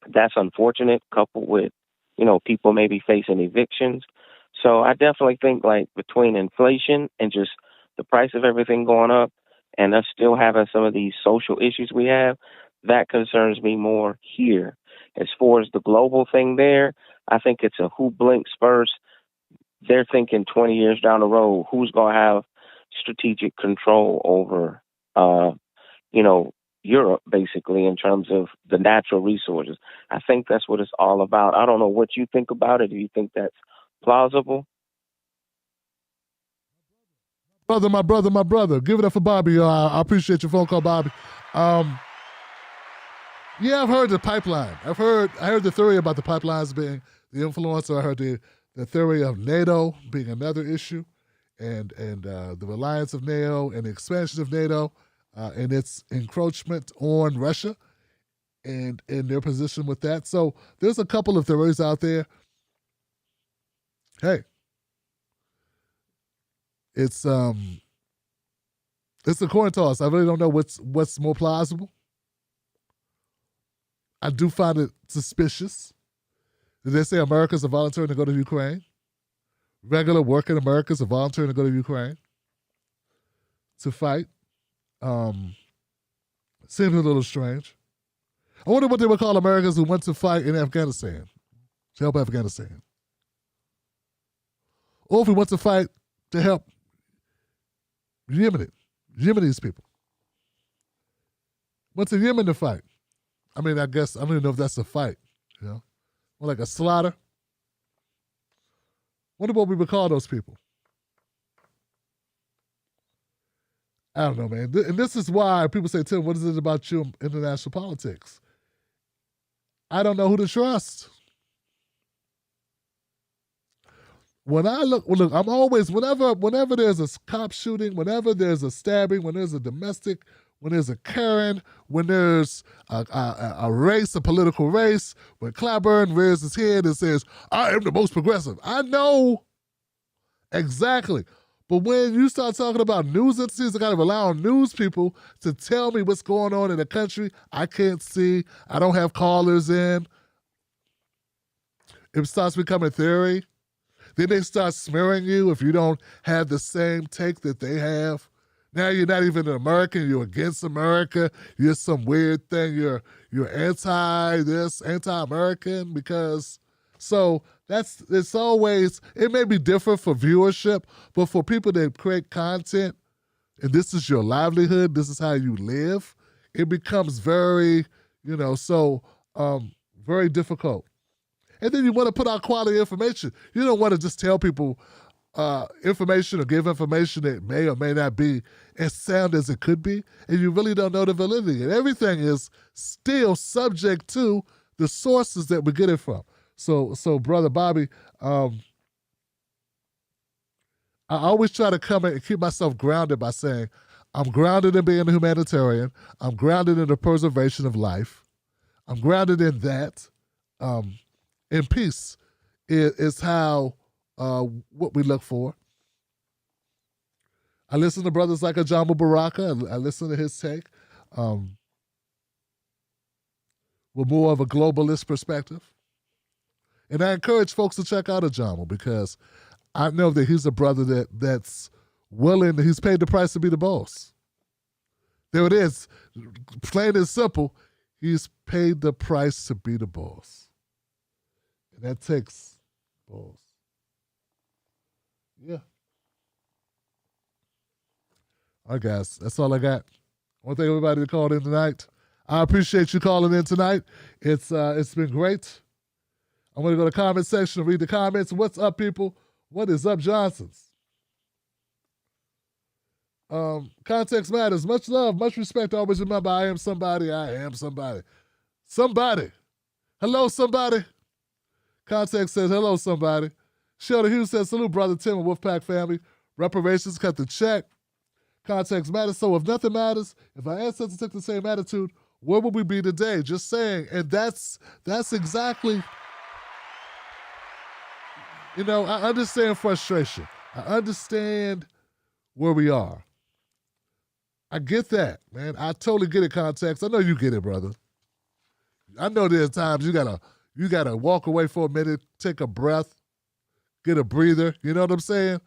Speaker 15: that's unfortunate, coupled with, people maybe facing evictions. So I definitely think, like, between inflation and just the price of everything going up and us still having some of these social issues we have, that concerns me more here. As far as the global thing there, I think it's a who blinks first. They're thinking 20 years down the road, who's going to have strategic control over, Europe, basically, in terms of the natural resources. I think that's what it's all about. I don't know what you think about it. Do you think that's plausible?
Speaker 3: My brother. Give it up for Bobby. I appreciate your phone call, Bobby. Yeah, I've heard the pipeline. I heard the theory about the pipelines being the influencer. I heard the theory of NATO being another issue, and the reliance of NATO and the expansion of NATO and its encroachment on Russia and their position with that. So there's a couple of theories out there. Hey, it's a coin toss. I really don't know what's more plausible. I do find it suspicious. Did they say Americans are volunteering to go to Ukraine? Regular working Americans are volunteering to go to Ukraine to fight. Seems a little strange. I wonder what they would call Americans who went to fight in Afghanistan, to help Afghanistan. Or if we went to fight to help Yemenis people. Went to Yemen to fight. I mean, I guess, I don't even know if that's a fight, More like a slaughter. Wonder what we would call those people. I don't know, man. And this is why people say, Tim, what is it about you in international politics? I don't know who to trust. When I look, I'm always, whenever there's a cop shooting, whenever there's a stabbing, when there's a domestic, when there's a Karen, when there's a race, a political race, when Claiborne rears his head and says, I am the most progressive. I know, Exactly. But when you start talking about news entities, I got to rely on news people to tell me what's going on in the country. I can't see. I don't have callers in. It starts becoming theory. Then they start smearing you if you don't have the same take that they have. Now you're not even an American. You're against America. You're some weird thing. You're anti-this, anti-American because... So it's always, it may be different for viewership, but for people that create content, and this is your livelihood, this is how you live, it becomes very, very difficult. And then you want to put out quality information. You don't want to just tell people information or give information that may or may not be as sound as it could be, and you really don't know the validity. And everything is still subject to the sources that we get it from. So Brother Bobby, I always try to come in and keep myself grounded by saying, I'm grounded in being a humanitarian. I'm grounded in the preservation of life. I'm grounded in that. And peace is how, what we look for. I listen to brothers like Ajamu Baraka. I listen to his take with more of a globalist perspective. And I encourage folks to check out Ajamu because I know that he's a brother that's willing, he's paid the price to be the boss. There it is. Plain and simple, he's paid the price to be the boss. And that takes balls. Yeah. All right, guys, that's all I got. I want to thank everybody that called in tonight. I appreciate you calling in tonight. It's been great. I'm going to go to the comment section and read the comments. What's up, people? What is up, Johnsons? Context matters. Much love, much respect. Always remember, I am somebody. I am somebody. Somebody. Hello, somebody. Context says, hello, somebody. Sheldon Hughes says, salute, Brother Tim and Wolfpack family. Reparations cut the check. Context matters. So if nothing matters, if our ancestors took the same attitude, where would we be today? Just saying. And that's exactly... I understand frustration. I understand where we are. I get that, man. I totally get it, Context. I know you get it, brother. I know there's times you gotta walk away for a minute, take a breath, get a breather. You know what I'm saying?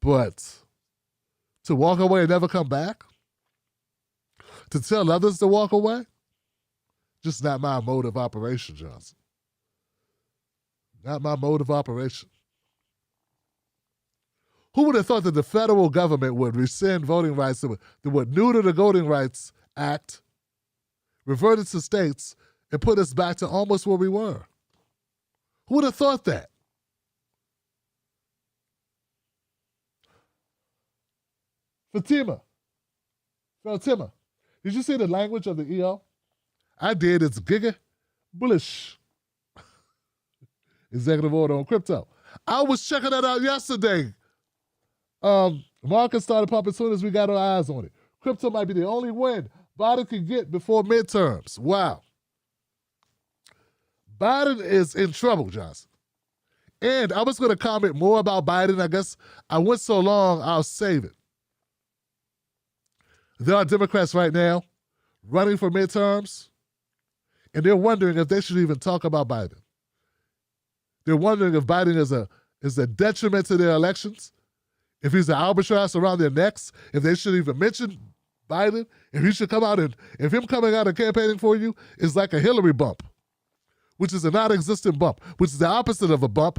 Speaker 3: But to walk away and never come back, to tell others to walk away, just not my mode of operation, Johnson. Not my mode of operation. Who would have thought that the federal government would rescind voting rights, that would neuter the Voting Rights Act, revert it to states, and put us back to almost where we were? Who would have thought that? Fatima, did you see the language of the EO? I did. It's giga bullish. Executive order on crypto. I was checking that out yesterday. Market started pumping as soon as we got our eyes on it. Crypto might be the only win Biden can get before midterms. Wow. Biden is in trouble, Johnson. And I was going to comment more about Biden. I guess I went so long, I'll save it. There are Democrats right now running for midterms, and they're wondering if they should even talk about Biden. They're wondering if Biden is a detriment to their elections, if he's an albatross around their necks, if they should even mention Biden, if he should come out and, if him coming out and campaigning for you is like a Hillary bump, which is a non-existent bump, which is the opposite of a bump,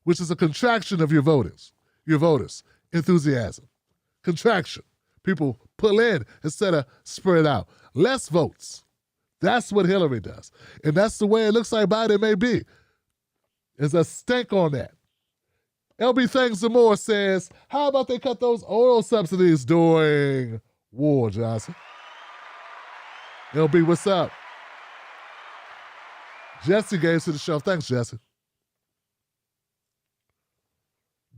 Speaker 3: which is a contraction of your voters' enthusiasm. Contraction. People pull in instead of spread out. Less votes. That's what Hillary does. And that's the way it looks like Biden may be. There's a stink on that. LB Things and More says, how about they cut those oil subsidies during war, Johnson? LB, what's up? Jesse gave to the show. Thanks, Jesse.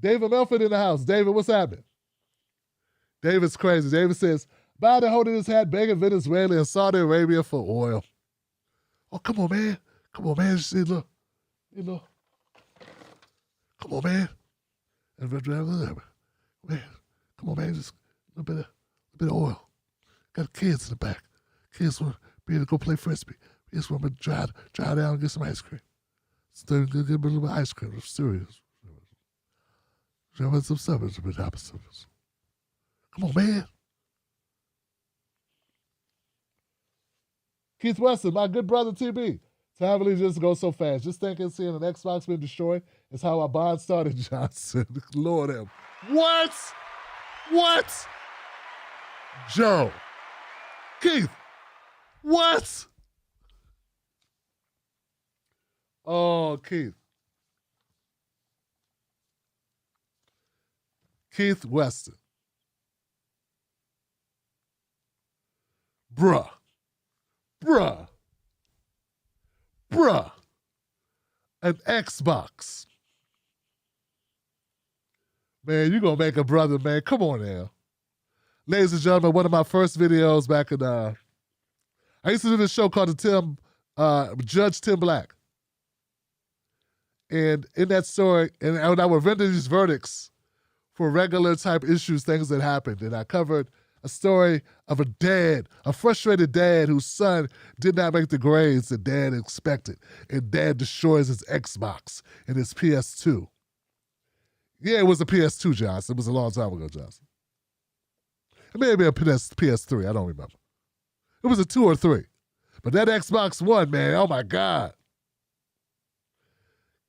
Speaker 3: David Melford in the house. David, what's happening? David's crazy. David says, Biden holding his hat, begging Venezuela and Saudi Arabia for oil. Oh, come on, man. Come on, man. See, look. Come on, man. Man, come on, man, just a little bit of oil. Got kids in the back. Kids want to be able to go play frisbee. Kids want to drive down and get some ice cream. Still get a little bit of ice cream. I'm serious. Some suburbs, a bit opposite. Come on, man. Keith Weston, my good brother TB. Time really just goes so fast. Just thinking seeing an Xbox being destroyed is how our bond started, Johnson. Lord have. What? Joe. Keith. What? Oh, Keith. Keith Weston. Bruh. An Xbox. Man, you gonna make a brother, man. Come on now. Ladies and gentlemen, one of my first videos back in I used to do this show called Judge Tim Black. And in that story, and I would render these verdicts for regular type issues, things that happened. And I covered a story of a frustrated dad whose son did not make the grades that dad expected. And dad destroys his Xbox and his PS2. Yeah, it was a PS2, Johnson. It was a long time ago, Johnson. It may have been a PS3. I don't remember. It was a 2 or 3. But that Xbox One, man, oh my God.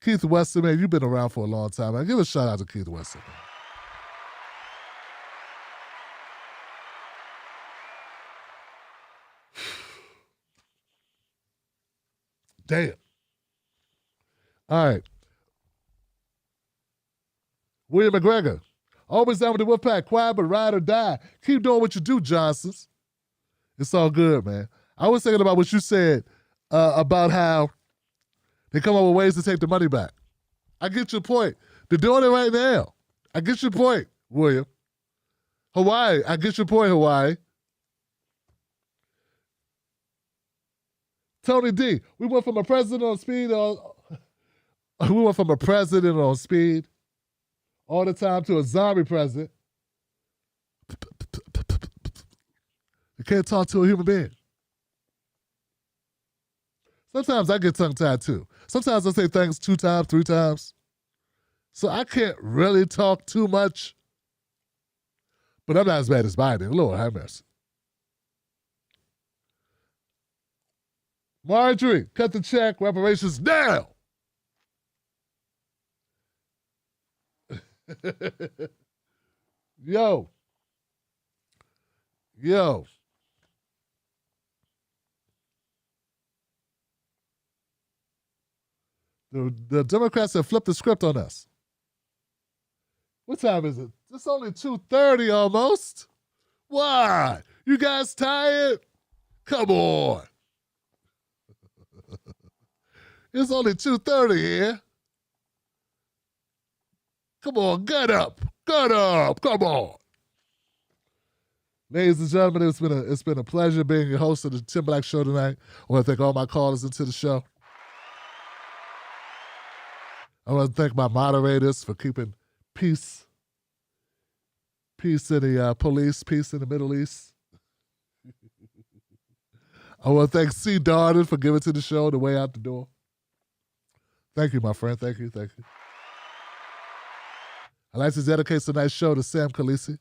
Speaker 3: Keith Weston, man, you've been around for a long time. Man. Give a shout out to Keith Weston, man. Damn. All right. William McGregor. Always down with the Wolfpack. Quiet but ride or die. Keep doing what you do, Johnsons. It's all good, man. I was thinking about what you said about how they come up with ways to take the money back. I get your point. They're doing it right now. I get your point, William. Hawaii. I get your point, Hawaii. Tony D. We went from a president on speed all the time to a zombie president. You can't talk to a human being. Sometimes I get tongue-tied too. Sometimes I say things 2 times, 3 times. So I can't really talk too much. But I'm not as bad as Biden. Lord have mercy. Marjorie, cut the check. Reparations now. Yo. The Democrats have flipped the script on us. What time is it? It's only 2:30 almost. Why? You guys tired? Come on. It's only 2:30 here. Come on, get up. Come on. Ladies and gentlemen, it's been a pleasure being your host of the Tim Black Show tonight. I want to thank all my callers into the show. I want to thank my moderators for keeping peace in the police, peace in the Middle East. I want to thank C. Darden for giving to the show the way out the door. Thank you, my friend. Thank you. I'd like to dedicate tonight's show to Sam Khaleesi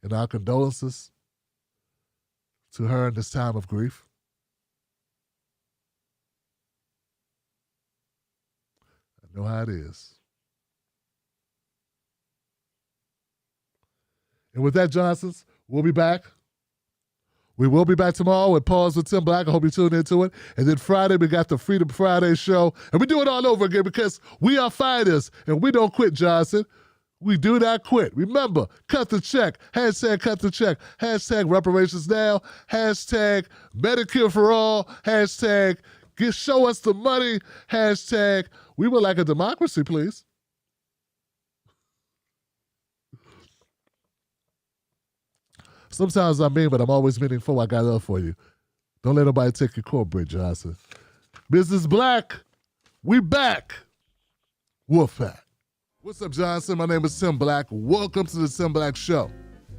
Speaker 3: and our condolences to her in this time of grief. I know how it is. And with that, Johnsons, we'll be back. We will be back tomorrow with Pause with Tim Black. I hope you tune into it. And then Friday, we got the Freedom Friday show. And we do it all over again because we are fighters and we don't quit, Johnson. We do not quit. Remember, cut the check. Hashtag cut the check. Hashtag reparations now. Hashtag Medicare for all. Hashtag show us the money. Hashtag we would like a democracy, please. Sometimes I'm mean, but I'm always meaningful. I got love for you. Don't let nobody take your cornbread, Johnson. Mrs. Black, we back. Wolfpack. What's up, Johnson? My name is Tim Black. Welcome to the Tim Black Show.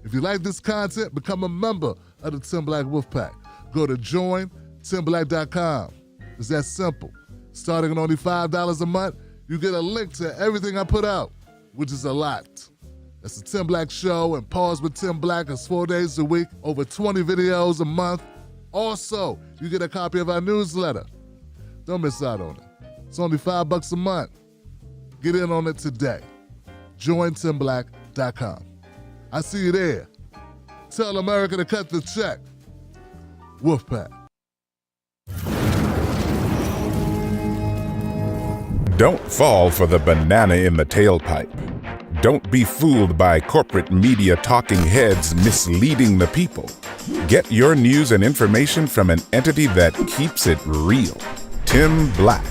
Speaker 3: If you like this content, become a member of the Tim Black Wolfpack. Go to jointimblack.com. It's that simple. Starting at only $5 a month, you get a link to everything I put out, which is a lot. That's the Tim Black Show, and Pause with Tim Black is 4 days a week, over 20 videos a month. Also, you get a copy of our newsletter. Don't miss out on it. It's only $5 a month. Get in on it today. JoinTimBlack.com. I see you there. Tell America to cut the check. Wolfpack.
Speaker 16: Don't fall for the banana in the tailpipe. Don't be fooled by corporate media talking heads misleading the people. Get your news and information from an entity that keeps it real. Tim Black.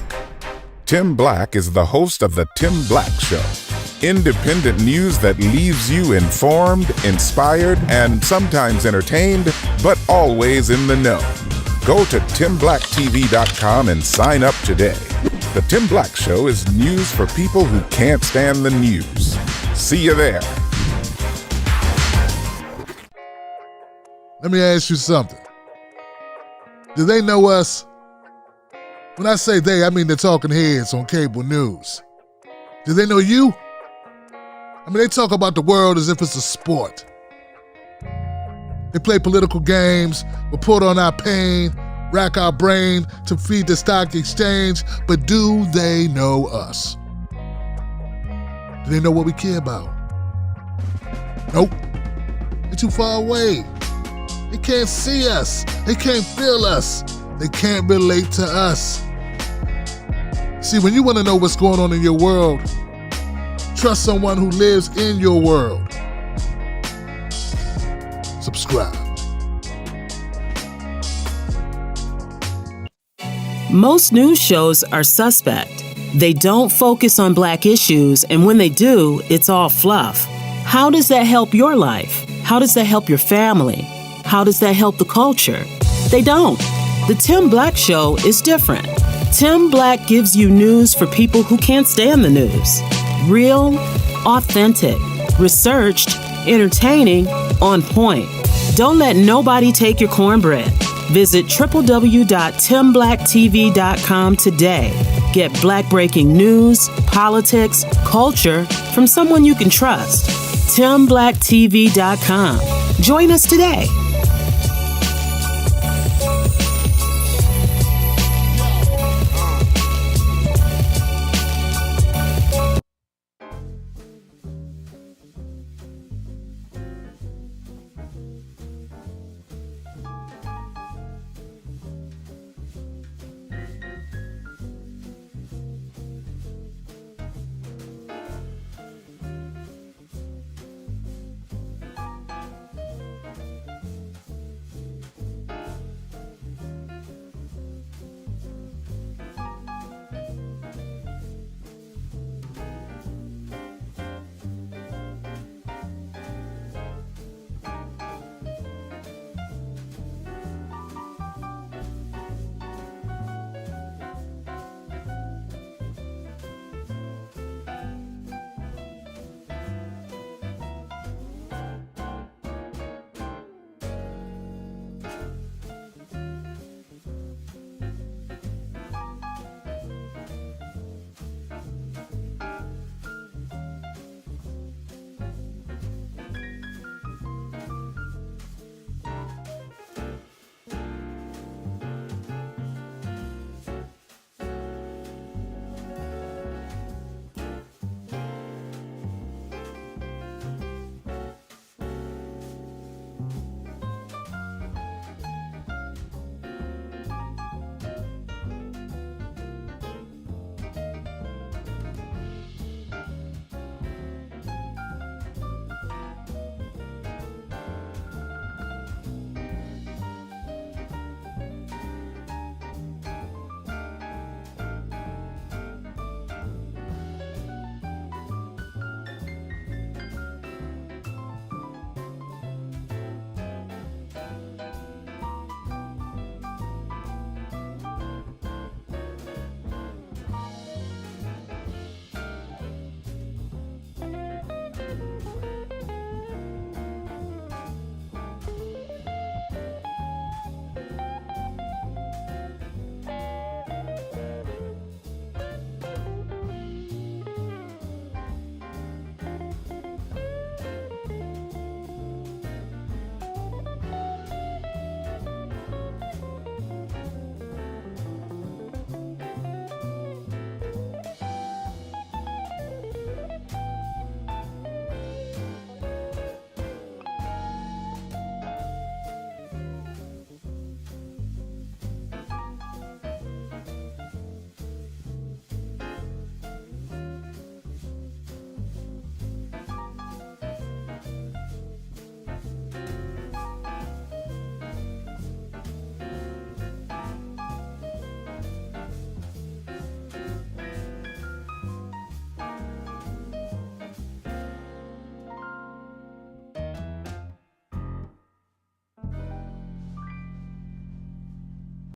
Speaker 16: Tim Black is the host of The Tim Black Show. Independent news that leaves you informed, inspired, and sometimes entertained, but always in the know. Go to TimBlackTV.com and sign up today. The Tim Black Show is news for people who can't stand the news. See you there.
Speaker 3: Let me ask you something. Do they know us? When I say they, I mean the talking heads on cable news. Do they know you? I mean, they talk about the world as if it's a sport. They play political games, report on our pain, rack our brain to feed the stock exchange, but do they know us? Do they know what we care about? Nope. They're too far away. They can't see us. They can't feel us. They can't relate to us. See, when you want to know what's going on in your world, trust someone who lives in your world. Subscribe.
Speaker 17: Most news shows are suspect. They don't focus on Black issues, and when they do, it's all fluff. How does that help your life? How does that help your family? How does that help the culture? They don't. The Tim Black Show is different. Tim Black gives you news for people who can't stand the news. Real, authentic, researched, entertaining, on point. Don't let nobody take your cornbread. Visit www.timblacktv.com today. Get Black breaking news, politics, culture from someone you can trust. TimBlackTV.com. Join us today.